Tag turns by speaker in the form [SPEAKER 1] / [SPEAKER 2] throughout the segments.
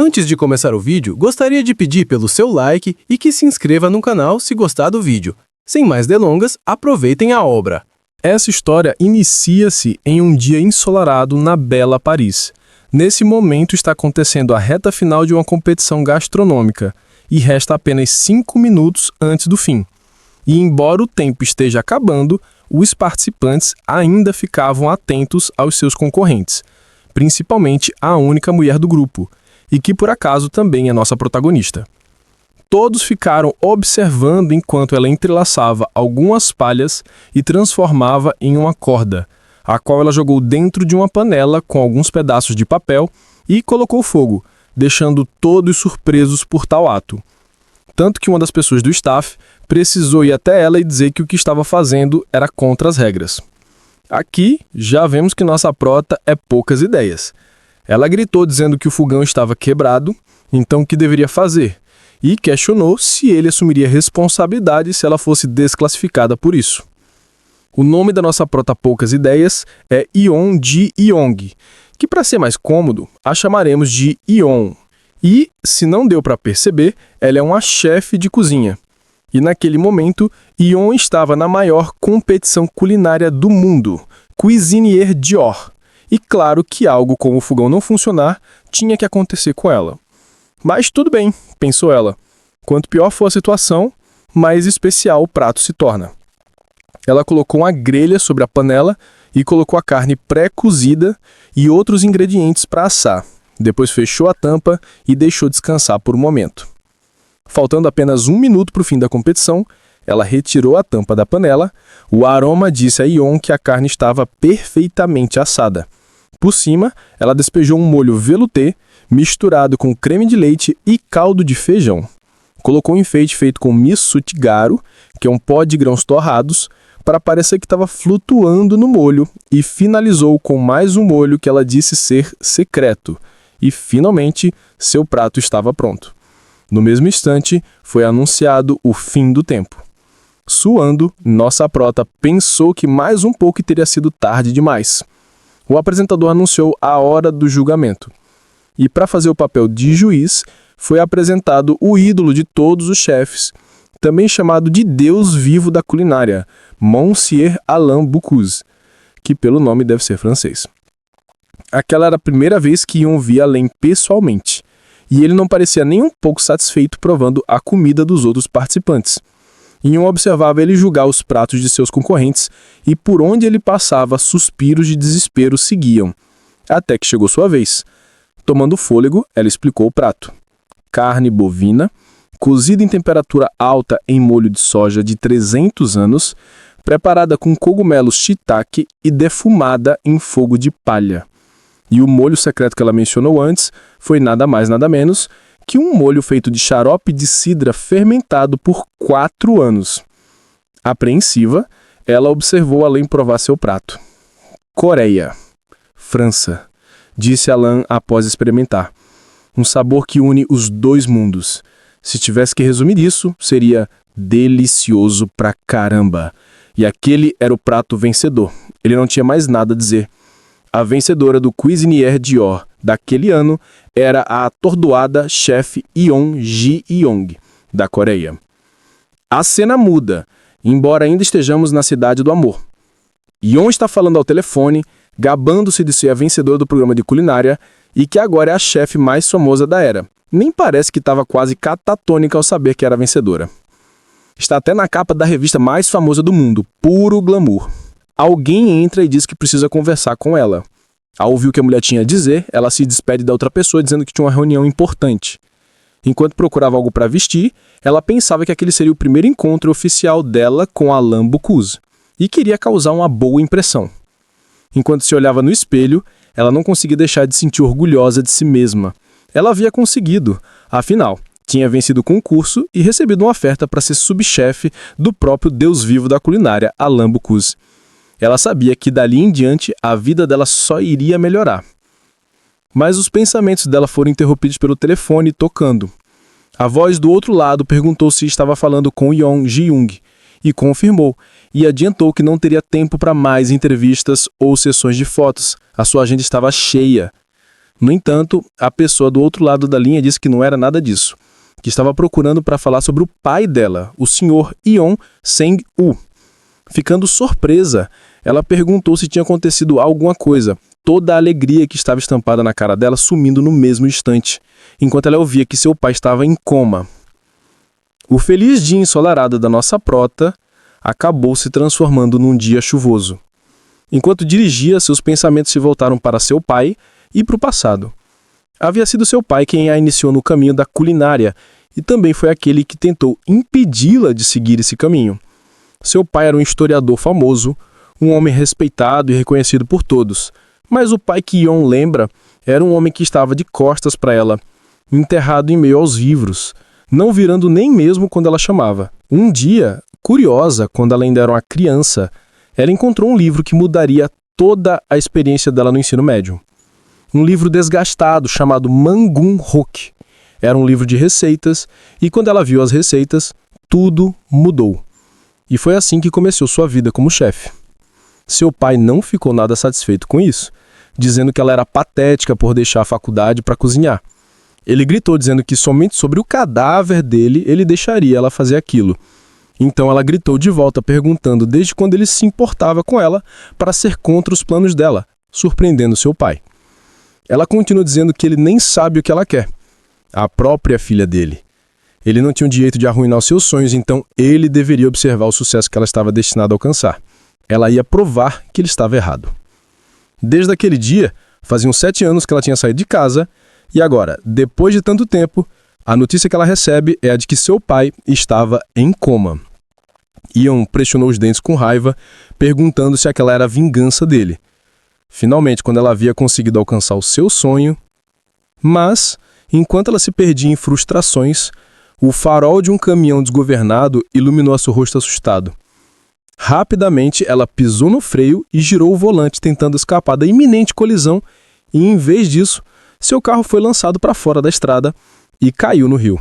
[SPEAKER 1] Antes de começar o vídeo, gostaria de pedir pelo seu like e que se inscreva no canal se gostar do vídeo. Sem mais delongas, aproveitem a obra.
[SPEAKER 2] Essa história inicia-se em um dia ensolarado na bela Paris. Nesse momento está acontecendo a reta final de uma competição gastronômica e resta apenas 5 minutos antes do fim. E embora o tempo esteja acabando, os participantes ainda ficavam atentos aos seus concorrentes, principalmente a única mulher do grupo, e que por acaso também é nossa protagonista. Todos ficaram observando enquanto ela entrelaçava algumas palhas e transformava em uma corda, a qual ela jogou dentro de uma panela com alguns pedaços de papel e colocou fogo, deixando todos surpresos por tal ato. Tanto que uma das pessoas do staff precisou ir até ela e dizer que o que estava fazendo era contra as regras. Aqui, já vemos que nossa prota é poucas ideias. Ela gritou dizendo que o fogão estava quebrado, então o que deveria fazer? E questionou se ele assumiria responsabilidade se ela fosse desclassificada por isso. O nome da nossa prota poucas ideias é Yeon Ji-young, que para ser mais cômodo, a chamaremos de Yeon. E, se não deu para perceber, ela é uma chefe de cozinha. E naquele momento, Yeon estava na maior competição culinária do mundo, Cuisinier d'Or. E claro que algo como o fogão não funcionar, tinha que acontecer com ela. Mas tudo bem, pensou ela. Quanto pior for a situação, mais especial o prato se torna. Ela colocou uma grelha sobre a panela e colocou a carne pré-cozida e outros ingredientes para assar. Depois fechou a tampa e deixou descansar por um momento. Faltando apenas 1 minuto para o fim da competição, ela retirou a tampa da panela. O aroma disse a Yeon que a carne estava perfeitamente assada. Por cima, ela despejou um molho velouté misturado com creme de leite e caldo de feijão. Colocou um enfeite feito com miso-garu, que é um pó de grãos torrados, para parecer que estava flutuando no molho, e finalizou com mais um molho que ela disse ser secreto. E, finalmente, seu prato estava pronto. No mesmo instante, foi anunciado o fim do tempo. Suando, nossa prota pensou que mais um pouco teria sido tarde demais. O apresentador anunciou a hora do julgamento. E para fazer o papel de juiz, foi apresentado o ídolo de todos os chefes, também chamado de Deus vivo da culinária, Monsieur Alain Bocuse, que pelo nome deve ser francês. Aquela era a primeira vez que Yeon via Alain pessoalmente, e ele não parecia nem um pouco satisfeito provando a comida dos outros participantes. Yeon observava ele julgar os pratos de seus concorrentes e por onde ele passava, suspiros de desespero seguiam. Até que chegou sua vez. Tomando fôlego, ela explicou o prato. Carne bovina, cozida em temperatura alta em molho de soja de 300 anos, preparada com cogumelos shiitake e defumada em fogo de palha. E o molho secreto que ela mencionou antes foi nada mais nada menos que um molho feito de xarope de cidra fermentado por 4 anos. Apreensiva, ela observou Alain provar seu prato. Coreia. França, disse Alain após experimentar. Um sabor que une os dois mundos. Se tivesse que resumir isso, seria delicioso pra caramba. E aquele era o prato vencedor. Ele não tinha mais nada a dizer. A vencedora do Cuisinier d'Or daquele ano era a atordoada chefe Yeon Ji-young, da Coreia. A cena muda, embora ainda estejamos na Cidade do Amor. Yeon está falando ao telefone, gabando-se de ser a vencedora do programa de culinária e que agora é a chefe mais famosa da era. Nem parece que estava quase catatônica ao saber que era a vencedora. Está até na capa da revista mais famosa do mundo, puro glamour. Alguém entra e diz que precisa conversar com ela. Ao ouvir o que a mulher tinha a dizer, ela se despede da outra pessoa dizendo que tinha uma reunião importante. Enquanto procurava algo para vestir, ela pensava que aquele seria o primeiro encontro oficial dela com Alain Bocuse e queria causar uma boa impressão. Enquanto se olhava no espelho, ela não conseguia deixar de se sentir orgulhosa de si mesma. Ela havia conseguido, afinal, tinha vencido o concurso e recebido uma oferta para ser subchefe do próprio Deus vivo da culinária, Alain Bocuse. Ela sabia que dali em diante a vida dela só iria melhorar. Mas os pensamentos dela foram interrompidos pelo telefone tocando. A voz do outro lado perguntou se estava falando com Yeon Ji-young e confirmou, e adiantou que não teria tempo para mais entrevistas ou sessões de fotos. A sua agenda estava cheia. No entanto, a pessoa do outro lado da linha disse que não era nada disso, que estava procurando para falar sobre o pai dela, o Sr. Yeon Sang-woo. Ficando surpresa, ela perguntou se tinha acontecido alguma coisa, toda a alegria que estava estampada na cara dela sumindo no mesmo instante, enquanto ela ouvia que seu pai estava em coma. O feliz dia ensolarado da nossa prota acabou se transformando num dia chuvoso. Enquanto dirigia, seus pensamentos se voltaram para seu pai e para o passado. Havia sido seu pai quem a iniciou no caminho da culinária e também foi aquele que tentou impedi-la de seguir esse caminho. Seu pai era um historiador famoso, um homem respeitado e reconhecido por todos, mas o pai que Yeon lembra era um homem que estava de costas para ela, enterrado em meio aos livros, não virando nem mesmo quando ela chamava. Um dia, curiosa, quando ela ainda era uma criança, ela encontrou um livro que mudaria toda a experiência dela no ensino médio. Um livro desgastado chamado Mangun-hok. Era um livro de receitas e quando ela viu as receitas, tudo mudou. E foi assim que começou sua vida como chefe. Seu pai não ficou nada satisfeito com isso, dizendo que ela era patética por deixar a faculdade para cozinhar. Ele gritou dizendo que somente sobre o cadáver dele ele deixaria ela fazer aquilo. Então ela gritou de volta perguntando desde quando ele se importava com ela para ser contra os planos dela, surpreendendo seu pai. Ela continua dizendo que ele nem sabe o que ela quer. A própria filha dele. Ele não tinha o direito de arruinar os seus sonhos, então ele deveria observar o sucesso que ela estava destinada a alcançar. Ela ia provar que ele estava errado. Desde aquele dia, faziam 7 anos que ela tinha saído de casa, e agora, depois de tanto tempo, a notícia que ela recebe é a de que seu pai estava em coma. Yeon pressionou os dentes com raiva, perguntando se aquela era a vingança dele. Finalmente, quando ela havia conseguido alcançar o seu sonho, mas, enquanto ela se perdia em frustrações, o farol de um caminhão desgovernado iluminou seu rosto assustado. Rapidamente, ela pisou no freio e girou o volante tentando escapar da iminente colisão e, em vez disso, seu carro foi lançado para fora da estrada e caiu no rio.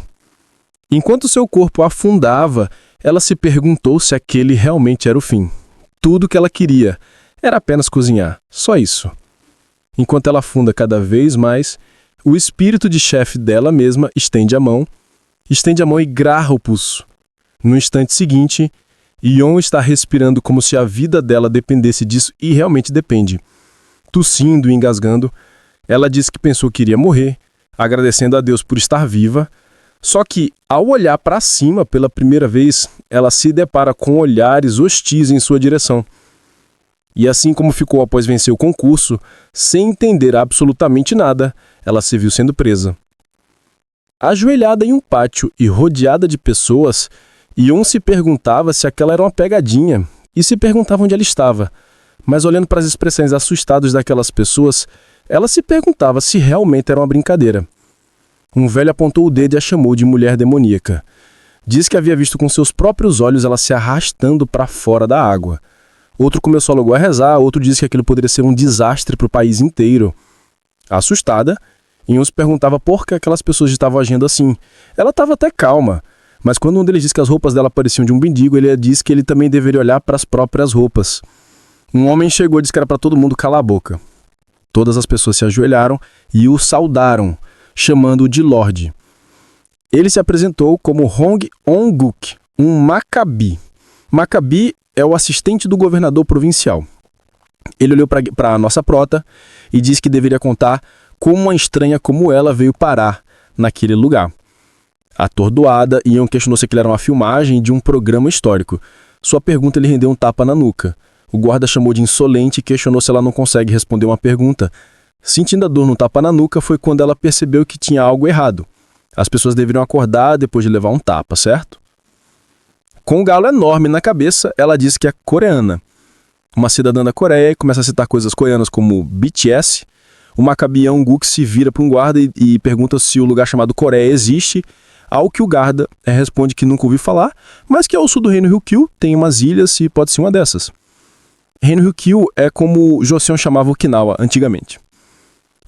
[SPEAKER 2] Enquanto seu corpo afundava, ela se perguntou se aquele realmente era o fim. Tudo que ela queria era apenas cozinhar, só isso. Enquanto ela afunda cada vez mais, o espírito de chefe dela mesma estende a mão e garra o pulso. No instante seguinte, Yeon está respirando como se a vida dela dependesse disso e realmente depende. Tossindo e engasgando, ela disse que pensou que iria morrer, agradecendo a Deus por estar viva, só que, ao olhar para cima pela primeira vez, ela se depara com olhares hostis em sua direção. E assim como ficou após vencer o concurso, sem entender absolutamente nada, ela se viu sendo presa. Ajoelhada em um pátio e rodeada de pessoas, Yeon se perguntava se aquela era uma pegadinha e se perguntava onde ela estava. Mas olhando para as expressões assustadas daquelas pessoas, ela se perguntava se realmente era uma brincadeira. Um velho apontou o dedo e a chamou de mulher demoníaca. Diz que havia visto com seus próprios olhos ela se arrastando para fora da água. Outro começou logo a rezar, outro disse que aquilo poderia ser um desastre para o país inteiro. Assustada, Yeon se perguntava por que aquelas pessoas estavam agindo assim. Ela estava até calma, mas quando um deles disse que as roupas dela pareciam de um mendigo, ele disse que ele também deveria olhar para as próprias roupas. Um homem chegou e disse que era para todo mundo calar a boca. Todas as pessoas se ajoelharam e o saudaram, chamando-o de Lorde. Ele se apresentou como Hong On-guk, um Maccabi. Maccabi é o assistente do governador provincial. Ele olhou para a nossa prota e disse que deveria contar como uma estranha como ela veio parar naquele lugar. Atordoada, Yeon questionou se aquilo era uma filmagem de um programa histórico. Sua pergunta lhe rendeu um tapa na nuca. O guarda chamou de insolente e questionou se ela não consegue responder uma pergunta. Sentindo a dor no tapa na nuca foi quando ela percebeu que tinha algo errado. As pessoas deveriam acordar depois de levar um tapa, certo? Com um galo enorme na cabeça, ela disse que é coreana. Uma cidadã da Coreia e começa a citar coisas coreanas como BTS. O Maccabi On-guk se vira para um guarda e pergunta se o lugar chamado Coreia existe, ao que o guarda responde que nunca ouviu falar, mas que ao sul do Reino Ryukyu tem umas ilhas e pode ser uma dessas. Reino Ryukyu é como Joseon chamava Okinawa antigamente.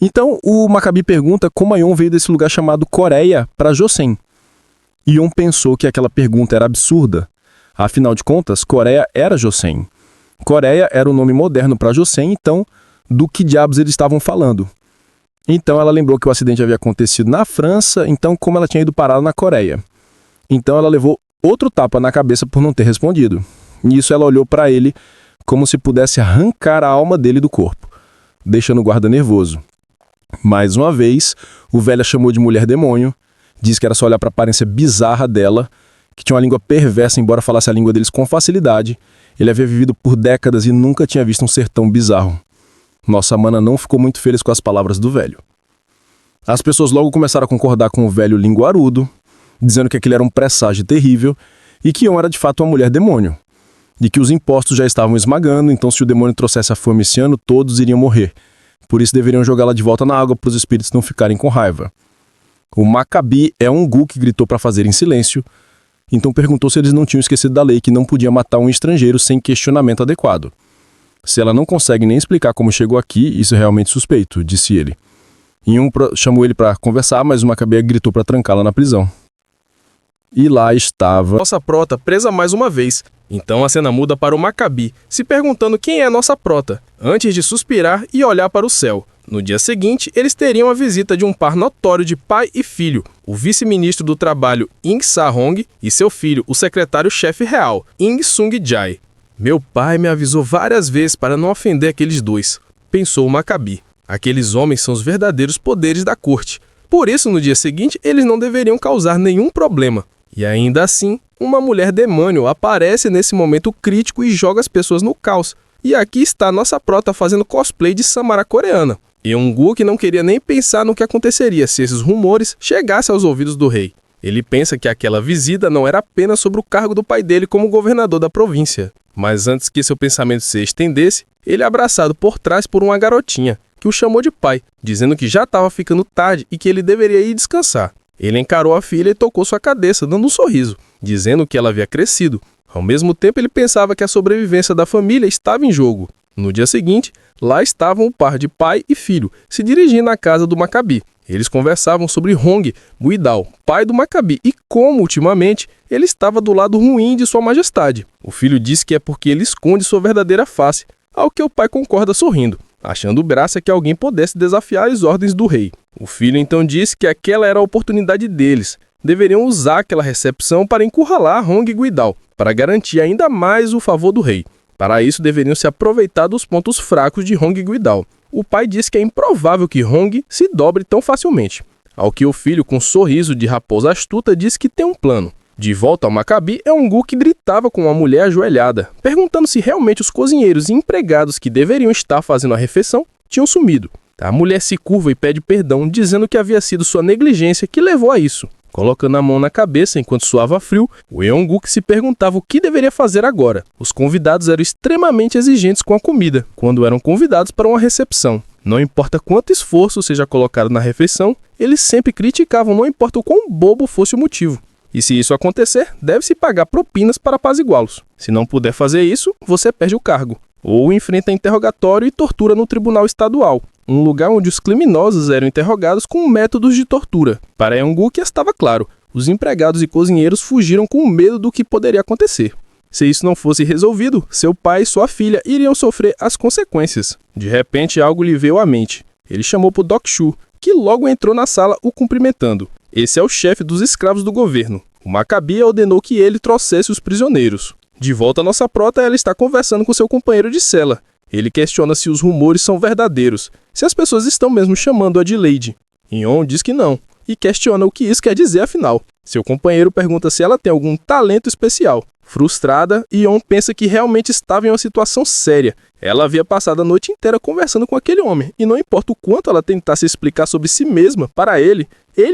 [SPEAKER 2] Então, o Maccabi pergunta como a Yeon veio desse lugar chamado Coreia para Joseon. Yeon pensou que aquela pergunta era absurda. Afinal de contas, Coreia era Joseon. Coreia era o nome moderno para Joseon, então, do que diabos eles estavam falando? Então ela lembrou que o acidente havia acontecido na França, então como ela tinha ido parar na Coreia. Então ela levou outro tapa na cabeça por não ter respondido. Nisso ela olhou para ele como se pudesse arrancar a alma dele do corpo, deixando o guarda nervoso. Mais uma vez, o velho a chamou de mulher demônio, disse que era só olhar para a aparência bizarra dela, que tinha uma língua perversa, embora falasse a língua deles com facilidade. Ele havia vivido por décadas e nunca tinha visto um ser tão bizarro. Nossa mana não ficou muito feliz com as palavras do velho. As pessoas logo começaram a concordar com o velho linguarudo, dizendo que aquele era um presságio terrível e que Yon era de fato uma mulher demônio. E que os impostos já estavam esmagando, então se o demônio trouxesse a fome esse ano, todos iriam morrer. Por isso deveriam jogá-la de volta na água para os espíritos não ficarem com raiva. O Maccabi é um Gu que gritou para fazer em silêncio, então perguntou se eles não tinham esquecido da lei que não podia matar um estrangeiro sem questionamento adequado. Se ela não consegue nem explicar como chegou aqui, isso é realmente suspeito, disse ele. Yon chamou ele para conversar, mas o Maccabi gritou para trancá-la na prisão. E lá estava
[SPEAKER 1] Nossa prota presa mais uma vez. Então a cena muda para o Maccabi, se perguntando quem é nossa prota, antes de suspirar e olhar para o céu. No dia seguinte, eles teriam a visita de um par notório de pai e filho, o vice-ministro do trabalho Ing Sa-hong e seu filho, o secretário-chefe real, Ing Sung-jae. Meu pai me avisou várias vezes para não ofender aqueles dois, pensou o Maccabi. Aqueles homens são os verdadeiros poderes da corte. Por isso, no dia seguinte, eles não deveriam causar nenhum problema. E ainda assim, uma mulher demônio aparece nesse momento crítico e joga as pessoas no caos. E aqui está nossa prota fazendo cosplay de Samara coreana. E um Gu que não queria nem pensar no que aconteceria se esses rumores chegassem aos ouvidos do rei. Ele pensa que aquela visita não era apenas sobre o cargo do pai dele como governador da província. Mas antes que seu pensamento se estendesse, ele é abraçado por trás por uma garotinha, que o chamou de pai, dizendo que já estava ficando tarde e que ele deveria ir descansar. Ele encarou a filha e tocou sua cabeça, dando um sorriso, dizendo que ela havia crescido. Ao mesmo tempo, ele pensava que a sobrevivência da família estava em jogo. No dia seguinte, lá estavam o par de pai e filho, se dirigindo à casa do Maccabi. Eles conversavam sobre Hong Guidao, pai do Maccabi, e como, ultimamente, ele estava do lado ruim de sua majestade. O filho disse que é porque ele esconde sua verdadeira face, ao que o pai concorda sorrindo, achando graça que alguém pudesse desafiar as ordens do rei. O filho então disse que aquela era a oportunidade deles. Deveriam usar aquela recepção para encurralar Hong Guidao, para garantir ainda mais o favor do rei. Para isso, deveriam se aproveitar dos pontos fracos de Hong Guidao. O pai disse que é improvável que Hong se dobre tão facilmente. Ao que o filho, com um sorriso de raposa astuta, disse que tem um plano. De volta ao Maccabi, é um Gu que gritava com uma mulher ajoelhada, perguntando se realmente os cozinheiros e empregados que deveriam estar fazendo a refeição tinham sumido. A mulher se curva e pede perdão, dizendo que havia sido sua negligência que levou a isso. Colocando a mão na cabeça enquanto suava frio, o Yeongu se perguntava o que deveria fazer agora. Os convidados eram extremamente exigentes com a comida, quando eram convidados para uma recepção. Não importa quanto esforço seja colocado na refeição, eles sempre criticavam, não importa o quão bobo fosse o motivo. E se isso acontecer, deve-se pagar propinas para apaziguá-los. Se não puder fazer isso, você perde o cargo. Ou enfrenta interrogatório e tortura no tribunal estadual, um lugar onde os criminosos eram interrogados com métodos de tortura. Para Yeongu estava claro, os empregados e cozinheiros fugiram com medo do que poderia acontecer. Se isso não fosse resolvido, seu pai e sua filha iriam sofrer as consequências. De repente, algo lhe veio à mente. Ele chamou por Dokshu, que logo entrou na sala o cumprimentando. Esse é o chefe dos escravos do governo. O Maccabi ordenou que ele trouxesse os prisioneiros. De volta à nossa prota, ela está conversando com seu companheiro de cela. Ele questiona se os rumores são verdadeiros, se as pessoas estão mesmo chamando-a de Lady. Yon diz que não, e questiona o que isso quer dizer afinal. Seu companheiro pergunta se ela tem algum talento especial. Frustrada, Yon pensa que realmente estava em uma situação séria. Ela havia passado a noite inteira conversando com aquele homem, e não importa o quanto ela tentasse explicar sobre si mesma para ele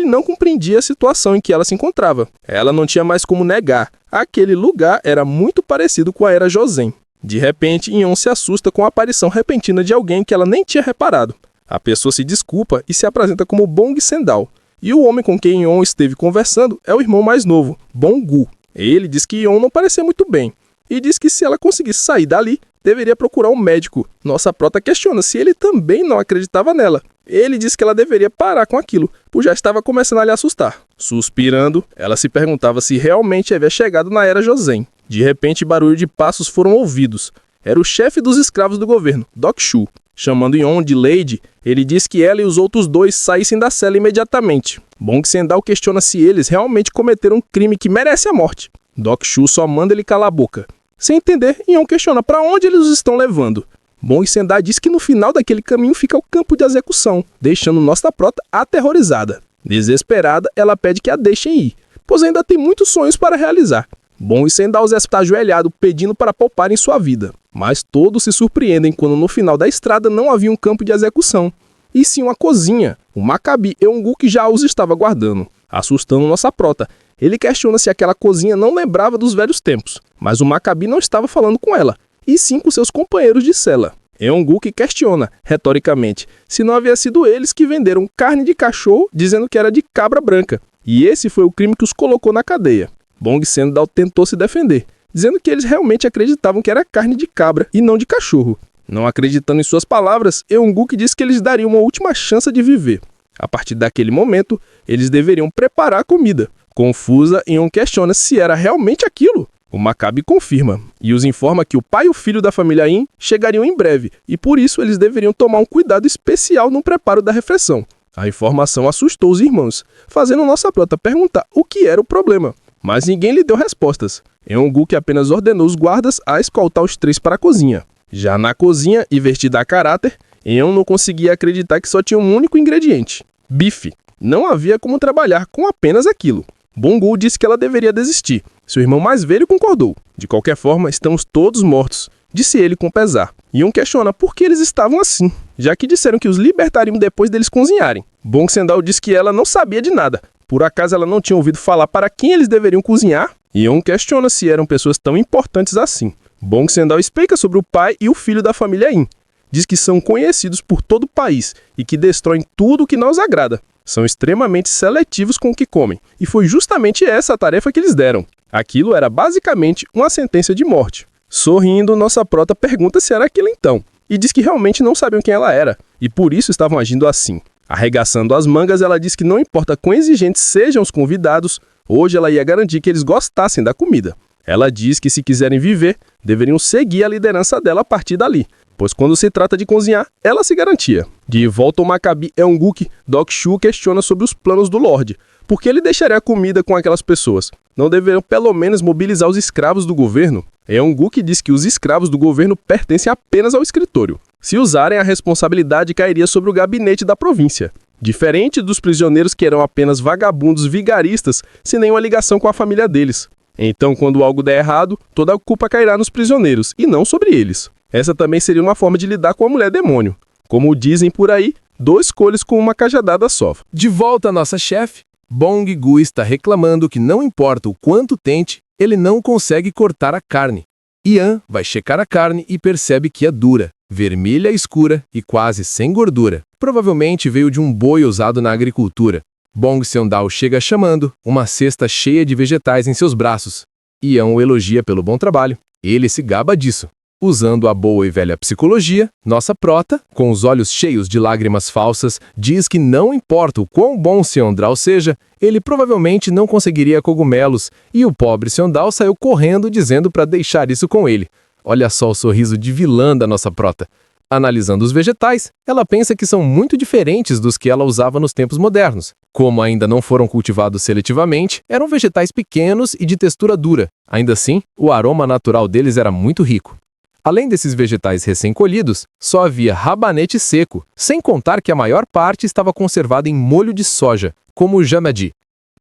[SPEAKER 1] não compreendia a situação em que ela se encontrava. Ela não tinha mais como negar. Aquele lugar era muito parecido com a Era Joseon. De repente, Yon se assusta com a aparição repentina de alguém que ela nem tinha reparado. A pessoa se desculpa e se apresenta como Bong Sendal. E o homem com quem Yon esteve conversando é o irmão mais novo, Bong-gu. Ele diz que Yon não parecia muito bem, e diz que se ela conseguisse sair dali, deveria procurar um médico. Nossa prota questiona se ele também não acreditava nela. Ele diz que ela deveria parar com aquilo, pois já estava começando a lhe assustar. Suspirando, ela se perguntava se realmente havia chegado na Era Joseon. De repente, barulho de passos foram ouvidos. era o chefe dos escravos do governo, Dok-Shu. Chamando Yeon de Lady, ele diz que ela e os outros dois saíssem da cela imediatamente. Bong Sendal questiona se eles realmente cometeram um crime que merece a morte. Dok-Shu só manda ele calar a boca. Sem entender, Yeon questiona para onde eles os estão levando. Bong Sendal diz que no final daquele caminho fica o campo de execução, deixando nossa prota aterrorizada. Desesperada, ela pede que a deixem ir, pois ainda tem muitos sonhos para realizar. Bong Sendal está ajoelhado pedindo para pouparem sua vida. Mas todos se surpreendem quando no final da estrada não havia um campo de execução, e sim uma cozinha. O Maccabi Eun-guk já os estava guardando, assustando nossa prota. Ele questiona se aquela cozinha não lembrava dos velhos tempos, mas o Maccabi não estava falando com ela, e sim com seus companheiros de cela. Eun-guk questiona, retoricamente, se não havia sido eles que venderam carne de cachorro dizendo que era de cabra branca, e esse foi o crime que os colocou na cadeia. Bong Sendal tentou se defender, dizendo que eles realmente acreditavam que era carne de cabra e não de cachorro. Não acreditando em suas palavras, Eun-guk disse que eles dariam uma última chance de viver. A partir daquele momento, eles deveriam preparar a comida. Confusa, Yeon questiona se era realmente aquilo. O Maccabi confirma e os informa que o pai e o filho da família In chegariam em breve e por isso eles deveriam tomar um cuidado especial no preparo da refeição. A informação assustou os irmãos, fazendo nossa prota perguntar o que era o problema. Mas ninguém lhe deu respostas. Eun-guk apenas ordenou os guardas a escoltar os três para a cozinha. Já na cozinha, e vestida a caráter, Yeon não conseguia acreditar que só tinha um único ingrediente: bife. Não havia como trabalhar com apenas aquilo. Bong-gul disse que ela deveria desistir. Seu irmão mais velho concordou. De qualquer forma, estamos todos mortos, disse ele com pesar. Yeon questiona por que eles estavam assim, já que disseram que os libertariam depois deles cozinharem. Bong Sendal disse que ela não sabia de nada. Por acaso ela não tinha ouvido falar para quem eles deveriam cozinhar? Yeon questiona se eram pessoas tão importantes assim. Bong Sendal explica sobre o pai e o filho da família In. Diz que são conhecidos por todo o país e que destroem tudo o que não os agrada. São extremamente seletivos com o que comem, e foi justamente essa a tarefa que eles deram. Aquilo era basicamente uma sentença de morte. Sorrindo, nossa prota pergunta se era aquilo então, e diz que realmente não sabiam quem ela era, e por isso estavam agindo assim. Arregaçando as mangas, ela diz que não importa quão exigentes sejam os convidados, hoje ela ia garantir que eles gostassem da comida. Ela diz que se quiserem viver, deveriam seguir a liderança dela a partir dali, pois quando se trata de cozinhar, ela se garantia. De volta ao Maccabi Eun-guk, Dok-Shu questiona sobre os planos do Lorde. Por que ele deixaria a comida com aquelas pessoas? Não deveriam pelo menos mobilizar os escravos do governo? Eun-guk diz que os escravos do governo pertencem apenas ao escritório. Se usarem, a responsabilidade cairia sobre o gabinete da província. Diferente dos prisioneiros que eram apenas vagabundos vigaristas sem nenhuma ligação com a família deles. Então, quando algo der errado, toda a culpa cairá nos prisioneiros, e não sobre eles. Essa também seria uma forma de lidar com a mulher demônio. Como dizem por aí, 2 coelhos com uma cajadada só.
[SPEAKER 2] De volta à nossa chefe, Bong-gu está reclamando que não importa o quanto tente, ele não consegue cortar a carne. Ian vai checar a carne e percebe que é dura, vermelha escura e quase sem gordura. Provavelmente veio de um boi usado na agricultura. Bong Sendal chega chamando uma cesta cheia de vegetais em seus braços. Ian o elogia pelo bom trabalho. Ele se gaba disso. Usando a boa e velha psicologia, nossa prota, com os olhos cheios de lágrimas falsas, diz que não importa o quão bom Sendal seja, ele provavelmente não conseguiria cogumelos, e o pobre Sendal saiu correndo dizendo para deixar isso com ele. Olha só o sorriso de vilã da nossa prota. Analisando os vegetais, ela pensa que são muito diferentes dos que ela usava nos tempos modernos. Como ainda não foram cultivados seletivamente, eram vegetais pequenos e de textura dura. Ainda assim, o aroma natural deles era muito rico. Além desses vegetais recém-colhidos, só havia rabanete seco, sem contar que a maior parte estava conservada em molho de soja, como o jamadi.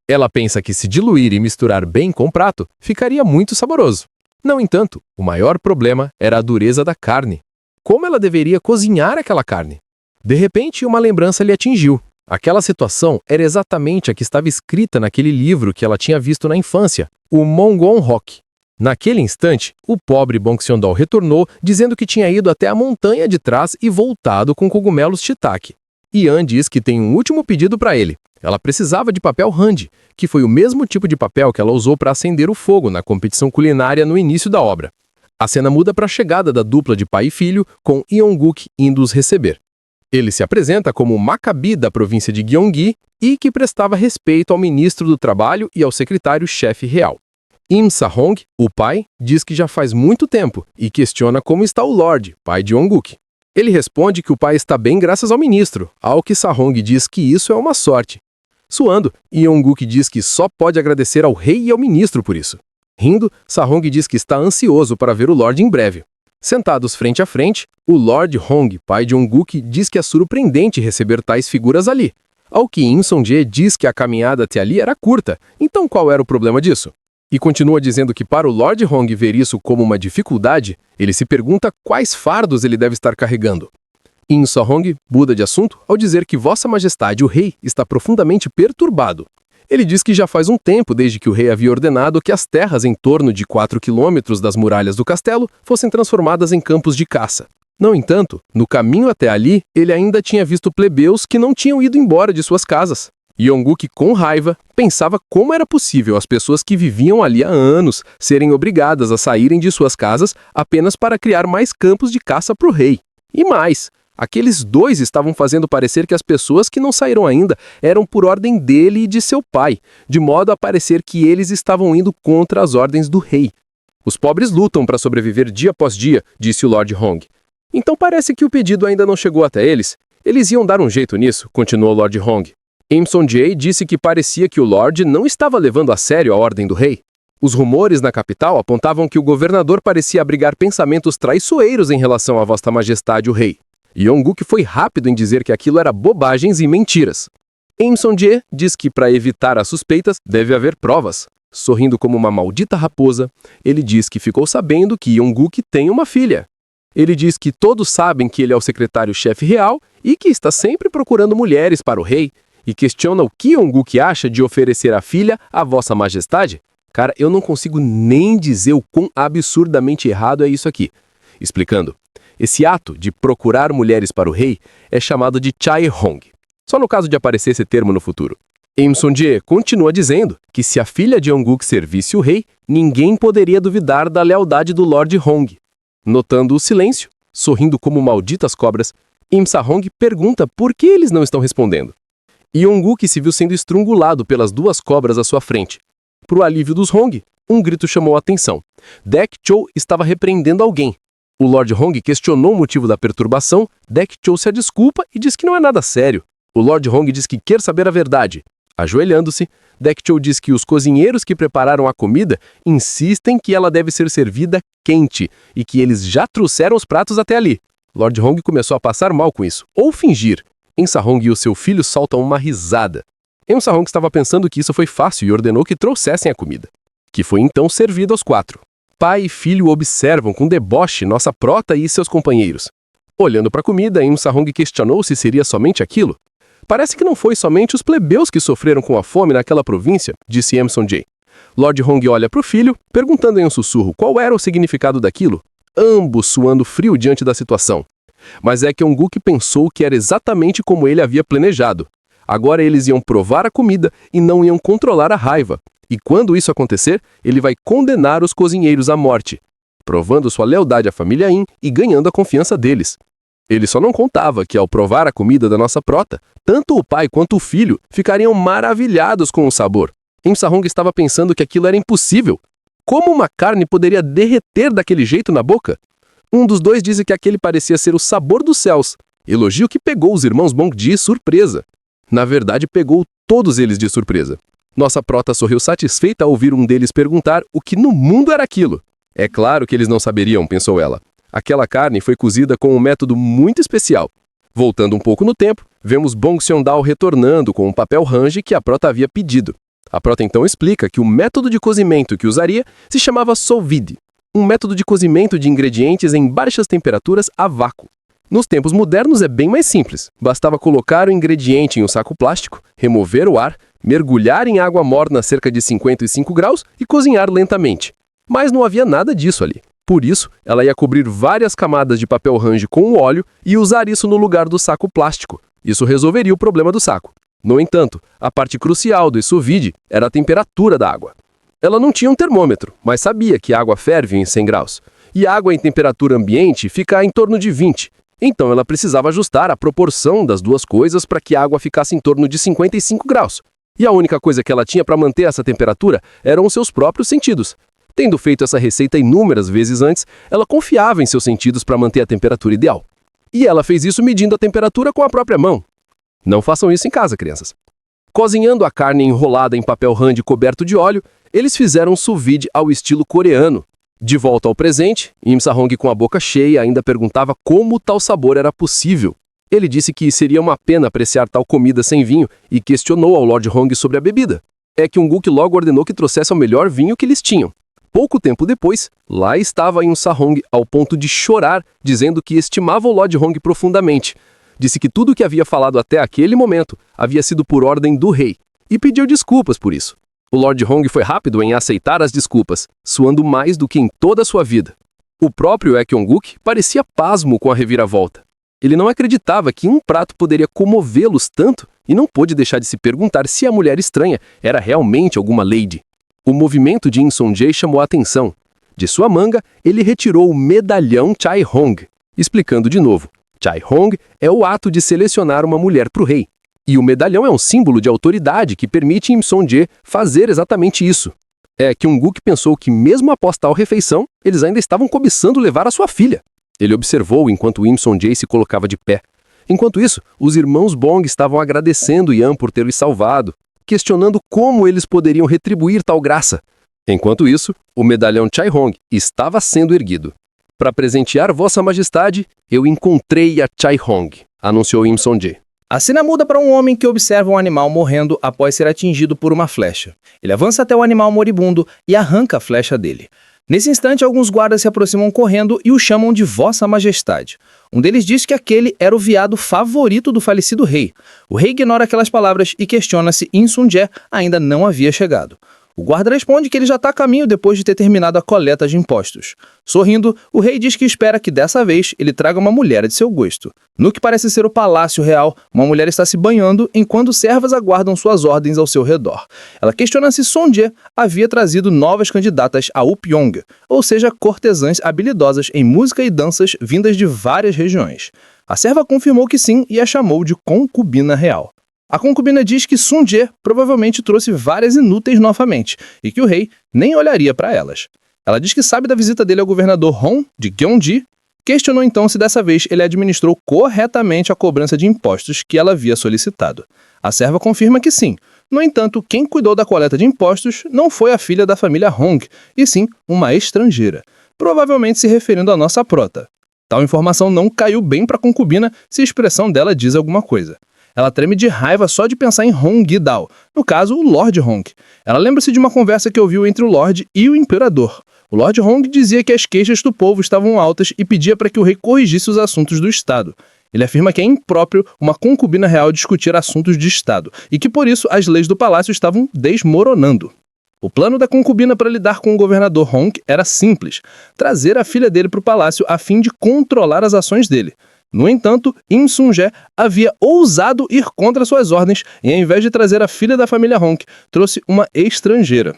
[SPEAKER 2] Ela pensa que se diluir e misturar bem com o prato, ficaria muito saboroso. No entanto, o maior problema era a dureza da carne. Como ela deveria cozinhar aquela carne? De repente, uma lembrança lhe atingiu. Aquela situação era exatamente a que estava escrita naquele livro que ela tinha visto na infância, o Mongon Rock. Naquele instante, o pobre Bong Sendal retornou, dizendo que tinha ido até a montanha de trás e voltado com cogumelos shiitake. Ian diz que tem um último pedido para ele. Ela precisava de papel handi, que foi o mesmo tipo de papel que ela usou para acender o fogo na competição culinária no início da obra. A cena muda para a chegada da dupla de pai e filho, com Eun-guk indo os receber. Ele se apresenta como o Maccabi da província de Gyeonggi e que prestava respeito ao ministro do Trabalho e ao secretário-chefe real. Im Sahong, o pai, diz que já faz muito tempo e questiona como está o Lord, pai de Ong-uk. Ele responde que o pai está bem graças ao ministro, ao que Sahong diz que isso é uma sorte. Suando, Ong-uk diz que só pode agradecer ao rei e ao ministro por isso. Rindo, Sahong diz que está ansioso para ver o Lord em breve. Sentados frente a frente, o Lord Hong, pai de Ong-uk, diz que é surpreendente receber tais figuras ali. Ao que Im Song-jae diz que a caminhada até ali era curta, então qual era o problema disso? E continua dizendo que para o Lord Hong ver isso como uma dificuldade, ele se pergunta quais fardos ele deve estar carregando. Im Song muda de assunto ao dizer que Vossa Majestade, o rei, está profundamente perturbado. Ele diz que já faz um tempo desde que o rei havia ordenado que as terras em torno de 4 quilômetros das muralhas do castelo fossem transformadas em campos de caça. No entanto, no caminho até ali, ele ainda tinha visto plebeus que não tinham ido embora de suas casas. Ong-uk, com raiva, pensava como era possível as pessoas que viviam ali há anos serem obrigadas a saírem de suas casas apenas para criar mais campos de caça para o rei. E mais, aqueles dois estavam fazendo parecer que as pessoas que não saíram ainda eram por ordem dele e de seu pai, de modo a parecer que eles estavam indo contra as ordens do rei. Os pobres lutam para sobreviver dia após dia, disse o Lord Hong. Então parece que o pedido ainda não chegou até eles. Eles iam dar um jeito nisso, continuou o Lord Hong. Im Song-jae disse que parecia que o Lord não estava levando a sério a ordem do rei. Os rumores na capital apontavam que o governador parecia abrigar pensamentos traiçoeiros em relação a Vossa Majestade, o rei. Ong-uk foi rápido em dizer que aquilo era bobagens e mentiras. Im Song-jae diz que para evitar as suspeitas deve haver provas. Sorrindo como uma maldita raposa, ele diz que ficou sabendo que Ong-uk tem uma filha. Ele diz que todos sabem que ele é o secretário-chefe real e que está sempre procurando mulheres para o rei, e questiona o que Ong-uk acha de oferecer a filha a Vossa Majestade. Cara, eu não consigo nem dizer o quão absurdamente errado é isso aqui. Explicando, esse ato de procurar mulheres para o rei é chamado de Chae-hong, só no caso de aparecer esse termo no futuro. Im Song-jae continua dizendo que se a filha de Ong-uk servisse o rei, ninguém poderia duvidar da lealdade do Lord Hong. Notando o silêncio, sorrindo como malditas cobras, Im Sahong pergunta por que eles não estão respondendo. Ong-uk se viu sendo estrangulado pelas duas cobras à sua frente. Para o alívio dos Hong, um grito chamou a atenção. Dek-chou estava repreendendo alguém. O Lord Hong questionou o motivo da perturbação, Dek-chou se desculpa e diz que não é nada sério. O Lord Hong diz que quer saber a verdade. Ajoelhando-se, Dek-chou diz que os cozinheiros que prepararam a comida insistem que ela deve ser servida quente e que eles já trouxeram os pratos até ali. Lord Hong começou a passar mal com isso, ou fingir. Im Sahong e o seu filho soltam uma risada. Im Sahong estava pensando que isso foi fácil e ordenou que trouxessem a comida, que foi então servida aos 4. Pai e filho observam com deboche nossa prota e seus companheiros. Olhando para a comida, Im Sahong questionou se seria somente aquilo. Parece que não foi somente os plebeus que sofreram com a fome naquela província, disse Im Song-jae. Lord Hong olha para o filho, perguntando em um sussurro qual era o significado daquilo, ambos suando frio diante da situação. Mas é que Ong-uk pensou que era exatamente como ele havia planejado. Agora eles iam provar a comida e não iam controlar a raiva. E quando isso acontecer, ele vai condenar os cozinheiros à morte, provando sua lealdade à família Im e ganhando a confiança deles. Ele só não contava que ao provar a comida da nossa prota, tanto o pai quanto o filho ficariam maravilhados com o sabor. Im Sahong estava pensando que aquilo era impossível. Como uma carne poderia derreter daquele jeito na boca? Um dos dois disse que aquele parecia ser o sabor dos céus, elogio que pegou os irmãos Bong de surpresa. Na verdade, pegou todos eles de surpresa. Nossa prota sorriu satisfeita ao ouvir um deles perguntar o que no mundo era aquilo. É claro que eles não saberiam, pensou ela. Aquela carne foi cozida com um método muito especial. Voltando um pouco no tempo, vemos Bong Seon-dal retornando com um papel range que a prota havia pedido. A prota então explica que o método de cozimento que usaria se chamava sous vide, um método de cozimento de ingredientes em baixas temperaturas a vácuo. Nos tempos modernos é bem mais simples. Bastava colocar o ingrediente em um saco plástico, remover o ar, mergulhar em água morna a cerca de 55 graus e cozinhar lentamente. Mas não havia nada disso ali. Por isso, ela ia cobrir várias camadas de papel range com o óleo e usar isso no lugar do saco plástico. Isso resolveria o problema do saco. No entanto, a parte crucial do sous vide era a temperatura da água. Ela não tinha um termômetro, mas sabia que a água ferve em 100 graus. E a água em temperatura ambiente fica em torno de 20. Então ela precisava ajustar a proporção das duas coisas para que a água ficasse em torno de 55 graus.
[SPEAKER 3] E a única coisa que ela tinha para manter essa temperatura eram os seus próprios sentidos. Tendo feito essa receita inúmeras vezes antes, ela confiava em seus sentidos para manter a temperatura ideal. E ela fez isso medindo a temperatura com a própria mão. Não façam isso em casa, crianças. Cozinhando a carne enrolada em papel hand coberto de óleo, eles fizeram um sous vide ao estilo coreano. De volta ao presente, Im Sa-hong, com a boca cheia, ainda perguntava como tal sabor era possível. Ele disse que seria uma pena apreciar tal comida sem vinho e questionou ao Lord Hong sobre a bebida. Kyung-guk logo ordenou que trouxesse o melhor vinho que eles tinham. Pouco tempo depois, lá estava Im Sa-hong ao ponto de chorar, dizendo que estimava o Lord Hong profundamente. Disse que tudo o que havia falado até aquele momento havia sido por ordem do rei, e pediu desculpas por isso. O Lord Hong foi rápido em aceitar as desculpas, suando mais do que em toda a sua vida. O próprio Kyung-guk parecia pasmo com a reviravolta. Ele não acreditava que um prato poderia comovê-los tanto e não pôde deixar de se perguntar se a mulher estranha era realmente alguma lady. O movimento de Im Sung-jae chamou a atenção. De sua manga, ele retirou o medalhão Chai Hong, explicando de novo. Chai Hong é o ato de selecionar uma mulher para o rei. E o medalhão é um símbolo de autoridade que permite Im Sung-jae fazer exatamente isso. Kyung-guk pensou que mesmo após tal refeição, eles ainda estavam cobiçando levar a sua filha. Ele observou enquanto Im Sung-jae se colocava de pé. Enquanto isso, os irmãos Bong estavam agradecendo Yan por ter os salvado, questionando como eles poderiam retribuir tal graça. Enquanto isso, o medalhão Chai Hong estava sendo erguido. Para presentear Vossa Majestade, eu encontrei a Chai Hong, anunciou Im Sung-jae.
[SPEAKER 4] A cena muda para um homem que observa um animal morrendo após ser atingido por uma flecha. Ele avança até o animal moribundo e arranca a flecha dele. Nesse instante, alguns guardas se aproximam correndo e o chamam de Vossa Majestade. Um deles diz que aquele era o veado favorito do falecido rei. O rei ignora aquelas palavras e questiona se Im Sung-jae ainda não havia chegado. O guarda responde que ele já está a caminho depois de ter terminado a coleta de impostos. Sorrindo, o rei diz que espera que dessa vez ele traga uma mulher de seu gosto. No que parece ser o palácio real, uma mulher está se banhando enquanto servas aguardam suas ordens ao seu redor. Ela questiona se Sung-jae havia trazido novas candidatas a Upyong, ou seja, cortesãs habilidosas em música e danças vindas de várias regiões. A serva confirmou que sim e a chamou de concubina real. A concubina diz que Sung-jae provavelmente trouxe várias inúteis novamente e que o rei nem olharia para elas. Ela diz que sabe da visita dele ao governador Hong, de Gyeonggi, questionou então se dessa vez ele administrou corretamente a cobrança de impostos que ela havia solicitado. A serva confirma que sim. No entanto, quem cuidou da coleta de impostos não foi a filha da família Hong, e sim uma estrangeira, provavelmente se referindo à nossa prota. Tal informação não caiu bem para a concubina se a expressão dela diz alguma coisa. Ela treme de raiva só de pensar em Hong Gi-dao, no caso, o Lord Hong. Ela lembra-se de uma conversa que ouviu entre o Lorde e o Imperador. O Lord Hong dizia que as queixas do povo estavam altas e pedia para que o rei corrigisse os assuntos do Estado. Ele afirma que é impróprio uma concubina real discutir assuntos de Estado e que, por isso, as leis do palácio estavam desmoronando. O plano da concubina para lidar com o governador Hong era simples: trazer a filha dele para o palácio a fim de controlar as ações dele. No entanto, Im Sung-jae havia ousado ir contra suas ordens e, ao invés de trazer a filha da família Hong, trouxe uma estrangeira.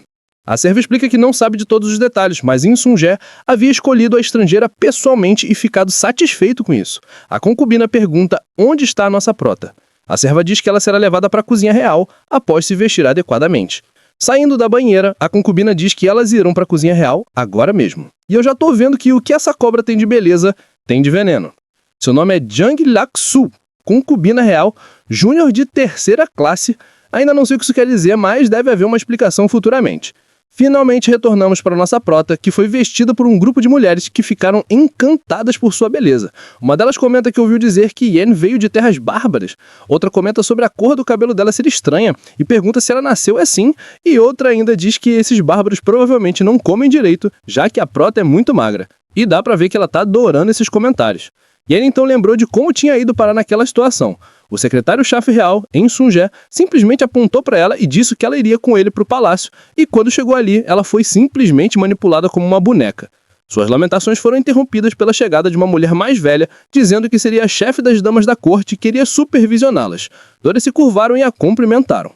[SPEAKER 4] A serva explica que não sabe de todos os detalhes, mas Im Sung-jae havia escolhido a estrangeira pessoalmente e ficado satisfeito com isso. A concubina pergunta onde está a nossa prota. A serva diz que ela será levada para a cozinha real após se vestir adequadamente. Saindo da banheira, a concubina diz que elas irão para a cozinha real agora mesmo. E eu já tô vendo que o que essa cobra tem de beleza, tem de veneno. Seu nome é Jang Lak-su, concubina real, júnior de 3ª classe. Ainda não sei o que isso quer dizer, mas deve haver uma explicação futuramente. Finalmente retornamos para nossa prota, que foi vestida por um grupo de mulheres que ficaram encantadas por sua beleza. Uma delas comenta que ouviu dizer que Yen veio de terras bárbaras. Outra comenta sobre a cor do cabelo dela ser estranha e pergunta se ela nasceu assim. E outra ainda diz que esses bárbaros provavelmente não comem direito, já que a prota é muito magra. E dá pra ver que ela tá adorando esses comentários. Yen então lembrou de como tinha ido parar naquela situação. O secretário-chefe real, Im Sung-jae, simplesmente apontou para ela e disse que ela iria com ele para o palácio, e quando chegou ali, ela foi simplesmente manipulada como uma boneca. Suas lamentações foram interrompidas pela chegada de uma mulher mais velha, dizendo que seria a chefe das damas da corte e queria supervisioná-las. Todas se curvaram e a cumprimentaram.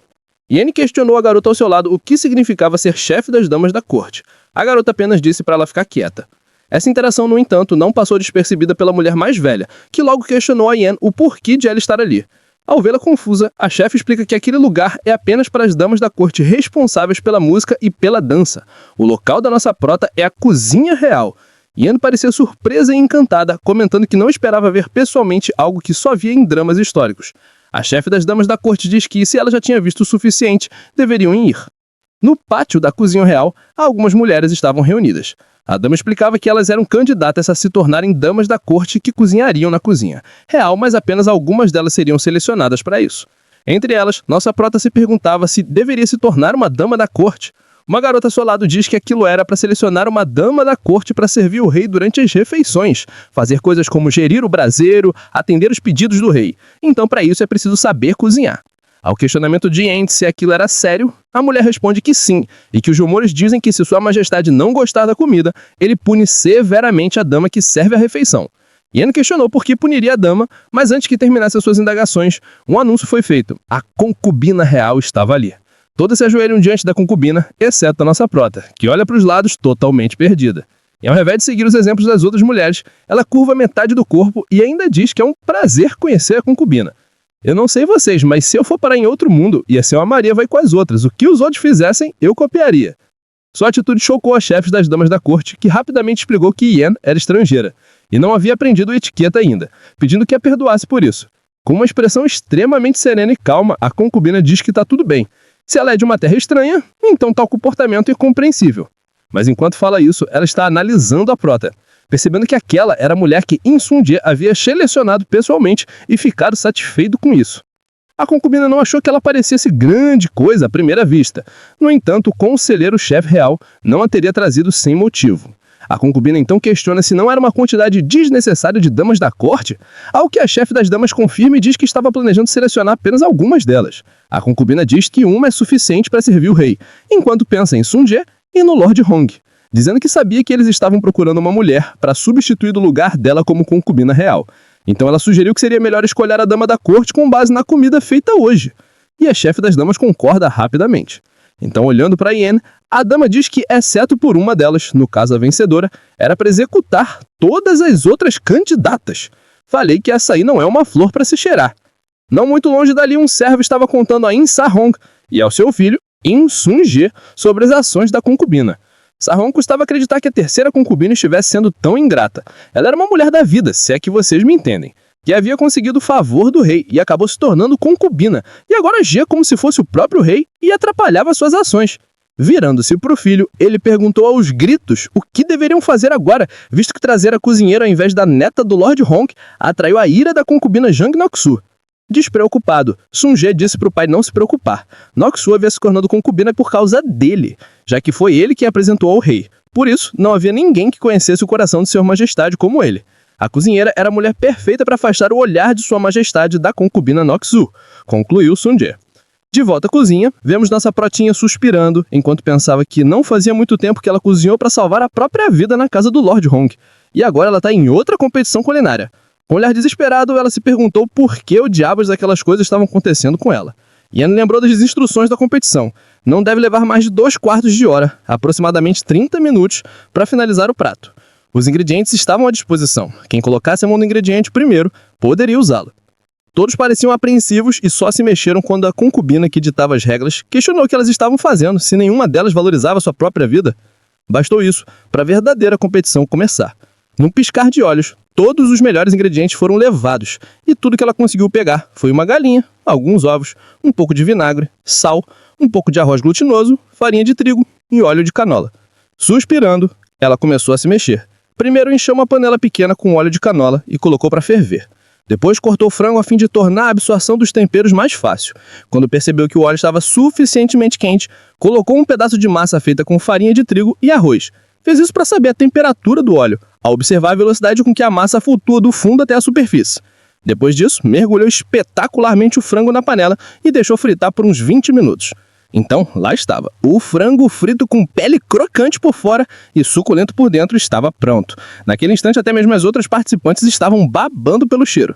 [SPEAKER 4] Yen questionou a garota ao seu lado o que significava ser chefe das damas da corte. A garota apenas disse para ela ficar quieta. Essa interação, no entanto, não passou despercebida pela mulher mais velha, que logo questionou a Yen o porquê de ela estar ali.
[SPEAKER 2] Ao vê-la confusa, a chefe explica que aquele lugar é apenas para as damas da corte responsáveis pela música e pela dança. O local da nossa prota é a cozinha real. Ian parecia surpresa e encantada, comentando que não esperava ver pessoalmente algo que só via em dramas históricos. A chefe das damas da corte diz que, se ela já tinha visto o suficiente, deveriam ir. No pátio da cozinha real, algumas mulheres estavam reunidas. A dama explicava que elas eram candidatas a se tornarem damas da corte que cozinhariam na cozinha real, mas apenas algumas delas seriam selecionadas para isso. Entre elas, nossa prota se perguntava se deveria se tornar uma dama da corte. Uma garota ao seu lado diz que aquilo era para selecionar uma dama da corte para servir o rei durante as refeições, fazer coisas como gerir o braseiro, atender os pedidos do rei. Então, para isso, é preciso saber cozinhar. Ao questionamento de Ent se aquilo era sério, a mulher responde que sim, e que os rumores dizem que se Sua Majestade não gostar da comida, ele pune severamente a dama que serve a refeição. Ian questionou por que puniria a dama, mas antes que terminasse as suas indagações, um anúncio foi feito. A concubina real estava ali. Todas se ajoelham diante da concubina, exceto a nossa prota, que olha para os lados totalmente perdida. E ao invés de seguir os exemplos das outras mulheres, ela curva metade do corpo e ainda diz que é um prazer conhecer a concubina. Eu não sei vocês, mas se eu for parar em outro mundo, ia ser uma Maria vai com as outras. O que os outros fizessem, eu copiaria. Sua atitude chocou as chefes das damas da corte, que rapidamente explicou que Ian era estrangeira e não havia aprendido etiqueta ainda, pedindo que a perdoasse por isso. Com uma expressão extremamente serena e calma, a concubina diz que está tudo bem. Se ela é de uma terra estranha, então tal comportamento é compreensível. Mas enquanto fala isso, ela está analisando a prota, percebendo que aquela era a mulher que Insundie havia selecionado pessoalmente e ficado satisfeito com isso. A concubina não achou que ela parecesse grande coisa à primeira vista. No entanto, o conselheiro-chefe real não a teria trazido sem motivo. A concubina então questiona se não era uma quantidade desnecessária de damas da corte, ao que a chefe das damas confirma e diz que estava planejando selecionar apenas algumas delas. A concubina diz que uma é suficiente para servir o rei, enquanto pensa em Sundie e no Lord Hong, dizendo que sabia que eles estavam procurando uma mulher para substituir o lugar dela como concubina real. Então ela sugeriu que seria melhor escolher a dama da corte com base na comida feita hoje. E a chefe das damas concorda rapidamente. Então, olhando para Ian, a dama diz que, exceto por uma delas, no caso a vencedora, era para executar todas as outras candidatas. Falei que essa aí não é uma flor para se cheirar. Não muito longe dali, um servo estava contando a In Sahong e ao seu filho, In Sundie, sobre as ações da concubina. Sahong custava acreditar que a terceira concubina estivesse sendo tão ingrata. Ela era uma mulher da vida, se é que vocês me entendem, que havia conseguido o favor do rei e acabou se tornando concubina, e agora agia como se fosse o próprio rei e atrapalhava suas ações. Virando-se para o filho, ele perguntou aos gritos o que deveriam fazer agora, visto que trazer a cozinheira ao invés da neta do Lord Hong atraiu a ira da concubina Jang Noxu. Despreocupado, Sundie disse para o pai não se preocupar. Noxu havia se tornado concubina por causa dele, já que foi ele quem apresentou ao rei. Por isso, não havia ninguém que conhecesse o coração de Sua Majestade como ele. A cozinheira era a mulher perfeita para afastar o olhar de Sua Majestade da concubina Noxu, concluiu Sundie. De volta à cozinha, vemos nossa protinha suspirando, enquanto pensava que não fazia muito tempo que ela cozinhou para salvar a própria vida na casa do Lord Hong. E agora ela está em outra competição culinária. Com um olhar desesperado, ela se perguntou por que o diabos daquelas coisas estavam acontecendo com ela. Ian lembrou das instruções da competição. Não deve levar mais de 2/4 de hora, aproximadamente 30 minutos, para finalizar o prato. Os ingredientes estavam à disposição. Quem colocasse a mão no ingrediente primeiro poderia usá-lo. Todos pareciam apreensivos e só se mexeram quando a concubina que ditava as regras questionou o que elas estavam fazendo, se nenhuma delas valorizava sua própria vida. Bastou isso para a verdadeira competição começar. Num piscar de olhos, todos os melhores ingredientes foram levados, e tudo que ela conseguiu pegar foi uma galinha, alguns ovos, um pouco de vinagre, sal, um pouco de arroz glutinoso, farinha de trigo e óleo de canola. Suspirando, ela começou a se mexer. Primeiro encheu uma panela pequena com óleo de canola e colocou para ferver. Depois cortou o frango a fim de tornar a absorção dos temperos mais fácil. Quando percebeu que o óleo estava suficientemente quente, colocou um pedaço de massa feita com farinha de trigo e arroz. Fez isso para saber a temperatura do óleo, ao observar a velocidade com que a massa flutua do fundo até a superfície. Depois disso, mergulhou espetacularmente o frango na panela e deixou fritar por uns 20 minutos. Então, lá estava. O frango frito com pele crocante por fora e suculento por dentro estava pronto. Naquele instante, até mesmo as outras participantes estavam babando pelo cheiro.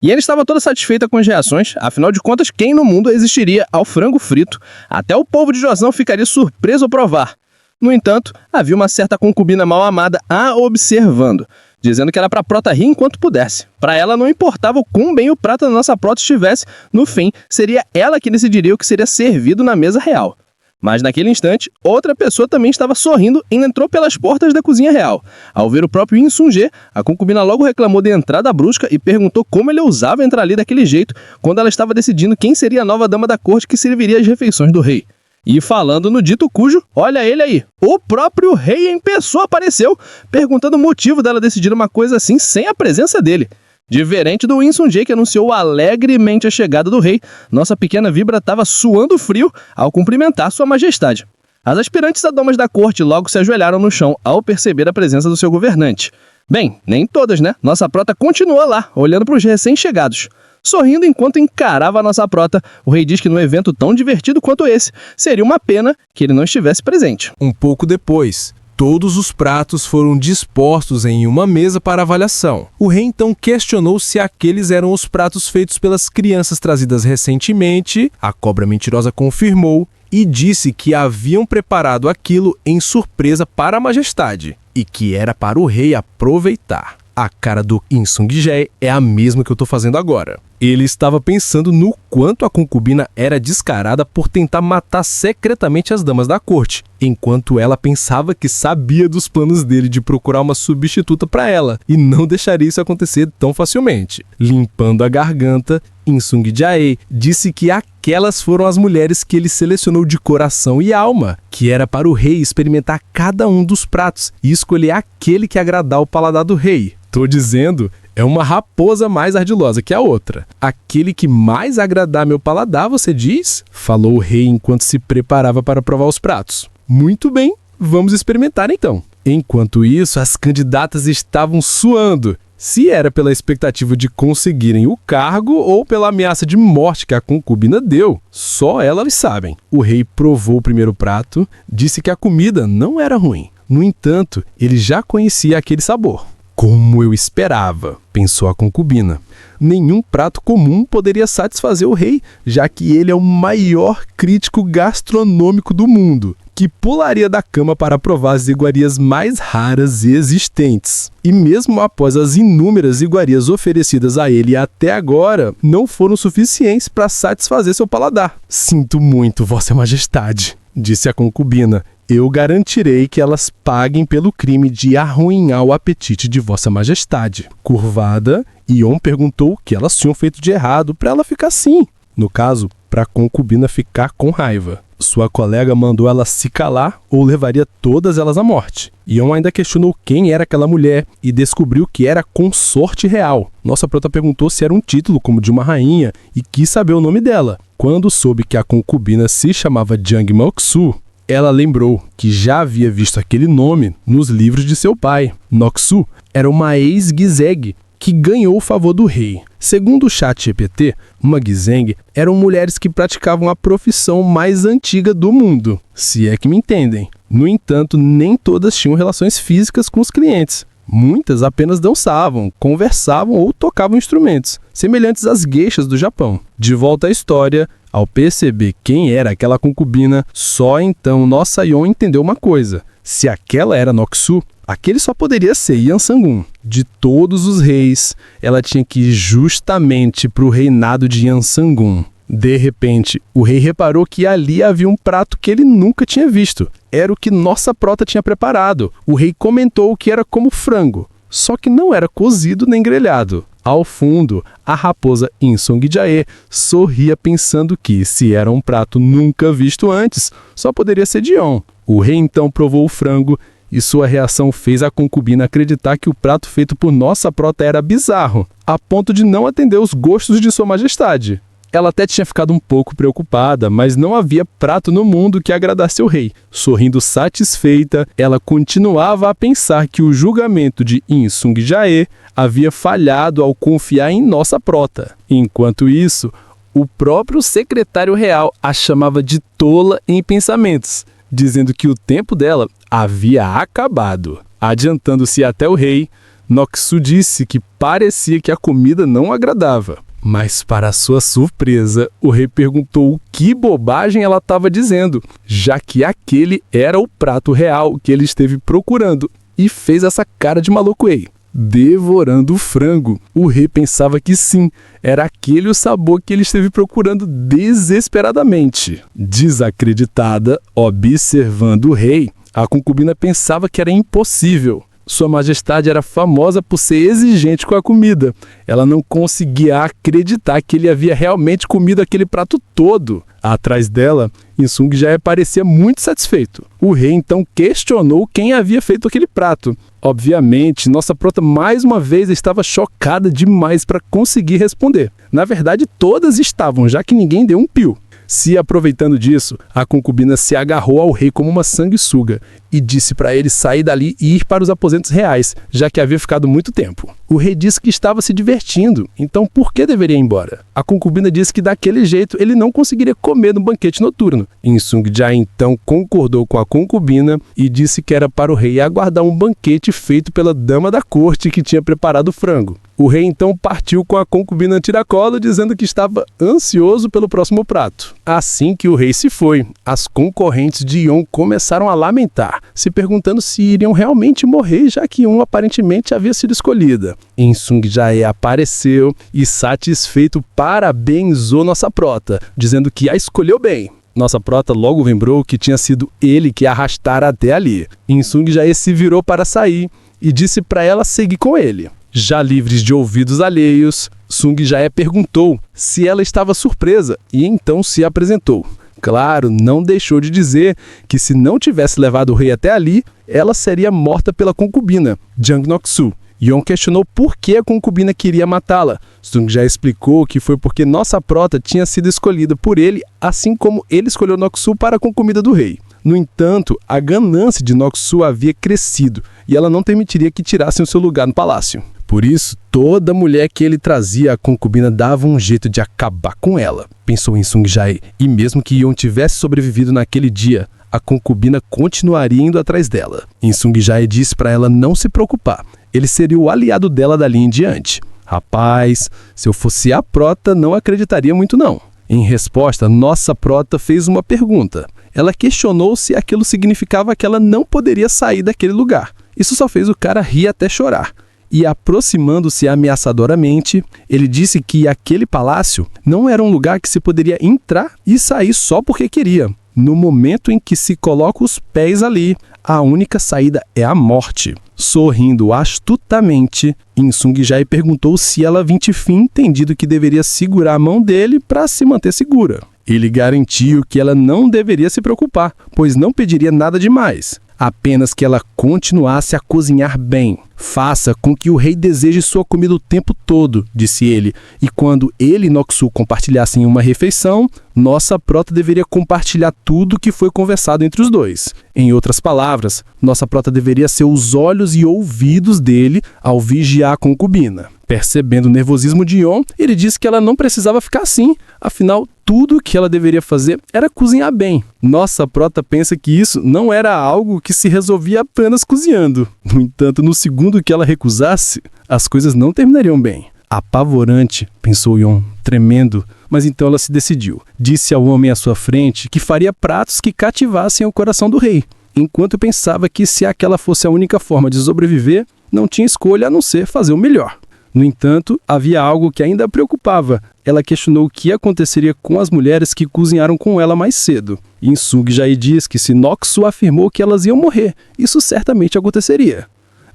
[SPEAKER 2] E ela estava toda satisfeita com as reações, afinal de contas, quem no mundo existiria ao frango frito? Até o povo de Joseon ficaria surpreso ao provar. No entanto, havia uma certa concubina mal amada a observando.
[SPEAKER 5] dizendo que era pra prota rir enquanto pudesse. Pra ela não importava o quão bem o prato da nossa prota estivesse, no fim, seria ela que decidiria o que seria servido na mesa real. Mas naquele instante, outra pessoa também estava sorrindo e entrou pelas portas da cozinha real. Ao ver o próprio Insungê, a concubina logo reclamou da entrada brusca e perguntou como ele ousava entrar ali daquele jeito quando ela estava decidindo quem seria a nova dama da corte que serviria as refeições do rei. E falando no dito cujo, olha ele aí, o próprio rei em pessoa apareceu, perguntando o motivo dela decidir uma coisa assim sem a presença dele. Diferente do Insungê, que anunciou alegremente a chegada do rei, nossa pequena Vibra estava suando frio ao cumprimentar sua majestade. As aspirantes a damas da corte logo se ajoelharam no chão ao perceber a presença do seu governante. Bem, nem todas, né? Nossa prota continuou lá, olhando para os recém-chegados. Sorrindo enquanto encarava a nossa prota, o rei diz que num evento tão divertido quanto esse, seria uma pena que ele não estivesse presente.
[SPEAKER 2] Um pouco depois, todos os pratos foram dispostos em uma mesa para avaliação. O rei então questionou se aqueles eram os pratos feitos pelas crianças trazidas recentemente. A cobra mentirosa confirmou e disse que haviam preparado aquilo em surpresa para a majestade e que era para o rei aproveitar. A cara do Insungje é a mesma que eu tô fazendo agora. Ele estava pensando no quanto a concubina era descarada por tentar matar secretamente as damas da corte, enquanto ela pensava que sabia dos planos dele de procurar uma substituta para ela e não deixaria isso acontecer tão facilmente. Limpando a garganta, Insungjae disse que aquelas foram as mulheres que ele selecionou de coração e alma, que era para o rei experimentar cada um dos pratos e escolher aquele que agradar o paladar do rei. Tô dizendo, é uma raposa mais ardilosa que a outra. Aquele que mais agradar meu paladar, você diz? Falou o rei enquanto se preparava para provar os pratos. Muito bem, vamos experimentar então. Enquanto isso, as candidatas estavam suando. Se era pela expectativa de conseguirem o cargo ou pela ameaça de morte que a concubina deu, só elas sabem. O rei provou o primeiro prato, disse que a comida não era ruim. No entanto, ele já conhecia aquele sabor. Como eu esperava, pensou a concubina. Nenhum prato comum poderia satisfazer o rei, já que ele é o maior crítico gastronômico do mundo, que pularia da cama para provar as iguarias mais raras existentes. E mesmo após as inúmeras iguarias oferecidas a ele até agora, não foram suficientes para satisfazer seu paladar. Sinto muito, Vossa Majestade, disse a concubina. Eu garantirei que elas paguem pelo crime de arruinar o apetite de Vossa Majestade. Curvada, Ion perguntou o que elas tinham feito de errado para ela ficar assim. No caso, para a concubina ficar com raiva. Sua colega mandou ela se calar ou levaria todas elas à morte. Ion ainda questionou quem era aquela mulher e descobriu que era consorte real. Nossa prota perguntou se era um título como de uma rainha e quis saber o nome dela. Quando soube que a concubina se chamava Jang Moksu, ela lembrou que já havia visto aquele nome nos livros de seu pai. Noksu era uma ex-Gizeng que ganhou o favor do rei. Segundo o ChatGPT, uma Gizeng eram mulheres que praticavam a profissão mais antiga do mundo, se é que me entendem. No entanto, nem todas tinham relações físicas com os clientes. Muitas apenas dançavam, conversavam ou tocavam instrumentos, semelhantes às geishas do Japão. De volta à história, ao perceber quem era aquela concubina, só então nossa Ion entendeu uma coisa. Se aquela era Noksu, aquele só poderia ser Yansangun. De todos os reis, ela tinha que ir justamente para o reinado de Yansangun. De repente, o rei reparou que ali havia um prato que ele nunca tinha visto. Era o que nossa prota tinha preparado. O rei comentou que era como frango, só que não era cozido nem grelhado. Ao fundo, a raposa Insungjae sorria pensando que, se era um prato nunca visto antes, só poderia ser Dion. O rei então provou o frango e sua reação fez a concubina acreditar que o prato feito por nossa prota era bizarro, a ponto de não atender os gostos de sua majestade. Ela até tinha ficado um pouco preocupada, mas não havia prato no mundo que agradasse o rei. Sorrindo satisfeita, ela continuava a pensar que o julgamento de Insungjae havia falhado ao confiar em nossa prota. Enquanto isso, o próprio secretário real a chamava de tola em pensamentos, dizendo que o tempo dela havia acabado. Adiantando-se até o rei, Noksu disse que parecia que a comida não agradava. Mas, para sua surpresa, o rei perguntou que bobagem ela estava dizendo, já que aquele era o prato real que ele esteve procurando, e fez essa cara de maluco. devorando o frango. O rei pensava que sim, era aquele o sabor que ele esteve procurando desesperadamente. Desacreditada, observando o rei, a concubina pensava que era impossível. Sua Majestade era famosa por ser exigente com a comida. Ela não conseguia acreditar que ele havia realmente comido aquele prato todo. Atrás dela, Insung já parecia muito satisfeito. O rei então questionou quem havia feito aquele prato. Obviamente, nossa prota mais uma vez estava chocada demais para conseguir responder. Na verdade, todas estavam, já que ninguém deu um pio. Se aproveitando disso, a concubina se agarrou ao rei como uma sanguessuga e disse para ele sair dali e ir para os aposentos reais, já que havia ficado muito tempo. O rei disse que estava se divertindo, então por que deveria ir embora? A concubina disse que daquele jeito ele não conseguiria comer no banquete noturno. Insung Já então concordou com a concubina e disse que era para o rei aguardar um banquete feito pela dama da corte que tinha preparado o frango. O rei então partiu com a concubina tiracolo, dizendo que estava ansioso pelo próximo prato. Assim que o rei se foi, as concorrentes de Yeon começaram a lamentar, se perguntando se iriam realmente morrer, já que Yeon aparentemente havia sido escolhida. Insung Jae apareceu e, satisfeito, parabenizou nossa prota, dizendo que a escolheu bem. Nossa prota logo lembrou que tinha sido ele que a arrastara até ali. Insung Jae se virou para sair e disse para ela seguir com ele. Já livres de ouvidos alheios, Sung Jae perguntou se ela estava surpresa e então se apresentou. Claro, não deixou de dizer que se não tivesse levado o rei até ali, ela seria morta pela concubina, Jang Nok-su. Yeon questionou por que a concubina queria matá-la. Sung Jae explicou que foi porque nossa prota tinha sido escolhida por ele, assim como ele escolheu Nok-su para a concubina do rei. No entanto, a ganância de Nok-su havia crescido e ela não permitiria que tirassem o seu lugar no palácio. Por isso, toda mulher que ele trazia, a concubina dava um jeito de acabar com ela, pensou em Sung Jae. E mesmo que Yeon tivesse sobrevivido naquele dia, a concubina continuaria indo atrás dela. Sung Jae disse para ela não se preocupar, ele seria o aliado dela dali em diante. Rapaz, se eu fosse a prota, não acreditaria muito não. Em resposta, nossa prota fez uma pergunta. Ela questionou se aquilo significava que ela não poderia sair daquele lugar. Isso só fez o cara rir até chorar. E aproximando-se ameaçadoramente, ele disse que aquele palácio não era um lugar que se poderia entrar e sair só porque queria. No momento em que se coloca os pés ali, a única saída é a morte. Sorrindo astutamente, Insung Jae perguntou se ela havia entendido que deveria segurar a mão dele para se manter segura. Ele garantiu que ela não deveria se preocupar, pois não pediria nada demais. Apenas que ela continuasse a cozinhar bem. Faça com que o rei deseje sua comida o tempo todo, disse ele. E quando ele e Nok-su compartilhassem uma refeição, nossa prota deveria compartilhar tudo que foi conversado entre os dois. Em outras palavras, nossa prota deveria ser os olhos e ouvidos dele ao vigiar a concubina. Percebendo o nervosismo de Yeon, ele disse que ela não precisava ficar assim. Afinal, tudo o que ela deveria fazer era cozinhar bem. Nossa prota pensa que isso não era algo que se resolvia apenas cozinhando. No entanto, no segundo que ela recusasse, as coisas não terminariam bem. Apavorante, pensou Yeon, tremendo, mas então ela se decidiu. Disse ao homem à sua frente que faria pratos que cativassem o coração do rei, enquanto pensava que se aquela fosse a única forma de sobreviver, não tinha escolha a não ser fazer o melhor. No entanto, havia algo que ainda a preocupava. Ela questionou o que aconteceria com as mulheres que cozinharam com ela mais cedo. Insung Jae diz que se Nok-su afirmou que elas iam morrer, isso certamente aconteceria.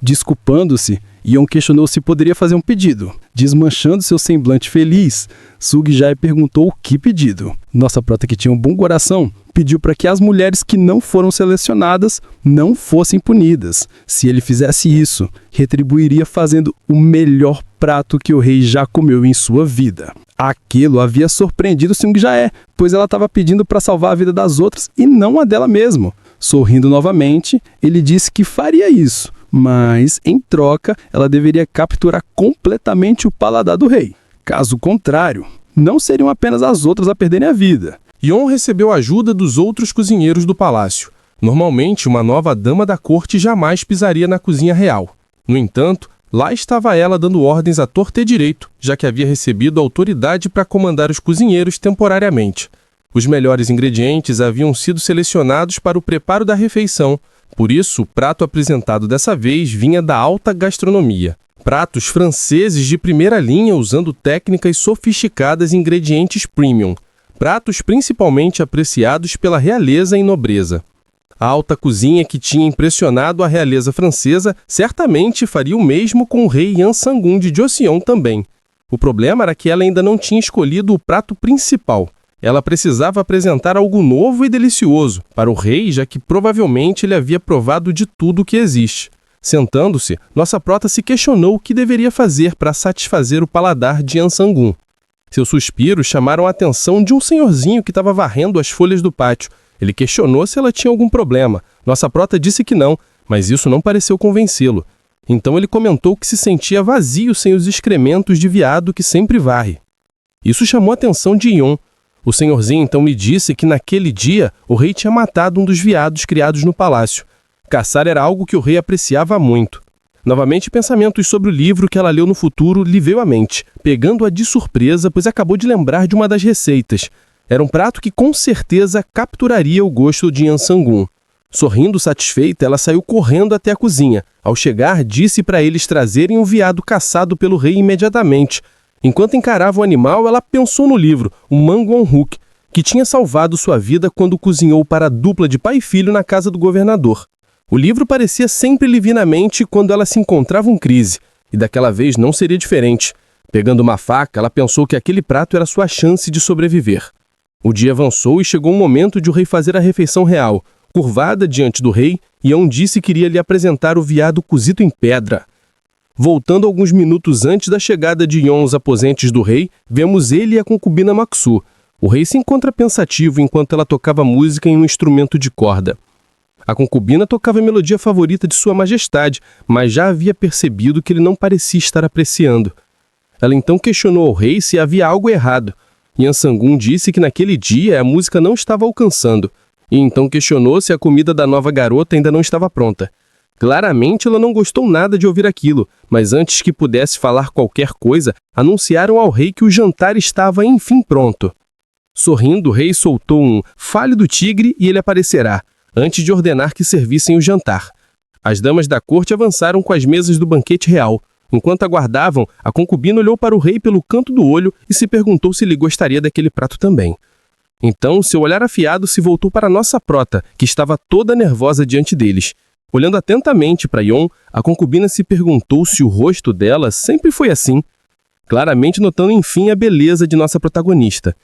[SPEAKER 2] Desculpando-se, Yeon questionou se poderia fazer um pedido. Desmanchando seu semblante feliz, Sung Jae perguntou o que pedido. Nossa prota, que tinha um bom coração, pediu para que as mulheres que não foram selecionadas não fossem punidas. Se ele fizesse isso, retribuiria fazendo o melhor prato que o rei já comeu em sua vida. Aquilo havia surpreendido Sung Jae, pois ela estava pedindo para salvar a vida das outras e não a dela mesma. Sorrindo novamente, ele disse que faria isso, mas, em troca, ela deveria capturar completamente o paladar do rei. Caso contrário, não seriam apenas as outras a perderem a vida.
[SPEAKER 1] Yeon recebeu a ajuda dos outros cozinheiros do palácio. Normalmente, uma nova dama da corte jamais pisaria na cozinha real. No entanto, lá estava ela dando ordens à torta e direito, já que havia recebido autoridade para comandar os cozinheiros temporariamente. Os melhores ingredientes haviam sido selecionados para o preparo da refeição, por isso o prato apresentado dessa vez vinha da alta gastronomia.
[SPEAKER 2] Pratos franceses de primeira linha usando técnicas sofisticadas e ingredientes premium. Pratos principalmente apreciados pela realeza e nobreza. A alta cozinha que tinha impressionado a realeza francesa certamente faria o mesmo com o rei Yan Sang-un de Joseon também. O problema era que ela ainda não tinha escolhido o prato principal. Ela precisava apresentar algo novo e delicioso para o rei, já que provavelmente ele havia provado de tudo o que existe. Sentando-se, nossa prota se questionou o que deveria fazer para satisfazer o paladar de Yan Sang-un. Seus suspiros chamaram a atenção de um senhorzinho que estava varrendo as folhas do pátio. Ele questionou se ela tinha algum problema. Nossa prota disse que não, mas isso não pareceu convencê-lo. Então ele comentou que se sentia vazio sem os excrementos de veado que sempre varre. Isso chamou a atenção de Yon. O senhorzinho então me disse que naquele dia o rei tinha matado um dos veados criados no palácio. Caçar era algo que o rei apreciava muito. Novamente, pensamentos sobre o livro que ela leu no futuro lhe veio à mente, pegando-a de surpresa, pois acabou de lembrar de uma das receitas. Era um prato que com certeza capturaria o gosto de Yan Sang-un. Sorrindo satisfeita, ela saiu correndo até a cozinha. Ao chegar, disse para eles trazerem o veado caçado pelo rei imediatamente. Enquanto encarava o animal, ela pensou no livro, o Manguan Hook, que tinha salvado sua vida quando cozinhou para a dupla de pai e filho na casa do governador. O livro parecia sempre lhe vir na mente quando ela se encontrava em crise, e daquela vez não seria diferente. Pegando uma faca, ela pensou que aquele prato era sua chance de sobreviver. O dia avançou e chegou o momento de o rei fazer a refeição real. Curvada diante do rei, Yon disse que iria lhe apresentar o veado cozido em pedra. Voltando alguns minutos antes da chegada de Yon aos aposentos do rei, vemos ele e a concubina Maksu. O rei se encontra pensativo enquanto ela tocava música em um instrumento de corda. A concubina tocava a melodia favorita de sua majestade, mas já havia percebido que ele não parecia estar apreciando. Ela então questionou ao rei se havia algo errado. Yan Sang-un disse que naquele dia a música não estava alcançando, e então questionou se a comida da nova garota ainda não estava pronta. Claramente ela não gostou nada de ouvir aquilo, mas antes que pudesse falar qualquer coisa, anunciaram ao rei que o jantar estava enfim pronto. Sorrindo, o rei soltou um "fale do tigre e ele aparecerá", antes de ordenar que servissem o jantar. As damas da corte avançaram com as mesas do banquete real. Enquanto aguardavam, a concubina olhou para o rei pelo canto do olho e se perguntou se ele gostaria daquele prato também. Então, seu olhar afiado se voltou para nossa prota, que estava toda nervosa diante deles. Olhando atentamente para Yon, a concubina se perguntou se o rosto dela sempre foi assim, claramente notando enfim a beleza de nossa protagonista.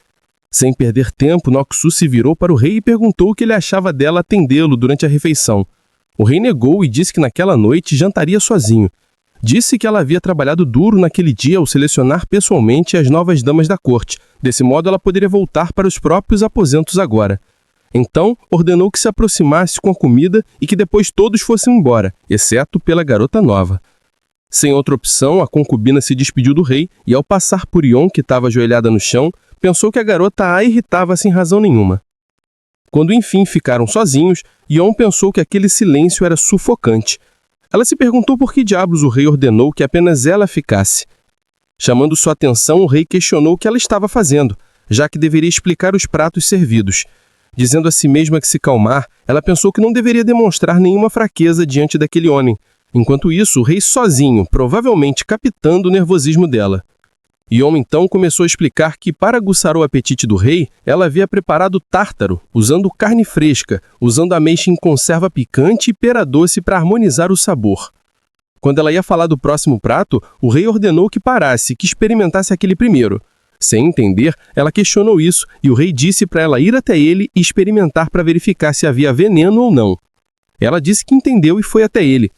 [SPEAKER 2] Sem perder tempo, Nok-Su se virou para o rei e perguntou o que ele achava dela atendê-lo durante a refeição. O rei negou e disse que naquela noite jantaria sozinho. Disse que ela havia trabalhado duro naquele dia ao selecionar pessoalmente as novas damas da corte. Desse modo, ela poderia voltar para os próprios aposentos agora. Então, ordenou que se aproximasse com a comida e que depois todos fossem embora, exceto pela garota nova. Sem outra opção, a concubina se despediu do rei e, ao passar por Yon, que estava ajoelhada no chão, pensou que a garota a irritava sem razão nenhuma. Quando enfim ficaram sozinhos, Yon pensou que aquele silêncio era sufocante. Ela se perguntou por que diabos o rei ordenou que apenas ela ficasse. Chamando sua atenção, o rei questionou o que ela estava fazendo, já que deveria explicar os pratos servidos. Dizendo a si mesma que se calmar, ela pensou que não deveria demonstrar nenhuma fraqueza diante daquele homem. Enquanto isso, o rei sozinho, provavelmente captando o nervosismo dela. Yon então começou a explicar que, para aguçar o apetite do rei, ela havia preparado tártaro, usando carne fresca, usando ameixa em conserva picante e pera doce para harmonizar o sabor. Quando ela ia falar do próximo prato, o rei ordenou que parasse e que experimentasse aquele primeiro. Sem entender, ela questionou isso e o rei disse para ela ir até ele e experimentar para verificar se havia veneno ou não. Ela disse que entendeu e foi até ele.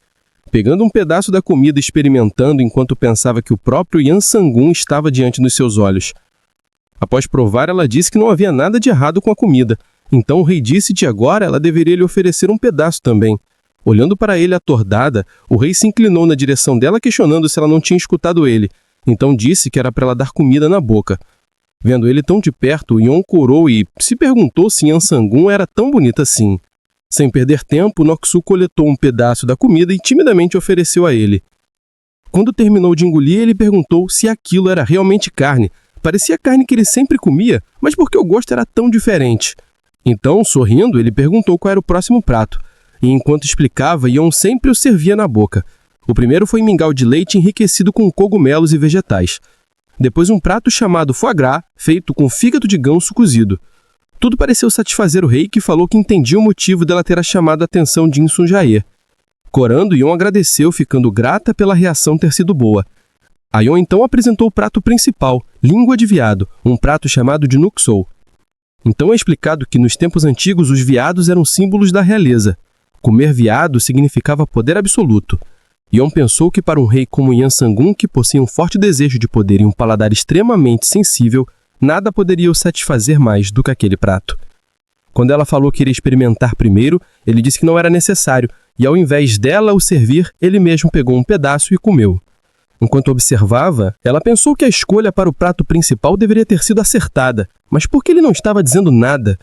[SPEAKER 2] Pegando um pedaço da comida e experimentando enquanto pensava que o próprio Yan Sang-un estava diante dos seus olhos. Após provar, ela disse que não havia nada de errado com a comida. Então o rei disse que agora ela deveria lhe oferecer um pedaço também. Olhando para ele atordada, o rei se inclinou na direção dela questionando se ela não tinha escutado ele. Então disse que era para ela dar comida na boca. Vendo ele tão de perto, Yon corou e se perguntou se Yan Sang-un era tão bonita assim. Sem perder tempo, Nok-Su coletou um pedaço da comida e timidamente ofereceu a ele. Quando terminou de engolir, ele perguntou se aquilo era realmente carne. Parecia a carne que ele sempre comia, mas por que o gosto era tão diferente? Então, sorrindo, ele perguntou qual era o próximo prato. E enquanto explicava, Yon sempre o servia na boca.
[SPEAKER 6] O primeiro foi mingau de leite enriquecido com cogumelos e vegetais. Depois um prato chamado foie gras, feito com fígado de ganso cozido. Tudo pareceu satisfazer o rei, que falou que entendia o motivo dela ter chamado a atenção de Insunjaê. Corando, Yon agradeceu, ficando grata pela reação ter sido boa. A Yon então apresentou o prato principal, língua de veado, um prato chamado de Nuksou. Então é explicado que nos tempos antigos os veados eram símbolos da realeza. Comer veado significava poder absoluto. Yon pensou que para um rei como Yan Sangun, que possuía um forte desejo de poder e um paladar extremamente sensível, nada poderia o satisfazer mais do que aquele prato. Quando ela falou que iria experimentar primeiro, ele disse que não era necessário, e ao invés dela o servir, ele mesmo pegou um pedaço e comeu. Enquanto observava, ela pensou que a escolha para o prato principal deveria ter sido acertada, mas por que ele não estava dizendo nada?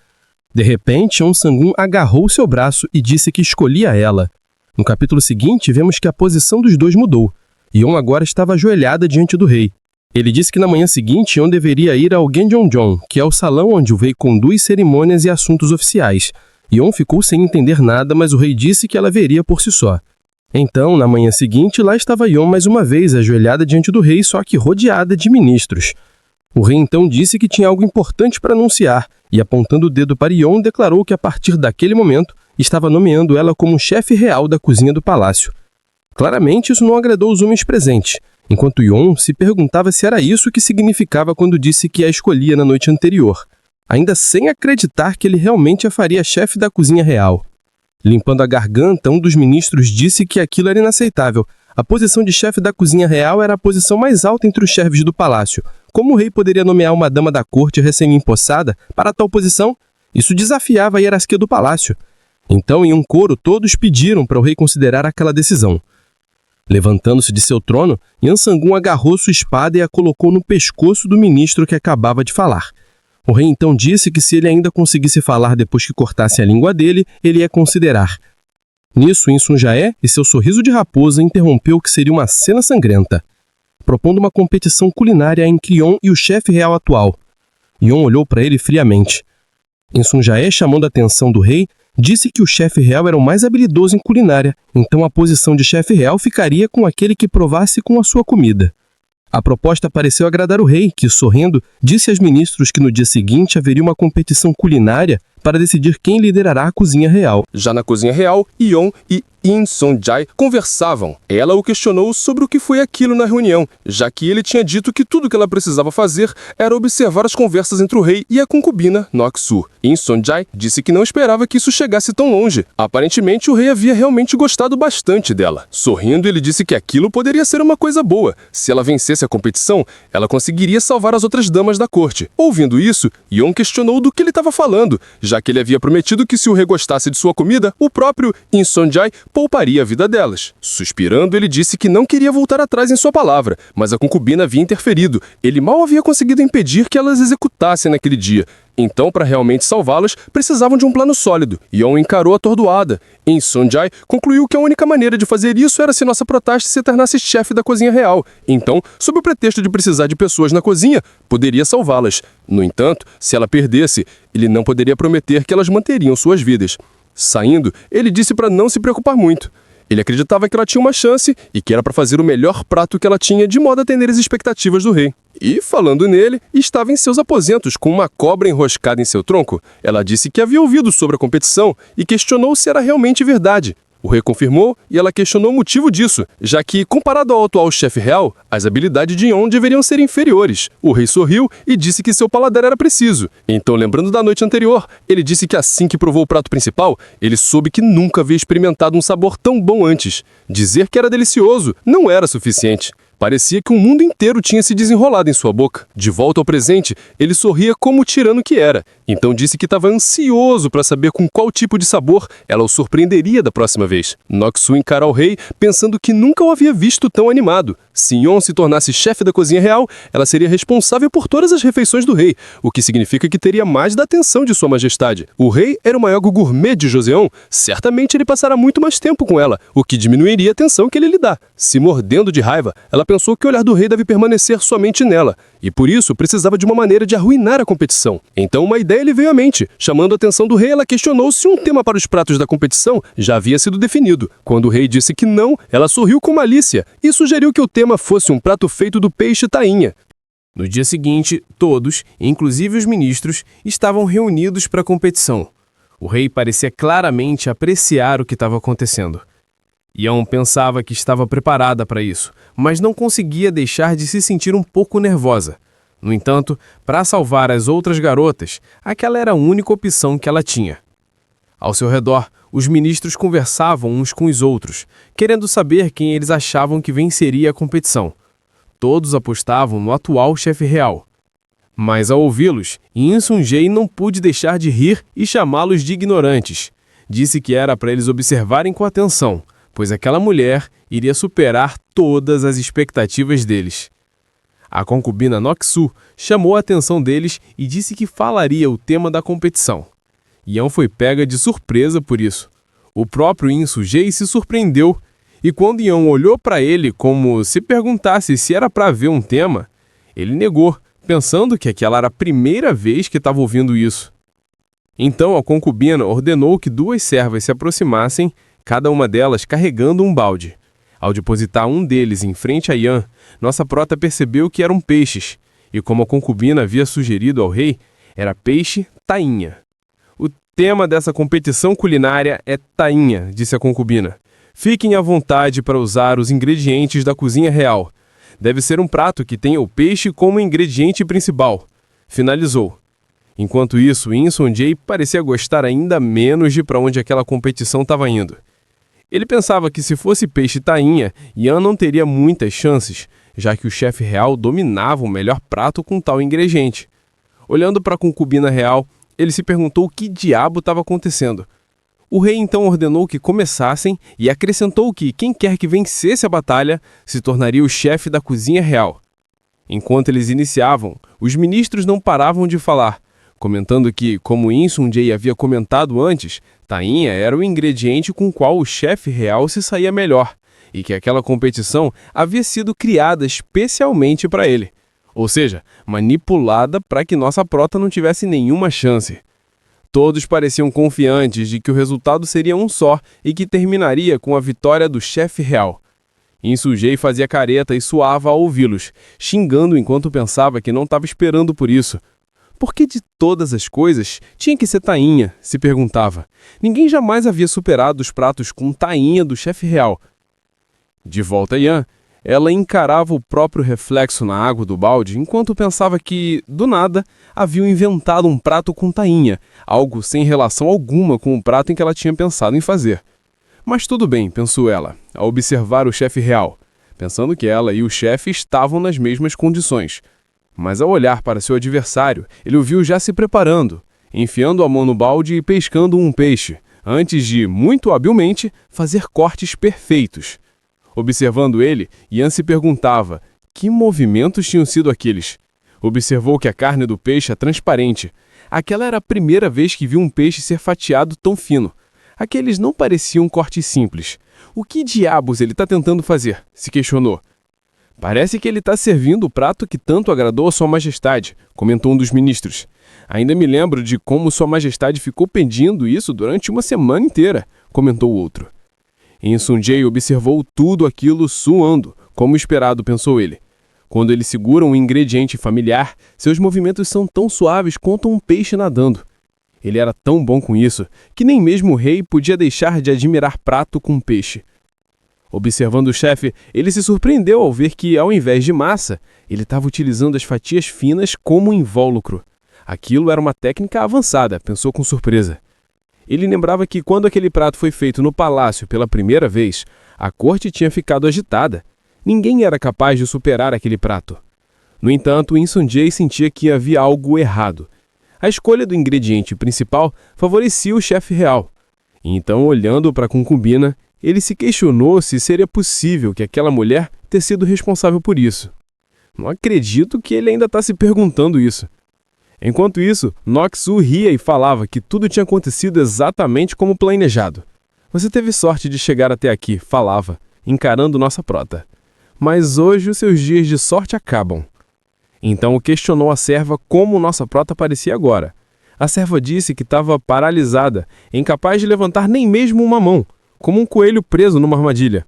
[SPEAKER 6] De repente, Yan Sangun agarrou seu braço e disse que escolhia ela. No capítulo seguinte, vemos que a posição dos dois mudou. Yon agora estava ajoelhada diante do rei. Ele disse que na manhã seguinte Yon deveria ir ao Genjeonjeon, que é o salão onde o rei conduz cerimônias e assuntos oficiais. Yon ficou sem entender nada, mas o rei disse que ela veria por si só. Então, na manhã seguinte, lá estava Yon mais uma vez ajoelhada diante do rei, só que rodeada de ministros. O rei então disse que tinha algo importante para anunciar, e apontando o dedo para Yon, declarou que a partir daquele momento estava nomeando ela como chefe real da cozinha do palácio. Claramente, isso não agradou os homens presentes, enquanto Yon se perguntava se era isso que significava quando disse que a escolhia na noite anterior, ainda sem acreditar que ele realmente a faria chefe da cozinha real. Limpando a garganta, um dos ministros disse que aquilo era inaceitável. A posição de chefe da cozinha real era a posição mais alta entre os chefes do palácio. Como o rei poderia nomear uma dama da corte recém-empossada para tal posição? Isso desafiava a hierarquia do palácio. Então, em um coro, todos pediram para o rei considerar aquela decisão. Levantando-se de seu trono, Yan Sangun agarrou sua espada e a colocou no pescoço do ministro que acabava de falar. O rei então disse que se ele ainda conseguisse falar depois que cortasse a língua dele, ele ia considerar. Nisso, Insunjaé e seu sorriso de raposa interrompeu o que seria uma cena sangrenta, propondo uma competição culinária entre Yon e o chefe real atual. Yon olhou para ele friamente. Insunjaé, chamando a atenção do rei, disse que o chefe real era o mais habilidoso em culinária, então a posição de chefe real ficaria com aquele que provasse com a sua comida. A proposta pareceu agradar o rei, que, sorrindo, disse aos ministros que no dia seguinte haveria uma competição culinária para decidir quem liderará a cozinha real.
[SPEAKER 1] Já na cozinha real, Yon e Insunjae conversavam. Ela o questionou sobre o que foi aquilo na reunião, já que ele tinha dito que tudo que ela precisava fazer era observar as conversas entre o rei e a concubina Nok-su. Insunjae disse que não esperava que isso chegasse tão longe. Aparentemente, o rei havia realmente gostado bastante dela. Sorrindo, ele disse que aquilo poderia ser uma coisa boa. Se ela vencesse a competição, ela conseguiria salvar as outras damas da corte. Ouvindo isso, Yon questionou do que ele estava falando, já que ele havia prometido que se o rei gostasse de sua comida, o próprio Insunjae pouparia a vida delas. Suspirando, ele disse que não queria voltar atrás em sua palavra, mas a concubina havia interferido. Ele mal havia conseguido impedir que elas executassem naquele dia. Então, para realmente salvá-las, precisavam de um plano sólido. Yon encarou atordoada. Insunjae concluiu que a única maneira de fazer isso era se nossa protaste se tornasse chefe da cozinha real. Então, sob o pretexto de precisar de pessoas na cozinha, poderia salvá-las. No entanto, se ela perdesse, ele não poderia prometer que elas manteriam suas vidas. Saindo, ele disse para não se preocupar muito. Ele acreditava que ela tinha uma chance e que era para fazer o melhor prato que ela tinha de modo a atender as expectativas do rei. E, falando nele, estava em seus aposentos com uma cobra enroscada em seu tronco. Ela disse que havia ouvido sobre a competição e questionou se era realmente verdade. O rei confirmou e ela questionou o motivo disso, já que, comparado ao atual chefe real, as habilidades de Yon deveriam ser inferiores. O rei sorriu e disse que seu paladar era preciso. Então, lembrando da noite anterior, ele disse que assim que provou o prato principal, ele soube que nunca havia experimentado um sabor tão bom antes. Dizer que era delicioso não era suficiente. Parecia que o mundo inteiro tinha se desenrolado em sua boca. De volta ao presente, ele sorria como o tirano que era. Então disse que estava ansioso para saber com qual tipo de sabor ela o surpreenderia da próxima vez. Nok-su encarou o rei, pensando que nunca o havia visto tão animado. Se Yon se tornasse chefe da cozinha real, ela seria responsável por todas as refeições do rei, o que significa que teria mais da atenção de sua majestade. O rei era o maior gourmet de Joseon, certamente ele passará muito mais tempo com ela, o que diminuiria a atenção que ele lhe dá. Se mordendo de raiva, ela
[SPEAKER 3] Ela pensou que o olhar do rei deve permanecer somente nela, e por isso precisava de uma maneira de arruinar a competição. Então uma ideia lhe veio à mente. Chamando a atenção do rei, ela questionou se um tema para os pratos da competição já havia sido definido. Quando o rei disse que não, ela sorriu com malícia e sugeriu que o tema fosse um prato feito do peixe tainha.
[SPEAKER 1] No dia seguinte, todos, inclusive os ministros, estavam reunidos para a competição. O rei parecia claramente apreciar o que estava acontecendo. Yan pensava que estava preparada para isso, mas não conseguia deixar de se sentir um pouco nervosa. No entanto, para salvar as outras garotas, aquela era a única opção que ela tinha. Ao seu redor, os ministros conversavam uns com os outros, querendo saber quem eles achavam que venceria a competição. Todos apostavam no atual chefe real. Mas ao ouvi-los, Insunjei não pôde deixar de rir e chamá-los de ignorantes. Disse que era para eles observarem com atenção, pois aquela mulher iria superar todas as expectativas deles. A concubina Noxu chamou a atenção deles e disse que falaria o tema da competição. Yan foi pega de surpresa por isso. O próprio Insunjei se surpreendeu, e quando Yan olhou para ele como se perguntasse se era para ver um tema, ele negou, pensando que aquela era a primeira vez que estava ouvindo isso. Então a concubina ordenou que 2 servas se aproximassem, cada uma delas carregando um balde. Ao depositar um deles em frente a Yan, nossa prota percebeu que eram peixes, e como a concubina havia sugerido ao rei, era peixe tainha. O tema dessa competição culinária é tainha, disse a concubina. Fiquem à vontade para usar os ingredientes da cozinha real. Deve ser um prato que tenha o peixe como ingrediente principal. Finalizou. Enquanto isso, Insunjei parecia gostar ainda menos de para onde aquela competição estava indo. Ele pensava que se fosse peixe tainha, Yan não teria muitas chances, já que o chefe real dominava o melhor prato com tal ingrediente. Olhando para a concubina real, ele se perguntou o que diabo estava acontecendo. O rei então ordenou que começassem e acrescentou que quem quer que vencesse a batalha se tornaria o chefe da cozinha real. Enquanto eles iniciavam, os ministros não paravam de falar, comentando que, como Insunjei havia comentado antes, tainha era o ingrediente com o qual o chefe real se saía melhor, e que aquela competição havia sido criada especialmente para ele, ou seja, manipulada para que nossa prota não tivesse nenhuma chance. Todos pareciam confiantes de que o resultado seria um só e que terminaria com a vitória do chefe real. Insunjei fazia careta e suava ao ouvi-los, xingando enquanto pensava que não estava esperando por isso. Por que de todas as coisas tinha que ser tainha? Se perguntava. Ninguém jamais havia superado os pratos com tainha do chefe real. De volta a Yan, ela encarava o próprio reflexo na água do balde enquanto pensava que, do nada, haviam inventado um prato com tainha, algo sem relação alguma com o prato em que ela tinha pensado em fazer. Mas tudo bem, pensou ela, ao observar o chefe real, pensando que ela e o chefe estavam nas mesmas condições. Mas ao olhar para seu adversário, ele o viu já se preparando, enfiando a mão no balde e pescando um peixe, antes de, muito habilmente, fazer cortes perfeitos. Observando ele, Yan se perguntava que movimentos tinham sido aqueles. Observou que a carne do peixe é transparente. Aquela era a primeira vez que viu um peixe ser fatiado tão fino. Aqueles não pareciam cortes simples. O que diabos ele está tentando fazer? Se questionou. Parece que ele está servindo o prato que tanto agradou a Sua Majestade, comentou um dos ministros. Ainda me lembro de como Sua Majestade ficou pedindo isso durante uma semana inteira, comentou o outro. Insunjei observou tudo aquilo suando, como esperado, pensou ele. Quando ele segura um ingrediente familiar, seus movimentos são tão suaves quanto um peixe nadando. Ele era tão bom com isso, que nem mesmo o rei podia deixar de admirar prato com peixe. Observando o chefe, ele se surpreendeu ao ver que, ao invés de massa, ele estava utilizando as fatias finas como invólucro. Aquilo era uma técnica avançada, pensou com surpresa. Ele lembrava que quando aquele prato foi feito no palácio pela primeira vez, a corte tinha ficado agitada. Ninguém era capaz de superar aquele prato. No entanto, Insunjei sentia que havia algo errado. A escolha do ingrediente principal favorecia o chefe real. Então, olhando para a concubina, ele se questionou se seria possível que aquela mulher ter sido responsável por isso. Não acredito que ele ainda está se perguntando isso. Enquanto isso, Noxu ria e falava que tudo tinha acontecido exatamente como planejado. Você teve sorte de chegar até aqui, falava, encarando nossa prota.
[SPEAKER 2] mas hoje os seus dias de sorte acabam. Então questionou a serva como nossa prota parecia agora. A serva disse que estava paralisada, incapaz de levantar nem mesmo uma mão, como um coelho preso numa armadilha.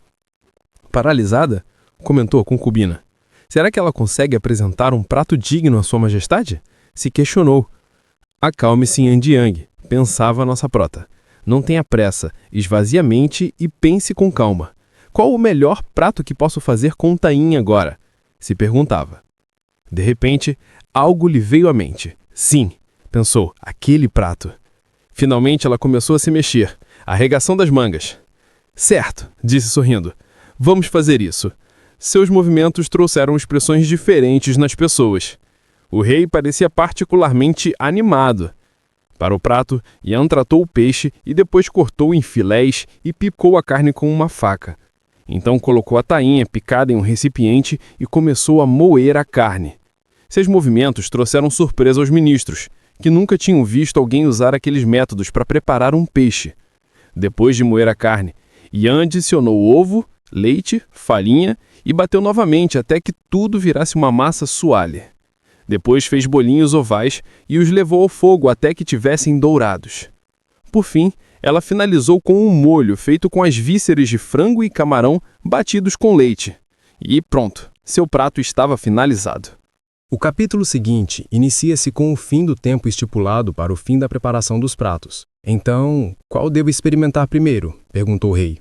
[SPEAKER 2] Paralisada? Comentou a concubina. Será que ela consegue apresentar um prato digno à sua majestade? Se questionou. Acalme-se, Yang, pensava a nossa prota. Não tenha pressa, esvazie a mente e pense com calma. Qual o melhor prato que posso fazer com o tainha agora? Se perguntava. De repente, algo lhe veio à mente. Sim, pensou, aquele prato. Finalmente ela começou a se mexer, arregação das mangas. Certo, disse sorrindo. Vamos fazer isso. Seus movimentos trouxeram expressões diferentes nas pessoas. O rei parecia particularmente animado. Para o prato, Yan tratou o peixe e depois cortou em filés e picou a carne com uma faca. Então colocou a tainha picada em um recipiente e começou a moer a carne. Seus movimentos trouxeram surpresa aos ministros, que nunca tinham visto alguém usar aqueles métodos para preparar um peixe. Depois de moer a carne, Yan adicionou ovo, leite, farinha e bateu novamente até que tudo virasse uma massa suave. Depois fez bolinhos ovais e os levou ao fogo até que tivessem dourados. Por fim, ela finalizou com um molho feito com as vísceras de frango e camarão batidos com leite. E pronto, seu prato estava finalizado.
[SPEAKER 1] O capítulo seguinte inicia-se com o fim do tempo estipulado para o fim da preparação dos pratos. Então, qual devo experimentar primeiro? Perguntou o rei.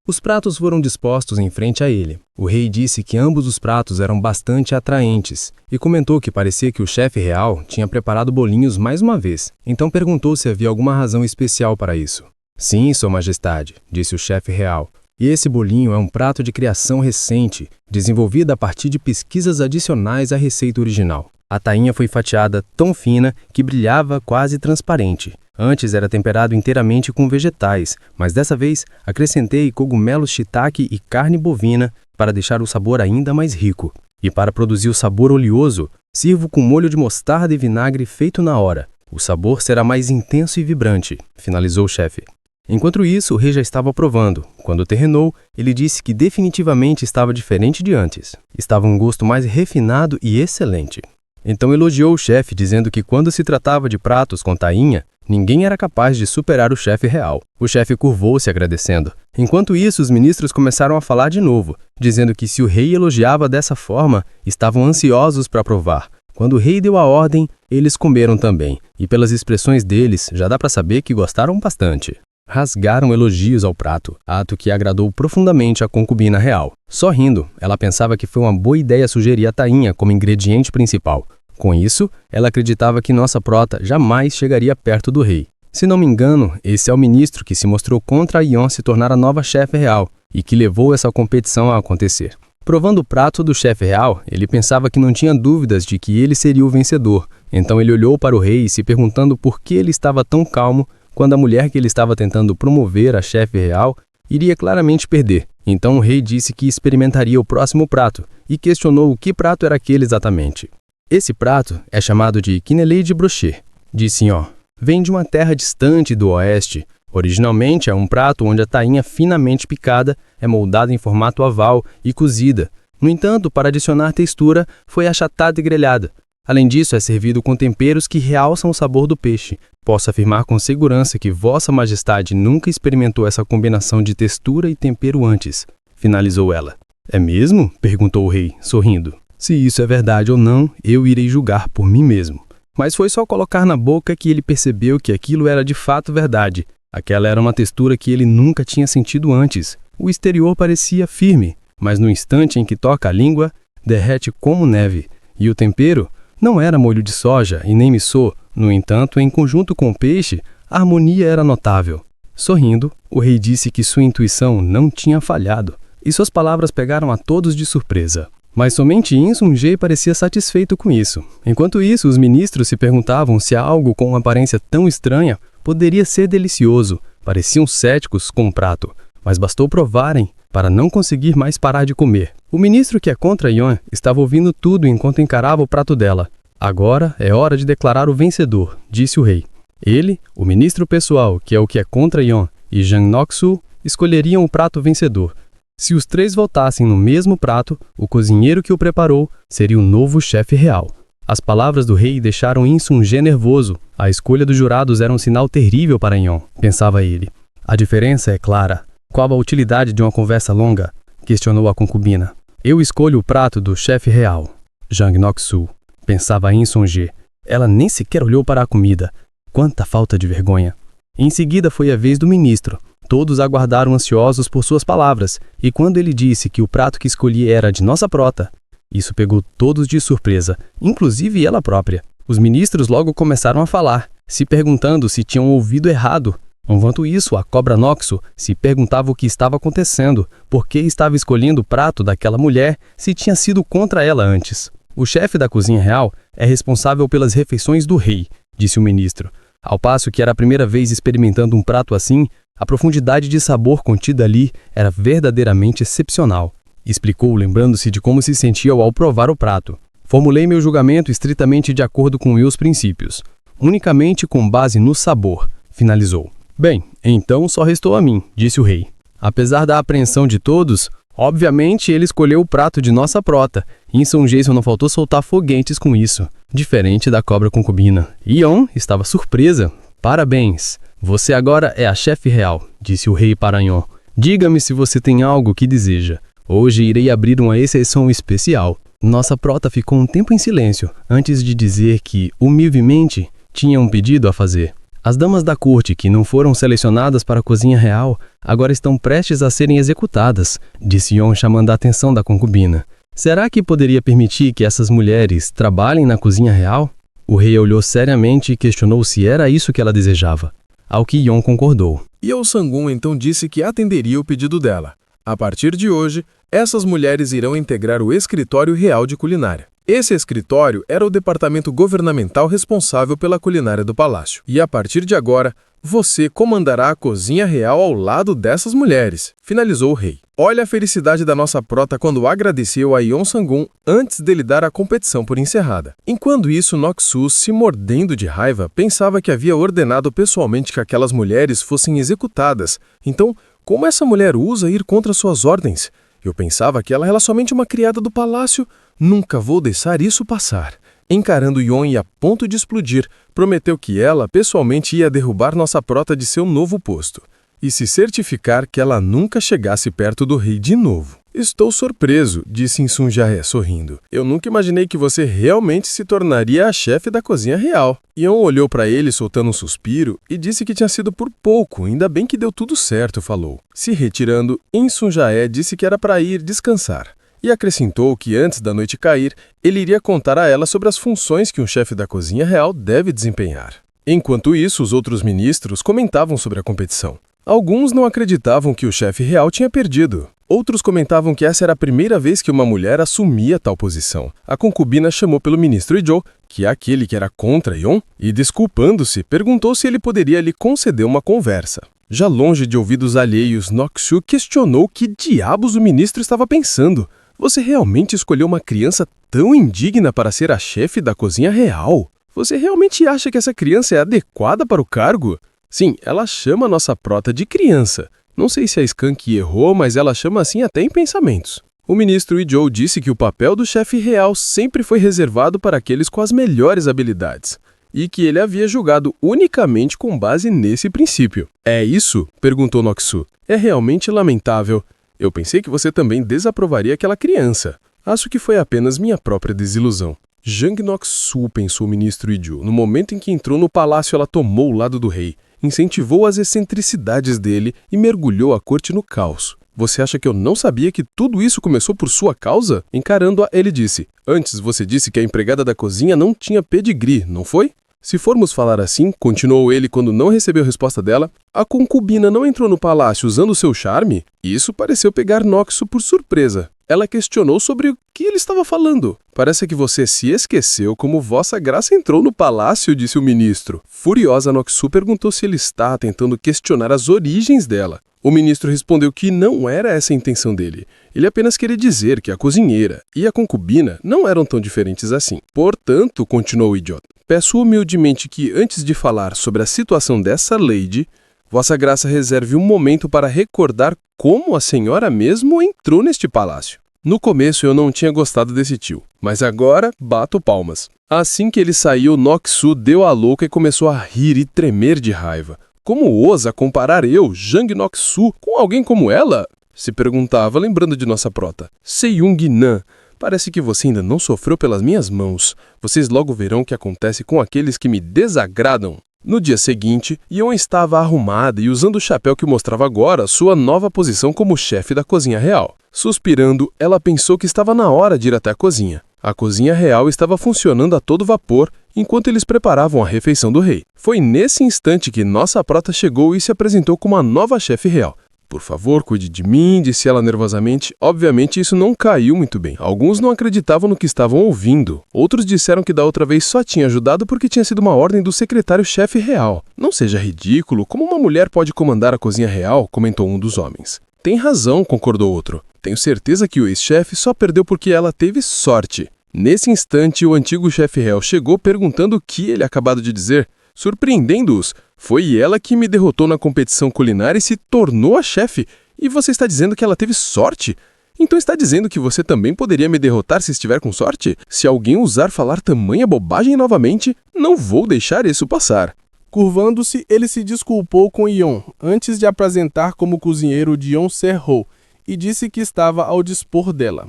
[SPEAKER 1] Os pratos foram dispostos em frente a ele. O rei disse que ambos os pratos eram bastante atraentes e comentou que parecia que o chefe real tinha preparado bolinhos mais uma vez. Então perguntou se havia alguma razão especial para isso. Sim, Sua Majestade, disse o chefe real. E esse bolinho é um prato de criação recente, desenvolvido a partir de pesquisas adicionais à receita original. A tainha foi fatiada tão fina que brilhava quase transparente. Antes era temperado inteiramente com vegetais, mas dessa vez acrescentei cogumelos shiitake e carne bovina para deixar o sabor ainda mais rico. E para produzir o sabor oleoso, sirvo com molho de mostarda e vinagre feito na hora. O sabor será mais intenso e vibrante, finalizou o chefe. Enquanto isso, o rei já estava provando. Quando terminou, ele disse que definitivamente estava diferente de antes. Estava um gosto mais refinado e excelente. Então elogiou o chefe, dizendo que quando se tratava de pratos com tainha, ninguém era capaz de superar o chefe real. O chefe curvou-se agradecendo. Enquanto isso, os ministros começaram a falar de novo, dizendo que se o rei elogiava dessa forma, estavam ansiosos para provar. Quando o rei deu a ordem, eles comeram também, e pelas expressões deles, já dá para saber que gostaram bastante. Rasgaram elogios ao prato, ato que agradou profundamente a concubina real. Sorrindo, ela pensava que foi uma boa ideia sugerir a tainha como ingrediente principal. Com isso, ela acreditava que nossa prota jamais chegaria perto do rei. Se não me engano, esse é o ministro que se mostrou contra Yan se tornar a nova chefe real e que levou essa competição a acontecer. Provando o prato do chefe real, ele pensava que não tinha dúvidas de que ele seria o vencedor. Então ele olhou para o rei se perguntando por que ele estava tão calmo quando a mulher que ele estava tentando promover a chefe real iria claramente perder. Então o rei disse que experimentaria o próximo prato e questionou o que prato era aquele exatamente. Esse prato é chamado de quenelle de brochet, disse Yan. Vem de uma terra distante do oeste. Originalmente é um prato onde a tainha finamente picada é moldada em formato oval e cozida. No entanto, para adicionar textura, foi achatada e grelhada. Além disso, é servido com temperos que realçam o sabor do peixe. Posso afirmar com segurança que Vossa Majestade nunca experimentou essa combinação de textura e tempero antes, finalizou ela. É mesmo? Perguntou o rei, sorrindo. Se isso é verdade ou não, eu irei julgar por mim mesmo. Mas foi só colocar na boca que ele percebeu que aquilo era de fato verdade. Aquela era uma textura que ele nunca tinha sentido antes. O exterior parecia firme, mas no instante em que toca a língua, derrete como neve. E o tempero não era molho de soja e nem missô. No entanto, em conjunto com o peixe, a harmonia era notável. Sorrindo, o rei disse que sua intuição não tinha falhado, e suas palavras pegaram a todos de surpresa. Mas somente Insung-je parecia satisfeito com isso. Enquanto isso, os ministros se perguntavam se algo com uma aparência tão estranha poderia ser delicioso. Pareciam céticos com o prato, mas bastou provarem para não conseguir mais parar de comer. O ministro que é contra Yan estava ouvindo tudo enquanto encarava o prato dela. Agora é hora de declarar o vencedor, disse o rei. Ele, o ministro pessoal, que é contra Yan, e Jang Nok-su escolheriam o prato vencedor.
[SPEAKER 7] Se os 3 votassem no mesmo prato, o cozinheiro que o preparou seria o novo chefe real. As palavras do rei deixaram Insungê nervoso. A escolha dos jurados era um sinal terrível para Yon, pensava ele. A diferença é clara. Qual a utilidade de uma conversa longa? Questionou a concubina. Eu escolho o prato do chefe real, Jang Nok-su, pensava Insungê. Ela nem sequer olhou para a comida. Quanta falta de vergonha. Em seguida foi a vez do ministro. Todos aguardaram ansiosos por suas palavras, e quando ele disse que o prato que escolhi era de nossa prota, isso pegou todos de surpresa, inclusive ela própria. Os ministros logo começaram a falar, se perguntando se tinham ouvido errado. Enquanto isso, a cobra Noxo se perguntava o que estava acontecendo, por que estava escolhendo o prato daquela mulher se tinha sido contra ela antes. O chefe da cozinha real é responsável pelas refeições do rei, disse o ministro. Ao passo que era a primeira vez experimentando um prato assim, a profundidade de sabor contida ali era verdadeiramente excepcional. Explicou, lembrando-se de como se sentia ao provar o prato. Formulei meu julgamento estritamente de acordo com meus princípios, unicamente com base no sabor, finalizou. Bem, então só restou a mim, disse o rei. Apesar da apreensão de todos, obviamente ele escolheu o prato de nossa prota, e Insungê não faltou soltar foguetes com isso, diferente da cobra concubina. Yon estava surpresa. Parabéns! Você agora é a chefe real, disse o rei para Yon. Diga-me se você tem algo que deseja. Hoje irei abrir uma exceção especial. Nossa prota ficou um tempo em silêncio, antes de dizer que, humildemente, tinha um pedido a fazer. As damas da corte que não foram selecionadas para a cozinha real agora estão prestes a serem executadas, disse Yon chamando a atenção da concubina. Será que poderia permitir que essas mulheres trabalhem na cozinha real? O rei olhou seriamente e questionou se era isso que ela desejava. Ao que Yon concordou.
[SPEAKER 1] Yeon Sang-gun então disse que atenderia o pedido dela. A partir de hoje, essas mulheres irão integrar o Escritório Real de Culinária. Esse escritório era o departamento governamental responsável pela culinária do palácio. E a partir de agora, você comandará a cozinha real ao lado dessas mulheres, finalizou o rei. Olha a felicidade da nossa prota quando agradeceu a Yeon Sang-gun antes dele dar a competição por encerrada. Enquanto isso, Nok-su, se mordendo de raiva, pensava que havia ordenado pessoalmente que aquelas mulheres fossem executadas. Então, como essa mulher usa ir contra suas ordens? Eu pensava que ela era somente uma criada do palácio. Nunca vou deixar isso passar. Encarando Yon e a ponto de explodir, prometeu que ela pessoalmente ia derrubar nossa prota de seu novo posto e se certificar que ela nunca chegasse perto do rei de novo. Estou surpreso, disse Insungjae sorrindo. Eu nunca imaginei que você realmente se tornaria a chefe da cozinha real. Yon olhou para ele soltando um suspiro e disse que tinha sido por pouco, ainda bem que deu tudo certo, falou. Se retirando, Insungjae disse que era para ir descansar. E acrescentou que antes da noite cair, ele iria contar a ela sobre as funções que um chefe da cozinha real deve desempenhar. Enquanto isso, os outros ministros comentavam sobre a competição. Alguns não acreditavam que o chefe real tinha perdido. Outros comentavam que essa era a primeira vez que uma mulher assumia tal posição. A concubina chamou pelo ministro Ijo, que é aquele que era contra Yon, e desculpando-se, perguntou se ele poderia lhe conceder uma conversa. Já longe de ouvidos alheios, Nok-su questionou que diabos o ministro estava pensando. Você realmente escolheu uma criança tão indigna para ser a chefe da cozinha real? Você realmente acha que essa criança é adequada para o cargo? Sim, ela chama nossa prota de criança. Não sei se a Skunk errou, mas ela chama assim até em pensamentos. O ministro Ijo disse que o papel do chefe real sempre foi reservado para aqueles com as melhores habilidades, e que ele havia julgado unicamente com base nesse princípio. É isso? Perguntou Nok-su. É realmente lamentável. Eu pensei que você também desaprovaria aquela criança. Acho que foi apenas minha própria desilusão. Jang Nok-su, pensou o ministro Ijo. No momento em que entrou no palácio, ela tomou o lado do rei, incentivou as excentricidades dele e mergulhou a corte no caos. Você acha que eu não sabia que tudo isso começou por sua causa? Encarando-a, ele disse. Antes você disse que a empregada da cozinha não tinha pedigree, não foi? Se formos falar assim, continuou ele quando não recebeu resposta dela, a concubina não entrou no palácio usando seu charme? Isso pareceu pegar Nok-su por surpresa. Ela questionou sobre o que ele estava falando. Parece que você se esqueceu como Vossa Graça entrou no palácio, disse o ministro. Furiosa, Nok-su perguntou se ele estava tentando questionar as origens dela. O ministro respondeu que não era essa a intenção dele. Ele apenas queria dizer que a cozinheira e a concubina não eram tão diferentes assim. Portanto, continuou o idiota, peço humildemente que, antes de falar sobre a situação dessa lady,
[SPEAKER 2] Vossa Graça reserve um momento para recordar como a senhora mesmo entrou neste palácio. No começo eu não tinha gostado desse tio, mas agora bato palmas. Assim que ele saiu, Noxu deu a louca e começou a rir e tremer de raiva. Como ousa comparar eu, Jang Noxu, com alguém como ela? Se perguntava, lembrando de nossa prota. Seiyung Nan, parece que você ainda não sofreu pelas minhas mãos. Vocês logo verão o que acontece com aqueles que me desagradam. No dia seguinte, Yeon estava arrumada e usando o chapéu que mostrava agora sua nova posição como chefe da cozinha real. Suspirando, ela pensou que estava na hora de ir até a cozinha. A cozinha real estava funcionando a todo vapor enquanto eles preparavam a refeição do rei. Foi nesse instante que nossa prota chegou e se apresentou como a nova chefe real. Por favor, cuide de mim, disse ela nervosamente. Obviamente isso não caiu muito bem. Alguns não acreditavam no que estavam ouvindo. Outros disseram que da outra vez só tinha ajudado porque tinha sido uma ordem do secretário-chefe real. Não seja ridículo, como uma mulher pode comandar a cozinha real? Comentou um dos homens. Tem razão, concordou outro. Tenho certeza que o ex-chefe só perdeu porque ela teve sorte. Nesse instante, o antigo chefe real chegou perguntando o que ele acabado de dizer. Surpreendendo-os, foi ela que me derrotou na competição culinária e se tornou a chefe. E você está dizendo que ela teve sorte? Então está dizendo que você também poderia me derrotar se estiver com sorte? Se alguém ousar falar tamanha bobagem novamente, não vou deixar isso passar.
[SPEAKER 1] Curvando-se, ele se desculpou com Yeon, antes de apresentar como cozinheiro de Yeon Se-ho, e disse que estava ao dispor dela.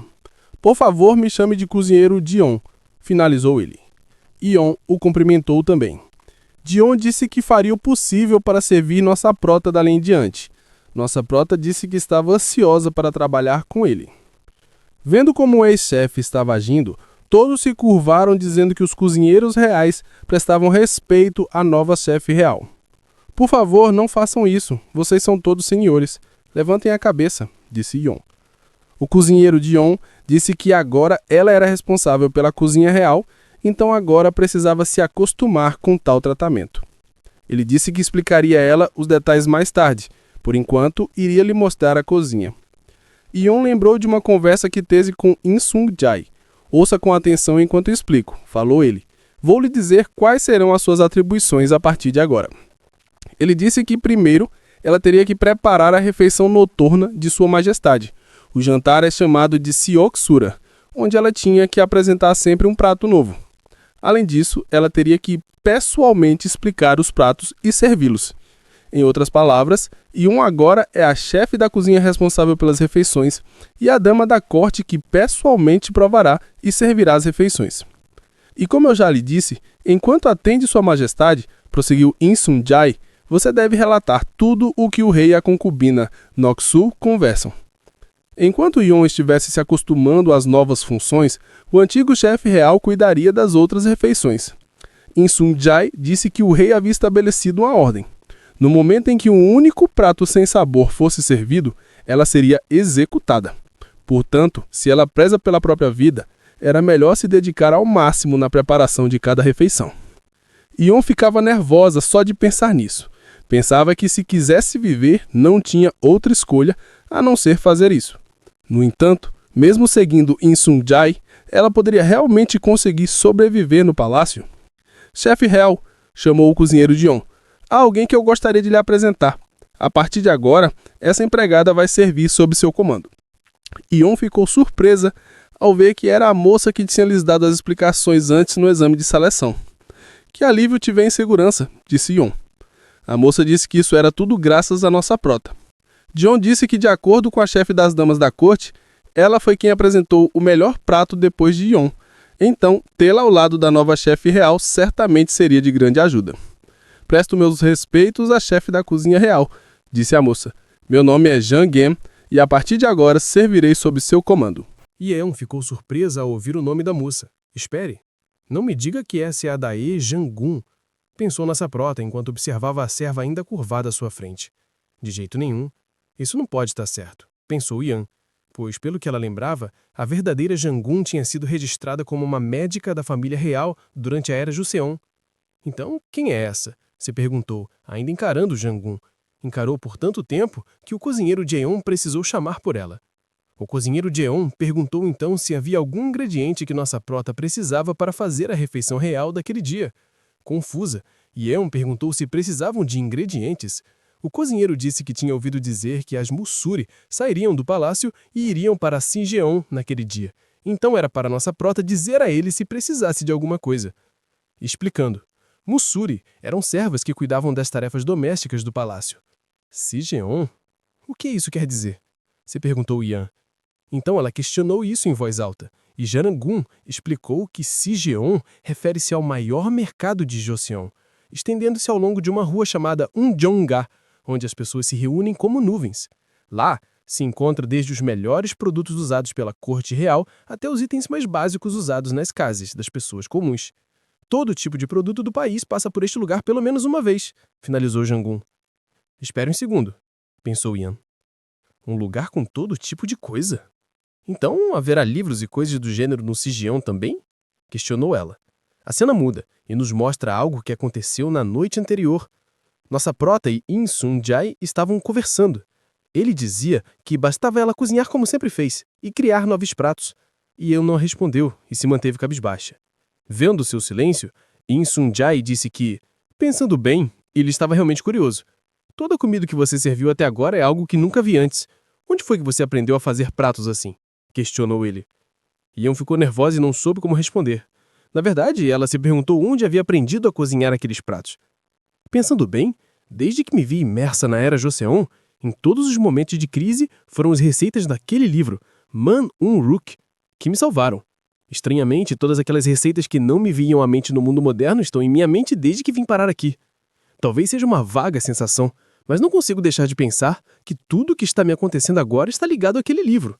[SPEAKER 1] Por favor, me chame de cozinheiro Yeon, finalizou ele. Yeon o cumprimentou também. Yeon disse que faria o possível para servir nossa prota dali em diante. Nossa prota disse que estava ansiosa para trabalhar com ele. Vendo como o ex-chefe estava agindo, todos se curvaram dizendo que os cozinheiros reais prestavam respeito à nova chefe real. Por favor, não façam isso. Vocês são todos senhores. Levantem a cabeça, disse Yeon. O cozinheiro Yeon disse que agora ela era responsável pela cozinha real, então agora precisava se acostumar com tal tratamento. Ele disse que explicaria a ela os detalhes mais tarde. Por enquanto, iria lhe mostrar a cozinha. Yeon lembrou de uma conversa que teve com In Sung-jae. Ouça com atenção enquanto explico, falou ele. Vou lhe dizer quais serão as suas atribuições a partir de agora. Ele disse que primeiro ela teria que preparar a refeição noturna de Sua Majestade. O jantar é chamado de Seoksura, onde ela tinha que apresentar sempre um prato novo. Além disso, ela teria que pessoalmente explicar os pratos e servi-los. Em outras palavras, Yeon agora é a chefe da cozinha responsável pelas refeições e a dama da corte que pessoalmente provará e servirá as refeições. E como eu já lhe disse, enquanto atende Sua Majestade, prosseguiu In Sung-jae, você deve relatar tudo o que o rei e a concubina Noxu conversam. Enquanto Yeon estivesse se acostumando às novas funções, o antigo chefe real cuidaria das outras refeições. In Sung-jae disse que o rei havia estabelecido uma ordem. No momento em que um único prato sem sabor fosse servido, ela seria executada. Portanto, se ela preza pela própria vida, era melhor se dedicar ao máximo na preparação de cada refeição. Yeon ficava nervosa só de pensar nisso. Pensava que se quisesse viver, não tinha outra escolha a não ser fazer isso. No entanto, mesmo seguindo In Sung-jae, ela poderia realmente conseguir sobreviver no palácio? Chefe real, chamou o cozinheiro Yeon. Há alguém que eu gostaria de lhe apresentar. A partir de agora, essa empregada vai servir sob seu comando. Yeon ficou surpresa ao ver que era a moça que tinha lhes dado as explicações antes no exame de seleção. Que alívio te vê em segurança, disse Yeon. A moça disse que isso era tudo graças à nossa prota. Yeon disse que, de acordo com a chefe das damas da corte, ela foi quem apresentou o melhor prato depois de Yeon. Então, tê-la ao lado da nova chefe real certamente seria de grande ajuda. Presto meus respeitos à chefe da cozinha real, disse a moça. Meu nome é Jang Gem e a partir de agora servirei sob seu comando.
[SPEAKER 2] Yeon ficou surpresa ao ouvir o nome da moça. Espere, não me diga que essa é a Dae Jang-gun. Pensou nessa prota enquanto observava a serva ainda curvada à sua frente. De jeito nenhum. Isso não pode estar certo, pensou Yeon, pois, pelo que ela lembrava, a verdadeira Jang-gun tinha sido registrada como uma médica da família real durante a era Joseon. Então, quem é essa? Se perguntou, ainda encarando Jang-gun. Encarou por tanto tempo que o cozinheiro Jeon precisou chamar por ela. O cozinheiro Jeon perguntou então se havia algum ingrediente que nossa prota precisava para fazer a refeição real daquele dia. Confusa, Yeon perguntou se precisavam de ingredientes. O cozinheiro disse que tinha ouvido dizer que as Mussuri sairiam do palácio e iriam para Singeon naquele dia. Então era para nossa prota dizer a ele se precisasse de alguma coisa. Explicando. Mussuri eram servas que cuidavam das tarefas domésticas do palácio. Singeon? O que isso quer dizer? Se perguntou Yan. Então ela questionou isso em voz alta, e Jangun explicou que Singeon refere-se ao maior mercado de Joseon, estendendo-se ao longo de uma rua chamada Unjonga, onde as pessoas se reúnem como nuvens. Lá se encontra desde os melhores produtos usados pela corte real até os itens mais básicos usados nas casas das pessoas comuns. Todo tipo de produto do país passa por este lugar pelo menos uma vez, finalizou Jangun. Espere um segundo, pensou Yan. Um lugar com todo tipo de coisa? Então haverá livros e coisas do gênero no Singeon também? Questionou ela. A cena muda e nos mostra algo que aconteceu na noite anterior. Nossa prota e In Sun-jae estavam conversando. Ele dizia que bastava ela cozinhar como sempre fez e criar novos pratos. E eu não respondeu e se manteve cabisbaixa. Vendo seu silêncio, In Sun-jae disse que, pensando bem, ele estava realmente curioso. Toda a comida que você serviu até agora é algo que nunca vi antes. Onde foi que você aprendeu a fazer pratos assim? Questionou ele. Yan ficou nervosa e não soube como responder. Na verdade, ela se perguntou onde havia aprendido a cozinhar aqueles pratos. Pensando bem, desde que me vi imersa na era Joseon, em todos os momentos de crise foram as receitas daquele livro, Man Un-ruk, que me salvaram. Estranhamente, todas aquelas receitas que não me vinham à mente no mundo moderno estão em minha mente desde que vim parar aqui. Talvez seja uma vaga sensação, mas não consigo deixar de pensar que tudo o que está me acontecendo agora está ligado àquele livro.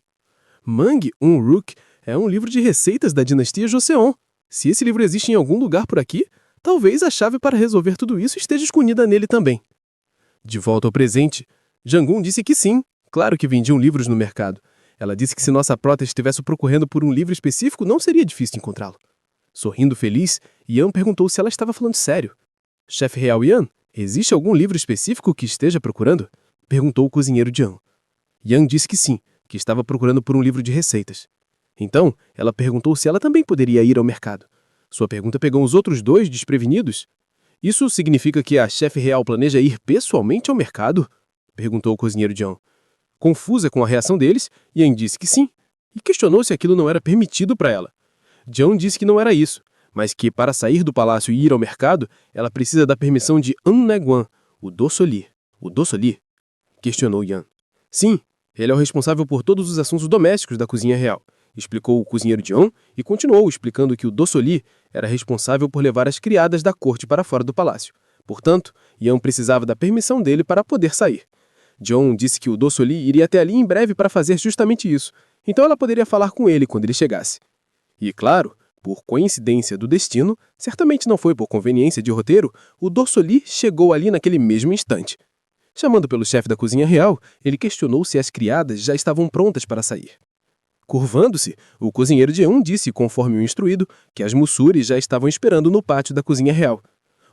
[SPEAKER 2] Mang Un-ruk é um livro de receitas da dinastia Joseon. Se esse livro existe em algum lugar por aqui, talvez a chave para resolver tudo isso esteja escondida nele também. De volta ao presente, Jangun disse que sim, claro que vendiam livros no mercado. Ela disse que se nossa prota estivesse procurando por um livro específico, não seria difícil encontrá-lo. Sorrindo feliz, Yan perguntou se ela estava falando sério. Chefe Real Yan, existe algum livro específico que esteja procurando? Perguntou o cozinheiro Jian. Yan disse que sim, que estava procurando por um livro de receitas. Então, ela perguntou se ela também poderia ir ao mercado. Sua pergunta pegou os outros dois desprevenidos. Isso significa que a chefe real planeja ir pessoalmente ao mercado? Perguntou o cozinheiro Jian. Confusa com a reação deles, Yan disse que sim, e questionou se aquilo não era permitido para ela. Jian disse que não era isso, mas que para sair do palácio e ir ao mercado, ela precisa da permissão de An Neguan, o dossoli. O dossoli? Questionou Yan. Sim, ele é o responsável por todos os assuntos domésticos da cozinha real, explicou o cozinheiro Jian e continuou explicando que o dossoli era responsável por levar as criadas da corte para fora do palácio. Portanto, Yan precisava da permissão dele para poder sair. Jian disse que o dossoli iria até ali em breve para fazer justamente isso, então ela poderia falar com ele quando ele chegasse. E claro, por coincidência do destino, certamente não foi por conveniência de roteiro, o dossoli chegou ali naquele mesmo instante. Chamando pelo chefe da cozinha real, ele questionou se as criadas já estavam prontas para sair. Curvando-se, o cozinheiro Jeon disse, conforme o instruído, que as Mussuri já estavam esperando no pátio da cozinha real.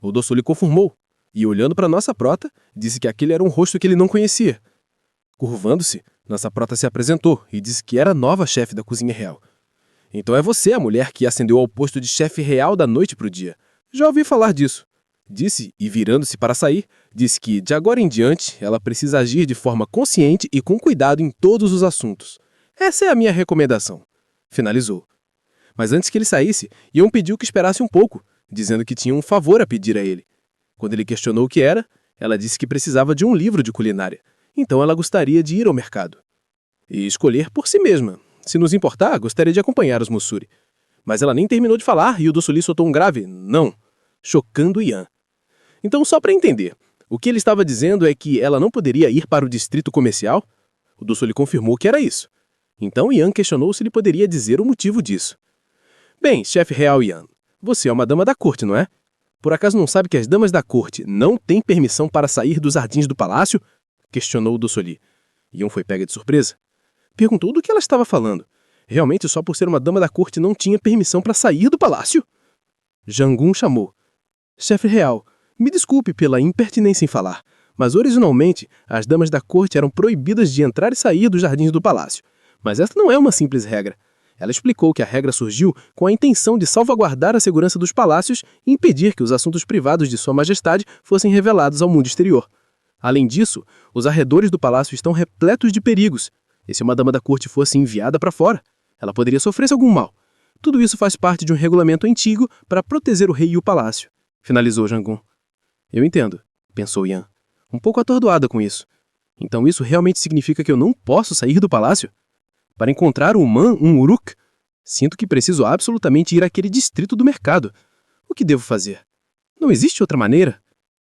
[SPEAKER 2] O dossoli confirmou, e olhando para nossa prota, disse que aquele era um rosto que ele não conhecia. Curvando-se, nossa prota se apresentou e disse que era a nova chefe da cozinha real. Então é você a mulher que ascendeu ao posto de chefe real da noite para o dia. Já ouvi falar disso. Disse, e virando-se para sair, disse que, de agora em diante, ela precisa agir de forma consciente e com cuidado em todos os assuntos. Essa é a minha recomendação. Finalizou. Mas antes que ele saísse, Yan pediu que esperasse um pouco, dizendo que tinha um favor a pedir a ele. Quando ele questionou o que era, ela disse que precisava de um livro de culinária, então ela gostaria de ir ao mercado. E escolher por si mesma. Se nos importar, gostaria de acompanhar os Mussuri. Mas ela nem terminou de falar e o dossoli soltou um grave não, chocando Yan. Então, só para entender, o que ele estava dizendo é que ela não poderia ir para o distrito comercial? O dossoli confirmou que era isso. Então Yan questionou se ele poderia dizer o motivo disso. Bem, chefe real Yan, você é uma dama da corte, não é? Por acaso não sabe que as damas da corte não têm permissão para sair dos jardins do palácio? Questionou o dossoli. Yan foi pega de surpresa. Perguntou do que ela estava falando. Realmente só por ser uma dama da corte não tinha permissão para sair do palácio? Jangun chamou. Chefe real, me desculpe pela impertinência em falar, mas originalmente as damas da corte eram proibidas de entrar e sair dos jardins do palácio. Mas esta não é uma simples regra. Ela explicou que a regra surgiu com a intenção de salvaguardar a segurança dos palácios e impedir que os assuntos privados de Sua Majestade fossem revelados ao mundo exterior.
[SPEAKER 6] Além disso, os arredores do palácio estão repletos de perigos. E se uma dama da corte fosse enviada para fora, ela poderia sofrer algum mal. Tudo isso faz parte de um regulamento antigo para proteger o rei e o palácio, finalizou Jangun. Eu entendo, pensou Yan, um pouco atordoada com isso. Então isso realmente significa que eu não posso sair do palácio? Para encontrar o Man Uruk, sinto que preciso absolutamente ir àquele distrito do mercado. O que devo fazer? Não existe outra maneira?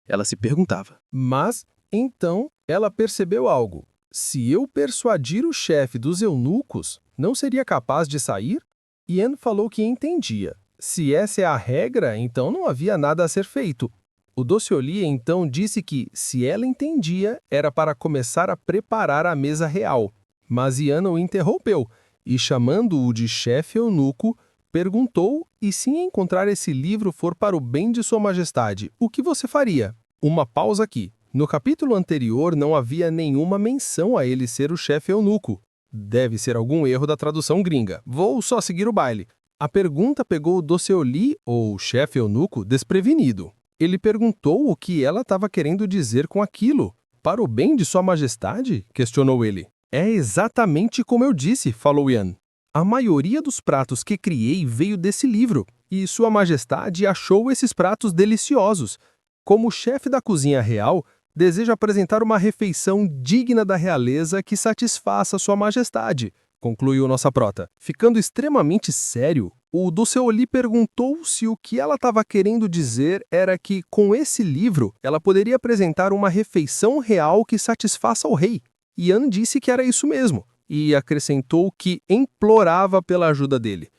[SPEAKER 6] Ela se perguntava.
[SPEAKER 2] Mas, então, ela percebeu algo. Se eu persuadir o chefe dos eunucos, não seria capaz de sair? Yan falou que entendia. Se essa é a regra, então não havia nada a ser feito. O Docioli então disse que, se ela entendia, era para começar a preparar a mesa real. Mas Yan o interrompeu e, chamando-o de chefe eunuco, perguntou: e se encontrar esse livro for para o bem de Sua Majestade, o que você faria? Uma pausa aqui. No capítulo anterior não havia nenhuma menção a ele ser o chefe eunuco. Deve ser algum erro da tradução gringa. Vou só seguir o baile. A pergunta pegou o Docioli, ou chefe eunuco, desprevenido. Ele perguntou o que ela estava querendo dizer com aquilo. Para o bem de Sua Majestade? Questionou ele. É exatamente como eu disse, falou Yan. A maioria dos pratos que criei veio desse livro, e Sua Majestade achou esses pratos deliciosos. Como chefe da cozinha real, desejo apresentar uma refeição digna da realeza que satisfaça Sua Majestade, concluiu nossa prota. Ficando extremamente sério, o Docioli perguntou se o que ela estava querendo dizer era que, com esse livro, ela poderia apresentar uma refeição real que satisfaça o rei. Yan disse que era isso mesmo, e acrescentou que implorava pela ajuda dele.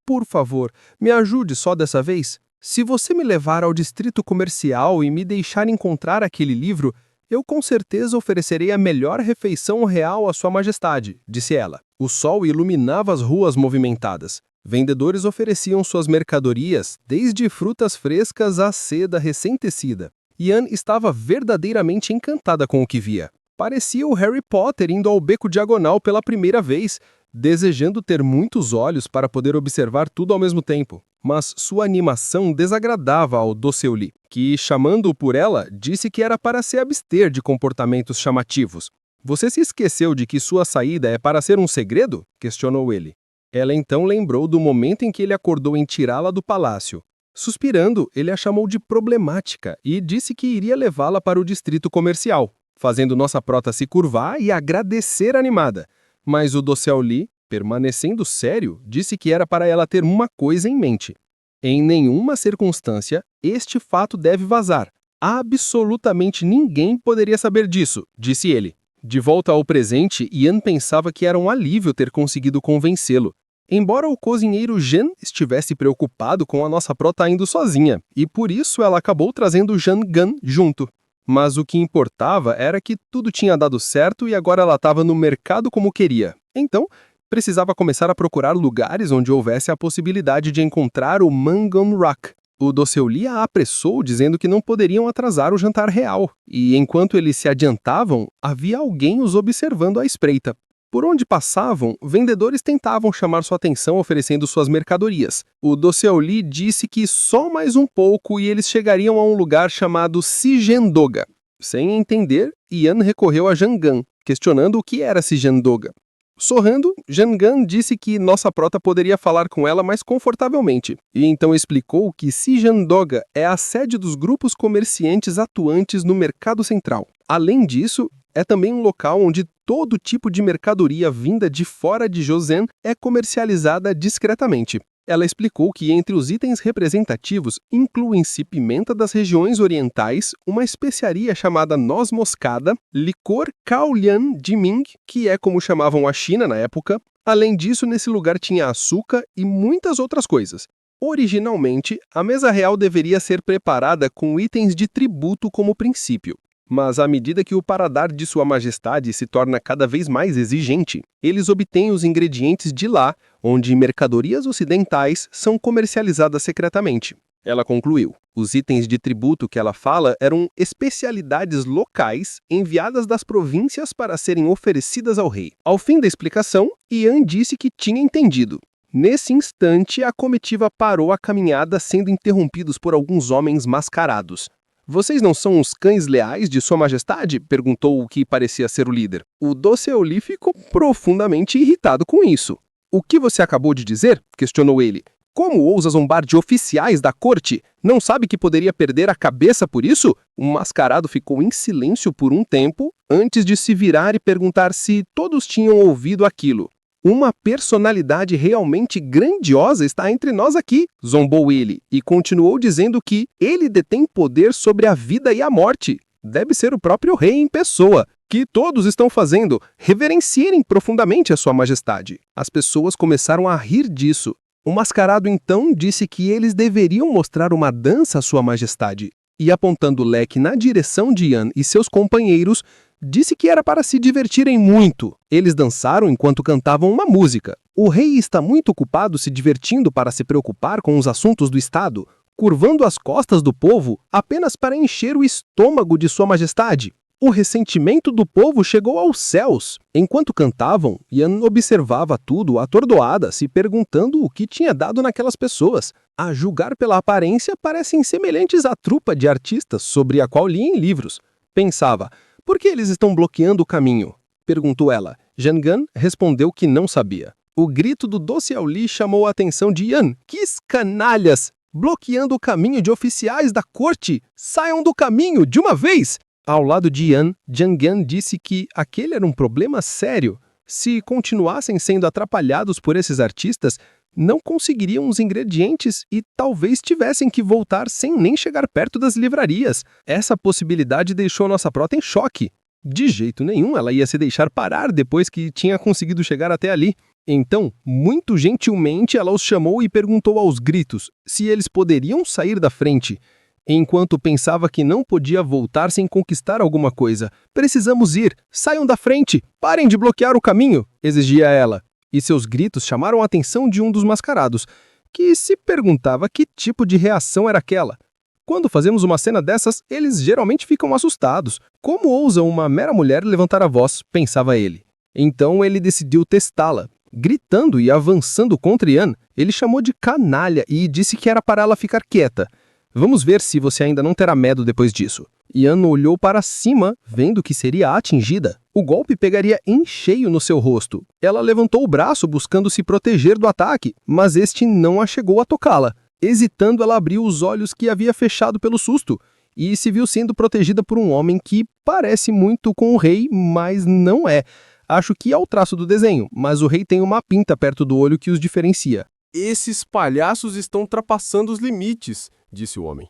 [SPEAKER 2] Por favor, me ajude só dessa vez. Se você me levar ao distrito comercial e me deixar encontrar aquele livro, eu com certeza oferecerei a melhor refeição real à Sua Majestade, disse ela. O sol iluminava as ruas movimentadas. Vendedores ofereciam suas mercadorias, desde frutas frescas à seda recém-tecida. Yan estava verdadeiramente encantada com o que via. Parecia o Harry Potter indo ao beco diagonal pela primeira vez, desejando ter muitos olhos para poder observar tudo ao mesmo tempo. Mas sua animação desagradava ao Docioli, que, chamando-o por ela, disse que era para se abster de comportamentos chamativos. Você se esqueceu de que sua saída é para ser um segredo? Questionou ele. Ela então lembrou do momento em que ele acordou em tirá-la do palácio. Suspirando, ele a chamou de problemática e disse que iria levá-la para o distrito comercial, fazendo nossa prota se curvar e agradecer animada. Mas o Docioli, permanecendo sério, disse que era para ela ter uma coisa em mente. Em nenhuma circunstância, este fato deve vazar. Absolutamente ninguém poderia saber disso, disse ele. De volta ao presente, Yan pensava que era um alívio ter conseguido convencê-lo. Embora o cozinheiro Jen estivesse preocupado com a nossa prota indo sozinha, e por isso ela acabou trazendo Jan Gan junto. Mas o que importava era que tudo tinha dado certo e agora ela estava no mercado como queria. Então, precisava começar a procurar lugares onde houvesse a possibilidade de encontrar o Mangan Rock. O Docioli a apressou, dizendo que não poderiam atrasar o jantar real, e enquanto eles se adiantavam, havia alguém os observando à espreita. Por onde passavam, vendedores tentavam chamar sua atenção oferecendo suas mercadorias. O Docioli disse que só mais um pouco e eles chegariam a um lugar chamado Sigendoga. Sem entender, Yan recorreu a Jangan, questionando o que era Sigendoga. Sorrando, Jangan disse que nossa prota poderia falar com ela mais confortavelmente, e então explicou que Sigendoga é a sede dos grupos comerciantes atuantes no mercado central. Além disso, é também um local onde todo tipo de mercadoria vinda de fora de Joseon é comercializada discretamente. Ela explicou que entre os itens representativos incluem-se pimenta das regiões orientais, uma especiaria chamada noz moscada, licor Kaolian Jiming, que é como chamavam a China na época. Além disso, nesse lugar tinha açúcar e muitas outras coisas. Originalmente, a mesa real deveria ser preparada com itens de tributo como princípio. Mas à medida que o paladar de Sua Majestade se torna cada vez mais exigente, eles obtêm os ingredientes de lá, onde mercadorias ocidentais são comercializadas secretamente. Ela concluiu. Os itens de tributo que ela fala eram especialidades locais enviadas das províncias para serem oferecidas ao rei. Ao fim da explicação, Yan disse que tinha entendido. Nesse instante, a comitiva parou a caminhada, sendo interrompidos por alguns homens mascarados.
[SPEAKER 3] Vocês não são os cães leais de Sua Majestade? Perguntou o que parecia ser o líder. O Doceoli ficou profundamente irritado com isso. O que você acabou de dizer? Questionou ele. Como ousa zombar de oficiais da corte? Não sabe que poderia perder a cabeça por isso? O mascarado ficou em silêncio por um tempo, antes de se virar e perguntar se todos tinham ouvido aquilo. Uma personalidade realmente grandiosa está entre nós aqui, zombou ele, e continuou dizendo que ele detém poder sobre a vida e a morte. Deve ser o próprio rei em pessoa. Que todos estão fazendo, reverenciem profundamente a Sua Majestade. As pessoas começaram a rir disso. O mascarado então disse que eles deveriam mostrar uma dança à Sua Majestade, e apontando o leque na direção de Ian e seus companheiros, disse que era para se divertirem muito. Eles dançaram enquanto cantavam uma música. O rei está muito ocupado se divertindo para se preocupar com os assuntos do Estado, curvando as costas do povo apenas para encher o estômago de Sua Majestade. O ressentimento do povo chegou aos céus. Enquanto cantavam, Ian observava tudo atordoada, se perguntando o que tinha dado naquelas pessoas. A julgar pela aparência, parecem semelhantes à trupa de artistas sobre a qual li em livros. Pensava, por que eles estão bloqueando o caminho? Perguntou ela. Jangan respondeu que não sabia. O grito do Doceoli chamou a atenção de Ian. Que canalhas! Bloqueando o caminho de oficiais da corte! Saiam do caminho, de uma vez! Ao lado de Ian, Jangan disse que aquele era um problema sério. Se continuassem sendo atrapalhados por esses artistas, não conseguiriam os ingredientes e talvez tivessem que voltar sem nem chegar perto das livrarias. Essa possibilidade deixou nossa prota em choque. De jeito nenhum ela ia se deixar parar depois que tinha conseguido chegar até ali. Então, muito gentilmente, ela os chamou e perguntou aos gritos se eles poderiam sair da frente. Enquanto pensava que não podia voltar sem conquistar alguma coisa. Precisamos ir! Saiam da frente! Parem de bloquear o caminho! Exigia ela. E seus gritos chamaram a atenção de um dos mascarados, que se perguntava que tipo de reação era aquela. Quando fazemos uma cena dessas, eles geralmente ficam assustados. Como ousa uma mera mulher levantar a voz? Pensava ele. Então ele decidiu testá-la. Gritando e avançando contra Ian, ele chamou de canalha e disse que era para ela ficar quieta. Vamos ver se você ainda não terá medo depois disso. Ian olhou para cima, vendo que seria atingida. O golpe pegaria em cheio no seu rosto. Ela levantou o braço buscando se proteger do ataque, mas este não a chegou a tocá-la. Hesitando, ela abriu os olhos que havia fechado pelo susto e se viu sendo protegida por um homem que parece muito com o rei, mas não é. Acho que é o traço do desenho, mas o rei tem uma pinta perto do olho que os diferencia.
[SPEAKER 1] Esses palhaços estão ultrapassando os limites, disse o homem.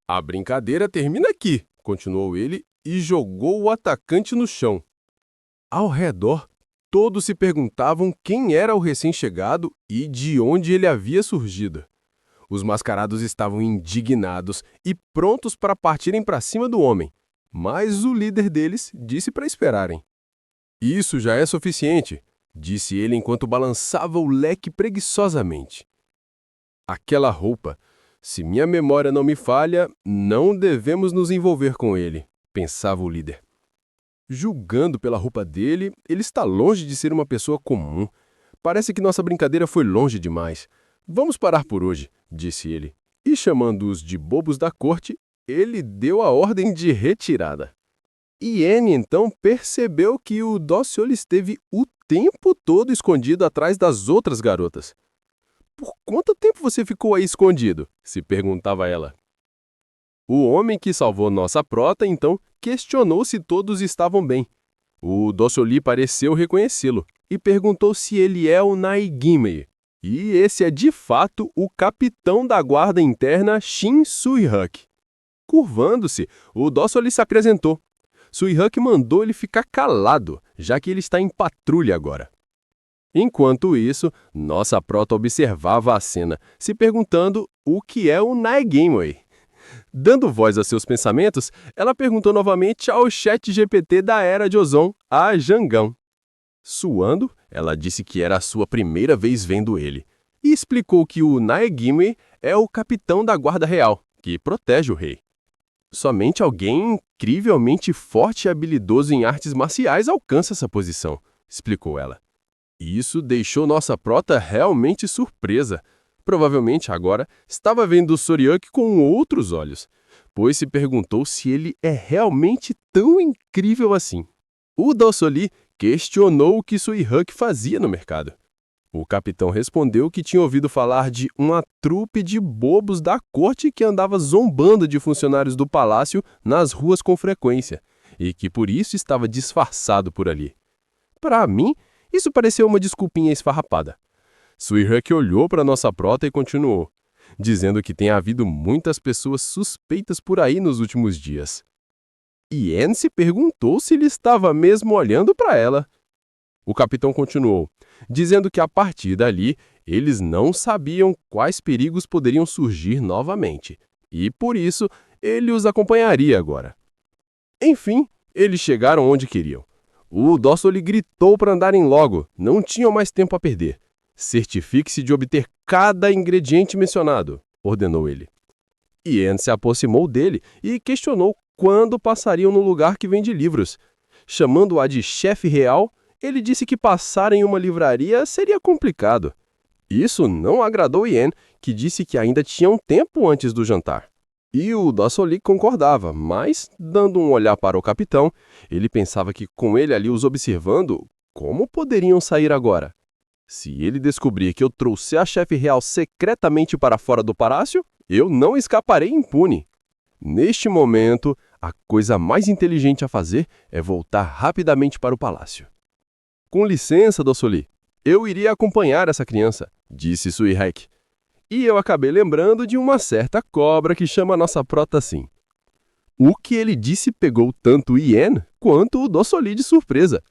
[SPEAKER 1] A brincadeira termina aqui, continuou ele e jogou o atacante no chão. Ao redor, todos se perguntavam quem era o recém-chegado e de onde ele havia surgido. Os mascarados estavam indignados e prontos para partirem para cima do homem, mas o líder deles disse para esperarem. Isso já é suficiente, disse ele enquanto balançava o leque preguiçosamente. Aquela roupa, se minha memória não me falha, não devemos nos envolver com ele, pensava o líder. Julgando pela roupa dele, ele está longe de ser uma pessoa comum. Parece que nossa brincadeira foi longe demais. Vamos parar por hoje, disse ele. E chamando-os de bobos da corte, ele deu a ordem de retirada. Ian então percebeu que o Doceoli esteve o tempo todo escondido atrás das outras garotas. Por quanto tempo você ficou aí escondido? Se perguntava ela. O homem que salvou nossa prota, então, questionou se todos estavam bem. O Doceoli pareceu reconhecê-lo e perguntou se ele é o Naegimei. E esse é de fato o capitão da guarda interna Shin Sui-hak. Curvando-se, o Doceoli se apresentou. Sui-hak mandou ele ficar calado, já que ele está em patrulha agora. Enquanto isso, nossa prota observava a cena, se perguntando o que é o Naegimei. Dando voz a seus pensamentos, ela perguntou novamente ao chat GPT da Era de Ozon, a Jangan. Suando, ela disse que era a sua primeira vez vendo ele, e explicou que o Naegimei é o capitão da Guarda Real, que protege o rei. Somente alguém incrivelmente forte e habilidoso em artes marciais alcança essa posição, explicou ela. Isso deixou nossa prota realmente surpresa. Provavelmente agora estava vendo o Soriak com outros olhos.
[SPEAKER 3] pois se perguntou se ele é realmente tão incrível assim. O Dossoli questionou o que Suihuk fazia no mercado. O capitão respondeu que tinha ouvido falar de uma trupe de bobos da corte que andava zombando de funcionários do palácio nas ruas com frequência, e que por isso estava disfarçado por ali. Para mim, isso pareceu uma desculpinha esfarrapada. Suihuk olhou para nossa prota e continuou, dizendo que tem havido muitas pessoas suspeitas por aí nos últimos dias. Yen se perguntou se ele estava mesmo olhando para ela. O capitão continuou, dizendo que a partir dali eles não sabiam quais perigos poderiam surgir novamente, e por isso ele os acompanharia agora. Enfim, eles chegaram onde queriam. O Dossoli gritou para andarem logo, não tinham mais tempo a perder. Certifique-se de obter cada ingrediente mencionado, ordenou ele. Yen se aproximou dele e questionou quando passariam no lugar que vende livros. Chamando-a de chefe real, ele disse que passar em uma livraria seria complicado. Isso não agradou Yen, que disse que ainda tinham tempo antes do jantar. E o Dossoli concordava, mas, dando um olhar para o capitão, ele pensava que com ele ali os observando, como poderiam sair agora? Se ele descobrir que eu trouxe a chefe real secretamente para fora do palácio, eu não escaparei impune. Neste momento, a coisa mais inteligente a fazer é voltar rapidamente para o palácio. Com licença, Dossoli, eu iria acompanhar essa criança, disse Suihuk. E eu acabei lembrando de uma certa cobra que chama a nossa prota assim. O que ele disse pegou tanto Yen quanto o Dossoli de surpresa.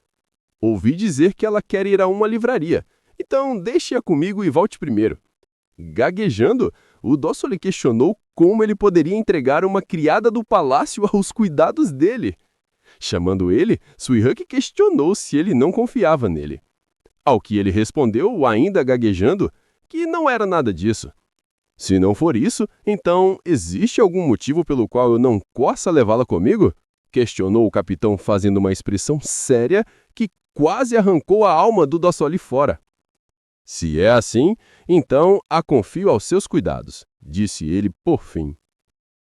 [SPEAKER 3] Ouvi dizer que ela quer ir a uma livraria, então deixe-a comigo e volte primeiro. Gaguejando, o Dossoli questionou como ele poderia entregar uma criada do palácio aos cuidados dele. Chamando ele, Suihuk questionou se ele não confiava nele. Ao que ele respondeu, ainda gaguejando, que não era nada disso. Se não for isso, então existe algum motivo pelo qual eu não possa levá-la comigo? Questionou o capitão fazendo uma expressão séria que quase arrancou a alma do Dossoli fora. Se é assim, então a confio aos seus cuidados, disse ele por fim.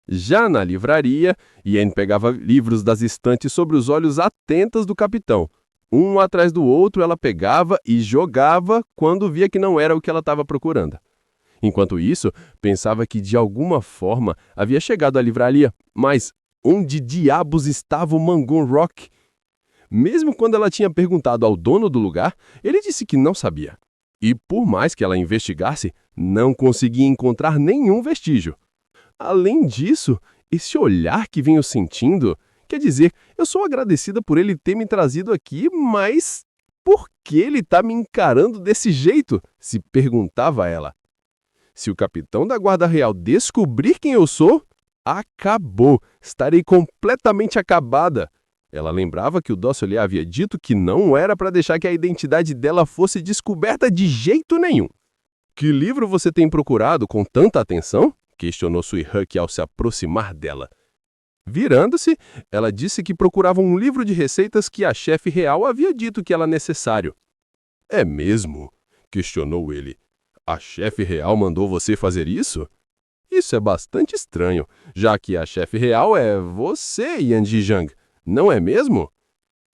[SPEAKER 3] Já na livraria, Yen pegava livros das estantes sobre os olhos atentas do capitão. Um atrás do outro ela pegava e jogava quando via que não era o que ela estava procurando. Enquanto isso, pensava que de alguma forma havia chegado à livraria, mas onde diabos estava o Mangon Rock? Mesmo quando ela tinha perguntado ao dono do lugar, ele disse que não sabia. E por mais que ela investigasse, não conseguia encontrar nenhum vestígio. Além disso, esse olhar que venho sentindo, quer dizer, eu sou agradecida por ele ter me trazido aqui, mas por que ele está me encarando desse jeito? Se perguntava ela. Se o capitão da Guarda Real descobrir quem eu sou, acabou, estarei completamente acabada. Ela lembrava que o Dossoli havia dito que não era para deixar que a identidade dela fosse descoberta de jeito nenhum. Que livro você tem procurado com tanta atenção? Questionou Suihuk ao se aproximar dela. Virando-se, ela disse que procurava um livro de receitas que a chefe real havia dito que era necessário. É mesmo? Questionou ele. A chefe real mandou você fazer isso? Isso é bastante estranho, já que a chefe real é você, Yan Zhizhang, não é mesmo?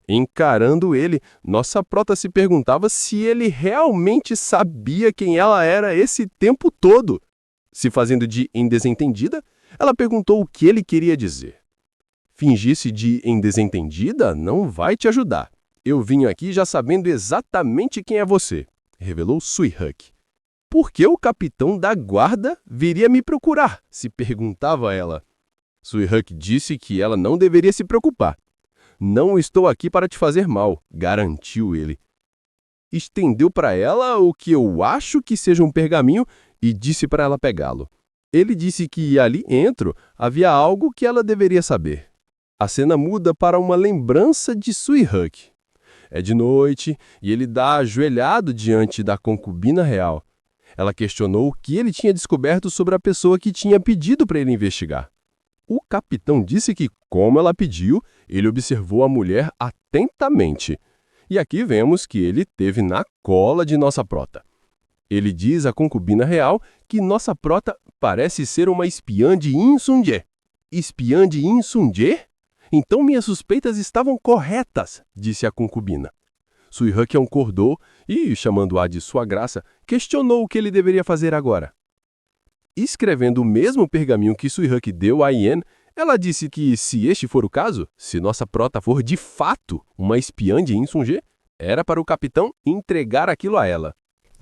[SPEAKER 3] Encarando ele, nossa prota se perguntava se ele realmente sabia quem ela era esse tempo todo. Se fazendo de em desentendida, ela perguntou o que ele queria dizer. Fingir-se de em desentendida não vai te ajudar. Eu vim aqui já sabendo exatamente quem é você, revelou Suihuk. Por que o capitão da guarda viria me procurar? Se perguntava ela. Suihuk disse que ela não deveria se preocupar. Não estou aqui para te fazer mal, garantiu ele. Estendeu para ela o que eu acho que seja um pergaminho e disse para ela pegá-lo. Ele disse que ali dentro havia algo que ela deveria saber. A cena muda para uma lembrança de Suihuk. É de noite e ele dá ajoelhado diante da concubina real. Ela questionou o que ele tinha descoberto sobre a pessoa que tinha pedido para ele investigar. O capitão disse que, como ela pediu, ele observou a mulher atentamente. E aqui vemos que ele teve na cola de nossa prota. Ele diz à concubina real que nossa prota parece ser uma espiã de Insundje. Espiã de Insunje? Então minhas suspeitas estavam corretas, disse a concubina. Sui-he concordou e, chamando-a de sua graça, questionou o que ele deveria fazer agora. Escrevendo o mesmo pergaminho que Sui-he deu a Yen, ela disse que, se este for o caso, se nossa prota for de fato uma espiã de Insunje, era para o capitão entregar aquilo a ela.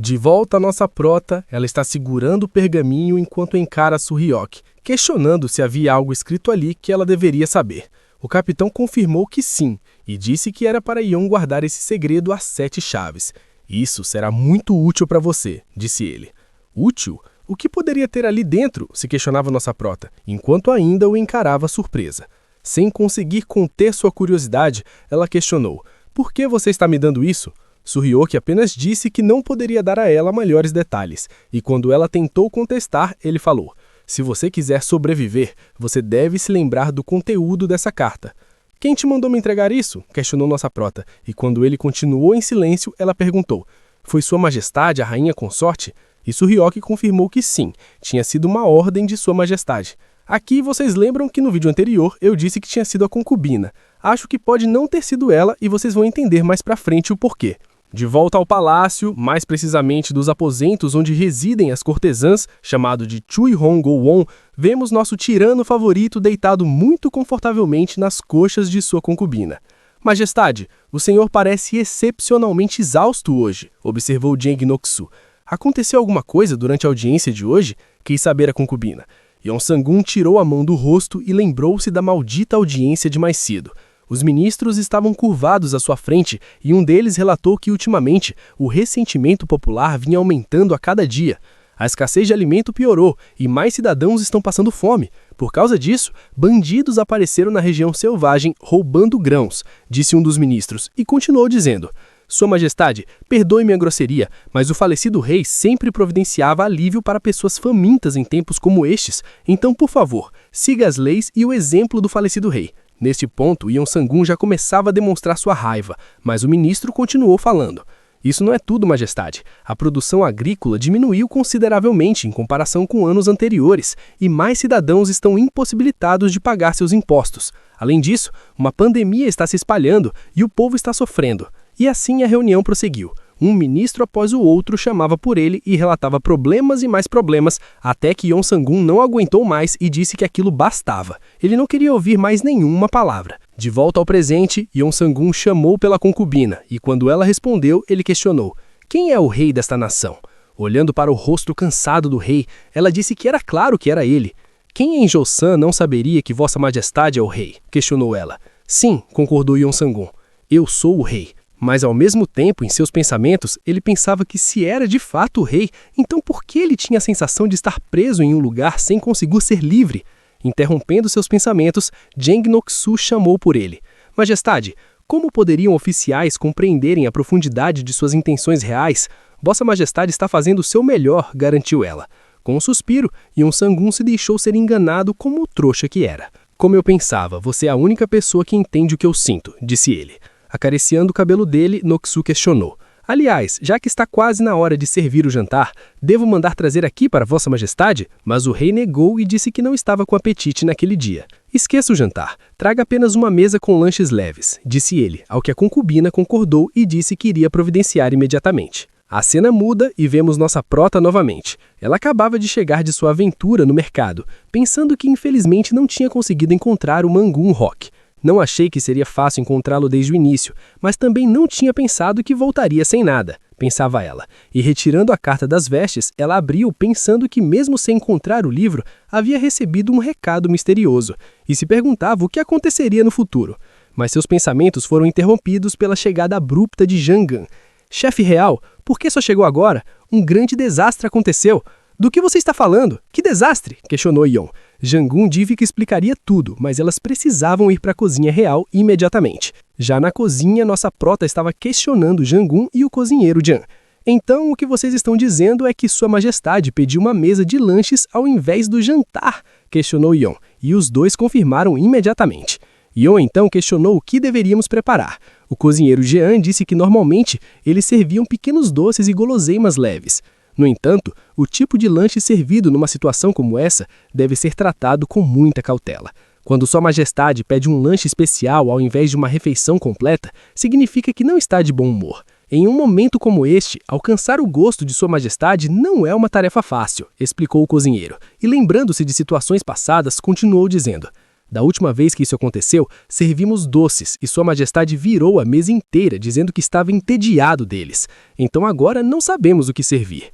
[SPEAKER 2] De volta à nossa prota, ela está segurando o pergaminho enquanto encara Surhyok, questionando se havia algo escrito ali que ela deveria saber. O capitão confirmou que sim, e disse que era para Yeon guardar esse segredo a 7 chaves. Isso será muito útil para você, disse ele. Útil? O que poderia ter ali dentro? Se questionava nossa prota, enquanto ainda o encarava surpresa. Sem conseguir conter sua curiosidade, ela questionou: por que você está me dando isso? Surhyok apenas disse que não poderia dar a ela maiores detalhes, e quando ela tentou contestar, ele falou: se você quiser sobreviver, você deve se lembrar do conteúdo dessa carta. Quem te mandou me entregar isso? Questionou nossa prota, e quando ele continuou em silêncio, ela perguntou: foi Sua Majestade a rainha consorte? E Surhyok confirmou que sim, tinha sido uma ordem de Sua Majestade. Aqui vocês lembram que no vídeo anterior eu disse que tinha sido a concubina. Acho que pode não ter sido ela e vocês vão entender mais pra frente o porquê. De volta ao palácio, mais precisamente dos aposentos onde residem as cortesãs, chamado de Chuihong Gowon, vemos nosso tirano favorito deitado muito confortavelmente nas coxas de sua concubina. Majestade, o senhor parece excepcionalmente exausto hoje, observou Jang Nok-su. Aconteceu alguma coisa durante a audiência de hoje? Quis saber a concubina. Yeon Sang-gun tirou a mão do rosto e lembrou-se da maldita audiência de mais cedo. Os ministros estavam curvados à sua frente e um deles relatou que, ultimamente, o ressentimento popular vinha aumentando a cada dia. A escassez de alimento piorou e mais cidadãos estão passando fome. Por causa disso, bandidos apareceram na região selvagem roubando grãos, disse um dos ministros, e continuou dizendo: Sua Majestade, perdoe minha grosseria, mas o falecido rei sempre providenciava alívio para pessoas famintas em tempos como estes. Então, por favor, siga as leis e o exemplo do falecido rei. Neste ponto, Yeon Sang-gun já começava a demonstrar sua raiva, mas o ministro continuou falando. Isso não é tudo, Majestade. A produção agrícola diminuiu consideravelmente em comparação com anos anteriores, e mais cidadãos estão impossibilitados de pagar seus impostos. Além disso, uma pandemia está se espalhando e o povo está sofrendo. E assim a reunião prosseguiu. Um ministro após o outro chamava por ele e relatava problemas e mais problemas, até que Yeon Sang-gun não aguentou mais e disse que aquilo bastava. Ele não queria ouvir mais nenhuma palavra. De volta ao presente, Yeon Sang-gun chamou pela concubina, e quando ela respondeu, ele questionou: quem é o rei desta nação? Olhando para o rosto cansado do rei, ela disse que era claro que era ele. Quem em Joseon não saberia que Vossa Majestade é o rei? Questionou ela. Sim, concordou Yeon Sang-gun. Eu sou o rei. Mas, ao mesmo tempo, em seus pensamentos, ele pensava que se era de fato o rei, então por que ele tinha a sensação de estar preso em um lugar sem conseguir ser livre? Interrompendo seus pensamentos, Jang Nok-su chamou por ele. Majestade, como poderiam oficiais compreenderem a profundidade de suas intenções reais? Vossa Majestade está fazendo o seu melhor, garantiu ela. Com um suspiro, Yeon Sang-gun se deixou ser enganado como o trouxa que era. Como eu pensava, você é a única pessoa que entende o que eu sinto, disse ele. Acariciando o cabelo dele, Nok-su questionou. Aliás, já que está quase na hora de servir o jantar, devo mandar trazer aqui para Vossa Majestade? Mas o rei negou e disse que não estava com apetite naquele dia. Esqueça o jantar. Traga apenas uma mesa com lanches leves, disse ele, ao que a concubina concordou e disse que iria providenciar imediatamente. A cena muda e vemos nossa prota novamente. Ela acabava de chegar de sua aventura no mercado, pensando que infelizmente não tinha conseguido encontrar o Mangun Rock. Não achei que seria fácil encontrá-lo desde o início, mas também não tinha pensado que voltaria sem nada, pensava ela. E retirando a carta das vestes, ela abriu pensando que mesmo sem encontrar o livro, havia recebido um recado misterioso, e se perguntava o que aconteceria no futuro. Mas seus pensamentos foram interrompidos pela chegada abrupta de Jangan. Chefe real, por que só chegou agora? Um grande desastre aconteceu. Do que você está falando? Que desastre? Questionou Yeon. Jangun disse que explicaria tudo, mas elas precisavam ir para a cozinha real imediatamente. Já na cozinha, nossa prota estava questionando Jangun e o cozinheiro Jan. Então, o que vocês estão dizendo é que Sua Majestade pediu uma mesa de lanches ao invés do jantar? Questionou Yeon, e os dois confirmaram imediatamente. Yeon então questionou o que deveríamos preparar. O cozinheiro Jean disse que normalmente eles serviam pequenos doces e guloseimas leves. No entanto, o tipo de lanche servido numa situação como essa deve ser tratado com muita cautela. Quando Sua Majestade pede um lanche especial ao invés de uma refeição completa, significa que não está de bom humor. Em um momento como este, alcançar o gosto de Sua Majestade não é uma tarefa fácil, explicou o cozinheiro, e lembrando-se de situações passadas, continuou dizendo: da última vez que isso aconteceu, servimos doces e Sua Majestade virou a mesa inteira dizendo que estava entediado deles. Então agora não sabemos o que servir.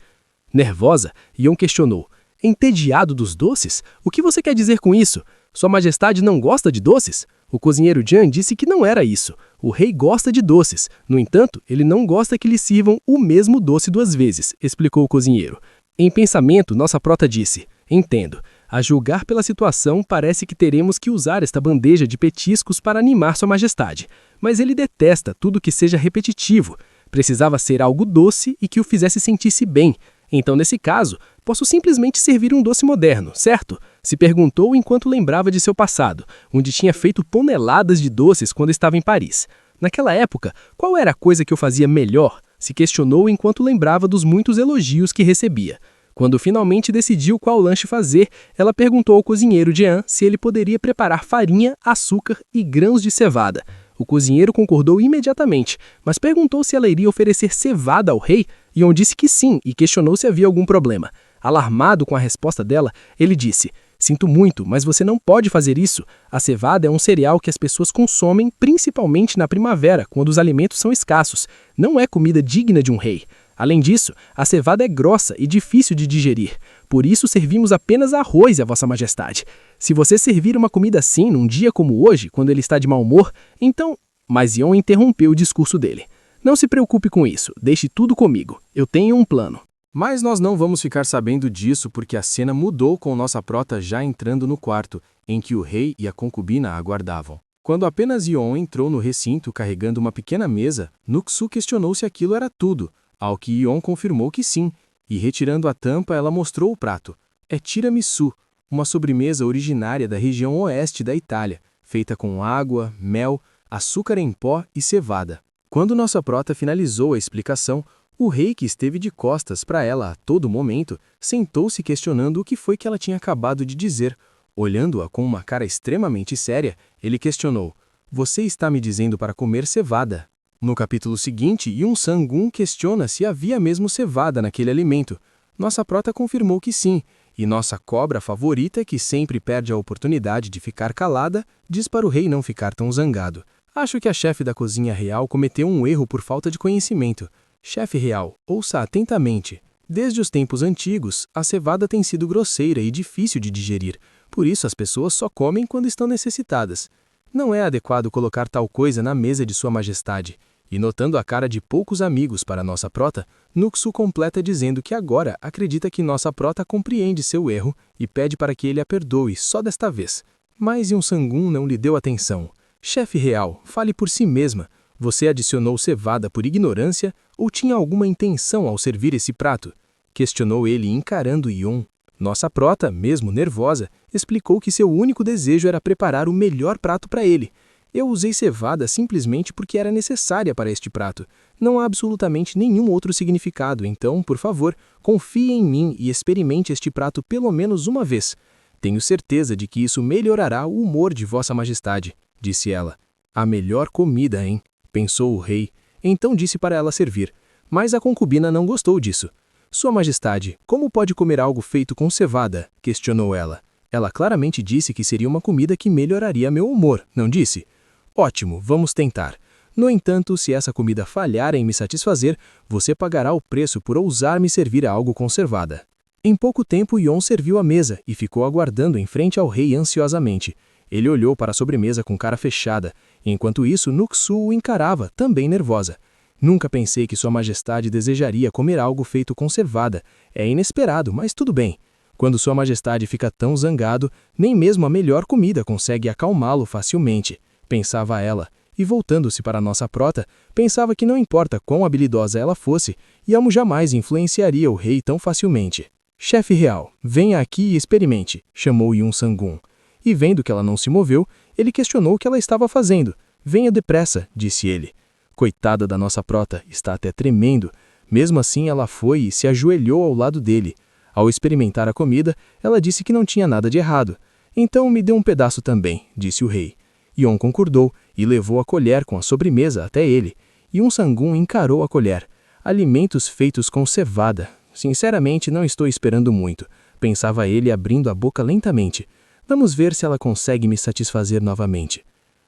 [SPEAKER 2] Nervosa, Yon questionou: entediado dos doces? O que você quer dizer com isso? Sua Majestade não gosta de doces? O cozinheiro Jian disse que não era isso. O rei gosta de doces. No entanto, ele não gosta que lhe sirvam o mesmo doce 2 vezes, explicou o cozinheiro. Em pensamento, nossa prota disse: entendo. A julgar pela situação, parece que teremos que usar esta bandeja de petiscos para animar Sua Majestade. Mas ele detesta tudo que seja repetitivo. Precisava ser algo doce e que o fizesse sentir-se bem. Então, nesse caso, posso simplesmente servir um doce moderno, certo? Se perguntou enquanto lembrava de seu passado, onde tinha feito toneladas de doces quando estava em Paris. Naquela época, qual era a coisa que eu fazia melhor? Se questionou enquanto lembrava dos muitos elogios que recebia. Quando finalmente decidiu qual lanche fazer, ela perguntou ao cozinheiro Jian se ele poderia preparar farinha, açúcar e grãos de cevada. O cozinheiro concordou imediatamente, mas perguntou se ela iria oferecer cevada ao rei, e Yon disse que sim e questionou se havia algum problema. Alarmado com a resposta dela, ele disse: sinto muito, mas você não pode fazer isso. A cevada é um cereal que as pessoas consomem principalmente na primavera, quando os alimentos são escassos. Não é comida digna de um rei. Além disso, a cevada é grossa e difícil de digerir. Por isso servimos apenas arroz a Vossa Majestade. Se você servir uma comida assim num dia como hoje, quando ele está de mau humor, então... Mas Yon interrompeu o discurso dele. Não se preocupe com isso, deixe tudo comigo. Eu tenho um plano.
[SPEAKER 1] Mas nós não vamos ficar sabendo disso porque a cena mudou com nossa prota já entrando no quarto, em que o rei e a concubina aguardavam. Quando apenas Yon entrou no recinto carregando uma pequena mesa, Nuxu questionou se aquilo era tudo, ao que Yon confirmou que sim, e retirando a tampa ela mostrou o prato. É tiramisu, uma sobremesa originária da região oeste da Itália, feita com água, mel, açúcar em pó e cevada. Quando nossa prota finalizou a explicação, o rei, que esteve de costas para ela a todo momento, sentou-se questionando o que foi que ela tinha acabado de dizer. Olhando-a com uma cara extremamente séria, ele questionou: você está me dizendo para comer cevada? No capítulo seguinte, Yun Sang-gun questiona se havia mesmo cevada naquele alimento. Nossa prota confirmou que sim, e nossa cobra favorita, que sempre perde a oportunidade de ficar calada, diz para o rei não ficar tão zangado. Acho que a chefe da cozinha real cometeu um erro por falta de conhecimento. Chefe real, ouça atentamente. Desde os tempos antigos, a cevada tem sido grosseira e difícil de digerir, por isso as pessoas só comem quando estão necessitadas. Não é adequado colocar tal coisa na mesa de Sua Majestade. E notando a cara de poucos amigos para nossa prota, Nuxu completa dizendo que agora acredita que nossa prota compreende seu erro e pede para que ele a perdoe só desta vez. Mas Yun Sang-gun não lhe deu atenção. Chefe real, fale por si mesma. Você adicionou cevada por ignorância ou tinha alguma intenção ao servir esse prato? Questionou ele encarando Yon. Nossa prota, mesmo nervosa, explicou que seu único desejo era preparar o melhor prato para ele. Eu usei cevada simplesmente porque era necessária para este prato. Não há absolutamente nenhum outro significado, então, por favor, confie em mim e experimente este prato pelo menos uma vez. Tenho certeza de que isso melhorará o humor de Vossa Majestade, disse ela. A melhor comida, hein? Pensou o rei. Então disse para ela servir. Mas a concubina não gostou disso. Sua Majestade, como pode comer algo feito com cevada? Questionou ela. Ela claramente disse que seria uma comida que melhoraria meu humor, não disse? Ótimo, vamos tentar. No entanto, se essa comida falhar em me satisfazer, você pagará o preço por ousar me servir algo com cevada. Em pouco tempo, Yon serviu a mesa e ficou aguardando em frente ao rei ansiosamente. Ele olhou para a sobremesa com cara fechada. Enquanto isso, Nuxu o encarava, também nervosa. Nunca pensei que Sua Majestade desejaria comer algo feito com cevada. É inesperado, mas tudo bem. Quando Sua Majestade fica tão zangado, nem mesmo a melhor comida consegue acalmá-lo facilmente, pensava ela. E voltando-se para nossa prota, pensava que não importa quão habilidosa ela fosse, Yamo jamais influenciaria o rei tão facilmente. Chefe real, venha aqui e experimente, chamou Yun Sang-gun. E vendo que ela não se moveu, ele questionou o que ela estava fazendo. Venha depressa, disse ele. Coitada da nossa prota, está até tremendo.
[SPEAKER 2] Mesmo assim, ela foi e se ajoelhou ao lado dele. Ao experimentar a comida, ela disse que não tinha nada de errado. Então me dê um pedaço também, disse o rei. Yon concordou e levou a colher com a sobremesa até ele. Yun Sangun encarou a colher. Alimentos feitos com cevada. Sinceramente, não estou esperando muito, pensava ele abrindo a boca lentamente. Vamos ver se ela consegue me satisfazer novamente.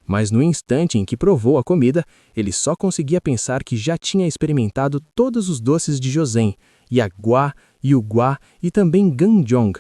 [SPEAKER 2] Mas no instante em que provou a comida, ele só conseguia pensar que já tinha experimentado todos os doces de Joseon, Yagua, Yugua e também Ganjong.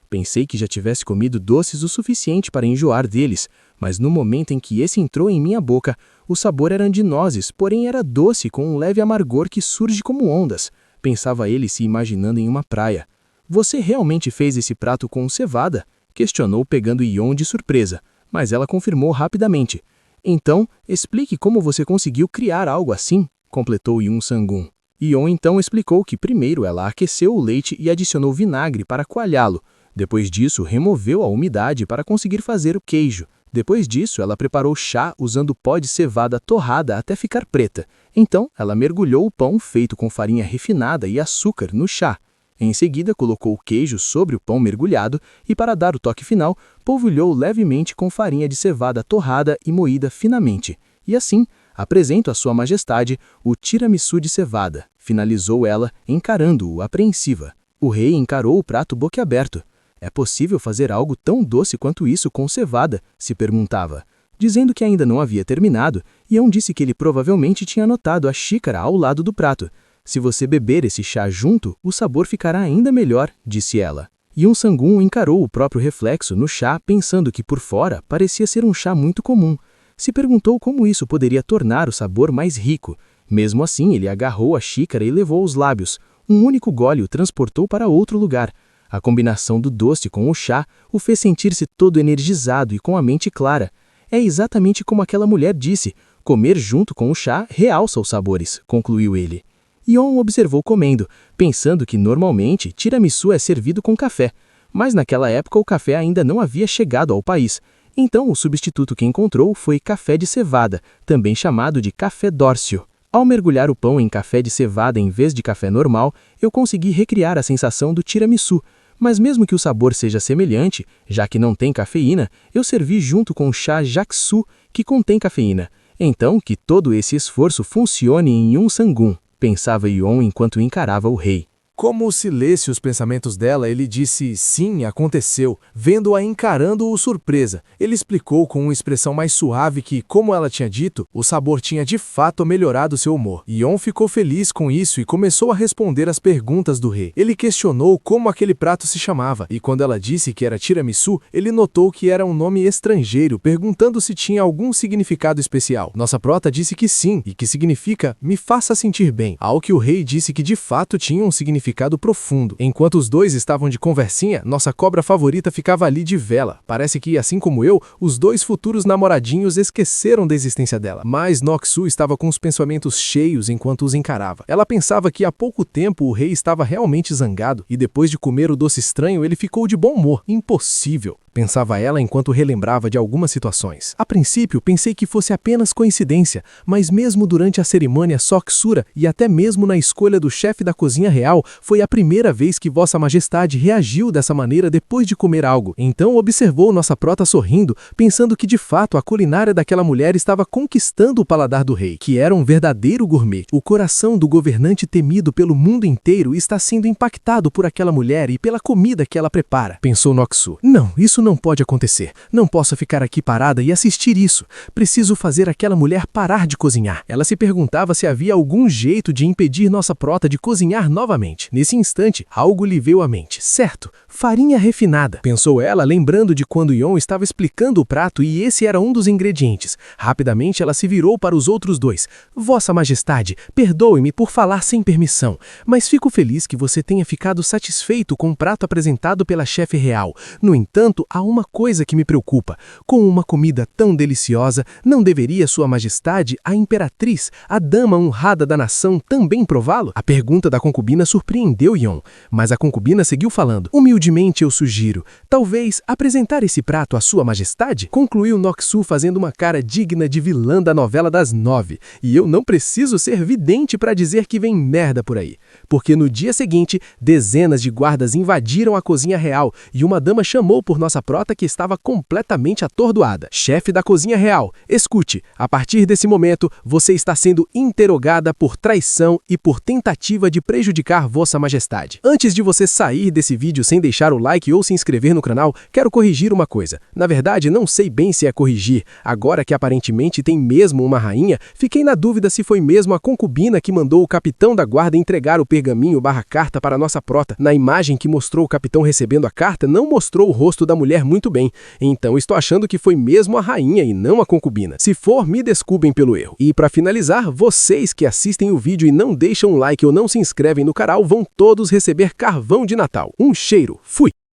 [SPEAKER 2] Pensei que já tivesse comido doces o suficiente para enjoar deles, mas no momento em que esse entrou em minha boca, o sabor era de nozes, porém era doce com um leve amargor que surge como ondas. Pensava ele se imaginando em uma praia. Você realmente fez esse prato com cevada? Questionou pegando Yon de surpresa, mas ela confirmou rapidamente. Então, explique como você conseguiu criar algo assim, completou Yun Sangun. Yon então explicou que primeiro ela aqueceu o leite e adicionou vinagre para coalhá-lo. Depois disso, removeu a umidade para conseguir fazer o queijo. Depois disso, ela preparou chá usando pó de cevada torrada até ficar preta. Então, ela mergulhou o pão feito com farinha refinada e açúcar no chá. Em seguida, colocou o queijo sobre o pão mergulhado e, para dar o toque final, polvilhou levemente com farinha de cevada torrada e moída finamente. E assim, apresento a Sua Majestade o tiramisu de cevada, finalizou ela, encarando-o apreensiva. O rei encarou o prato boquiaberto. É possível fazer algo tão doce quanto isso com cevada? Se perguntava. Dizendo que ainda não havia terminado, Yon disse que ele provavelmente tinha anotado a xícara ao lado do prato. Se você beber esse chá junto, o sabor ficará ainda melhor, disse ela. Yun Sangun encarou o próprio reflexo no chá, pensando que por fora parecia ser um chá muito comum. Se perguntou como isso poderia tornar o sabor mais rico. Mesmo assim, ele agarrou a xícara e levou aos lábios. Um único gole o transportou para outro lugar. A combinação do doce com o chá o fez sentir-se todo energizado e com a mente clara. É exatamente como aquela mulher disse, comer junto com o chá realça os sabores, concluiu ele. Yon observou comendo, pensando que normalmente tiramisu é servido com café, mas naquela época o café ainda não havia chegado ao país. Então o substituto que encontrou foi café de cevada, também chamado de café dórcio. Ao mergulhar o pão em café de cevada em vez de café normal, eu consegui recriar a sensação do tiramisu. Mas mesmo que o sabor seja semelhante, já que não tem cafeína, eu servi junto com o chá Jaksu, que contém cafeína. Então, que todo esse esforço funcione em Yun Sangun, pensava Yon enquanto encarava o rei.
[SPEAKER 8] Como se lesse os pensamentos dela, ele disse, sim, aconteceu, vendo-a encarando-o surpresa. Ele explicou com uma expressão mais suave que, como ela tinha dito, o sabor tinha de fato melhorado seu humor. Yon ficou feliz com isso e começou a responder às perguntas do rei. Ele questionou como aquele prato se chamava, e quando ela disse que era tiramisu, ele notou que era um nome estrangeiro, perguntando se tinha algum significado especial. Nossa prota disse que sim, e que significa, me faça sentir bem, ao que o rei disse que de fato tinha um significado profundo. Enquanto os dois estavam de conversinha, nossa cobra favorita ficava ali de vela. Parece que, assim como eu, os dois futuros namoradinhos esqueceram da existência dela. Mas Nok-su estava com os pensamentos cheios enquanto os encarava. Ela pensava que há pouco tempo o rei estava realmente zangado e depois de comer o doce estranho ele ficou de bom humor. Impossível, pensava ela enquanto relembrava de algumas situações. A princípio, pensei que fosse apenas coincidência, mas mesmo durante a cerimônia Soksura e até mesmo na escolha do chefe da cozinha real, foi a primeira vez que Vossa Majestade reagiu dessa maneira depois de comer algo. Então observou nossa prota sorrindo, pensando que de fato a culinária daquela mulher estava conquistando o paladar do rei, que era um verdadeiro gourmet. O coração do governante temido pelo mundo inteiro está sendo impactado por aquela mulher e pela comida que ela prepara, pensou Nok-su. Não, isso não pode acontecer. Não posso ficar aqui parada e assistir isso. Preciso fazer aquela mulher parar de cozinhar. Ela se perguntava se havia algum jeito de impedir nossa prota de cozinhar novamente. Nesse instante, algo lhe veio à mente. Certo, farinha refinada, pensou ela, lembrando de quando Yon estava explicando o prato e esse era um dos ingredientes. Rapidamente ela se virou para os outros dois. Vossa Majestade, perdoe-me por falar sem permissão, mas fico feliz que você tenha ficado satisfeito com o prato apresentado pela chefe real. No entanto, há uma coisa que me preocupa. Com uma comida tão deliciosa, não deveria Sua Majestade, a Imperatriz, a dama honrada da nação, também prová-lo? A pergunta da concubina surpreendeu Yon, mas a concubina seguiu falando. Humildemente eu sugiro, talvez, apresentar esse prato à Sua Majestade? Concluiu Nok-Su fazendo uma cara digna de vilã da novela das 9. E eu não preciso ser vidente para dizer que vem merda por aí. Porque no dia seguinte, dezenas de guardas invadiram a cozinha real e uma dama chamou por nossa prota que estava completamente atordoada. Chefe da cozinha real, escute, a partir desse momento você está sendo interrogada por traição e por tentativa de prejudicar Vossa Majestade. Antes de você sair desse vídeo sem deixar o like ou se inscrever no canal, quero corrigir uma coisa. Na verdade, não sei bem se é corrigir. Agora que aparentemente tem mesmo uma rainha, fiquei na dúvida se foi mesmo a concubina que mandou o capitão da guarda entregar o pergaminho/carta para nossa prota. Na imagem que mostrou o capitão recebendo a carta, não mostrou o rosto da mulher muito bem. Então estou achando que foi mesmo a rainha e não a concubina. Se for, me desculpem pelo erro. E para finalizar, vocês que assistem o vídeo e não deixam um like ou não se inscrevem no canal vão todos receber carvão de Natal. Um cheiro. Fui!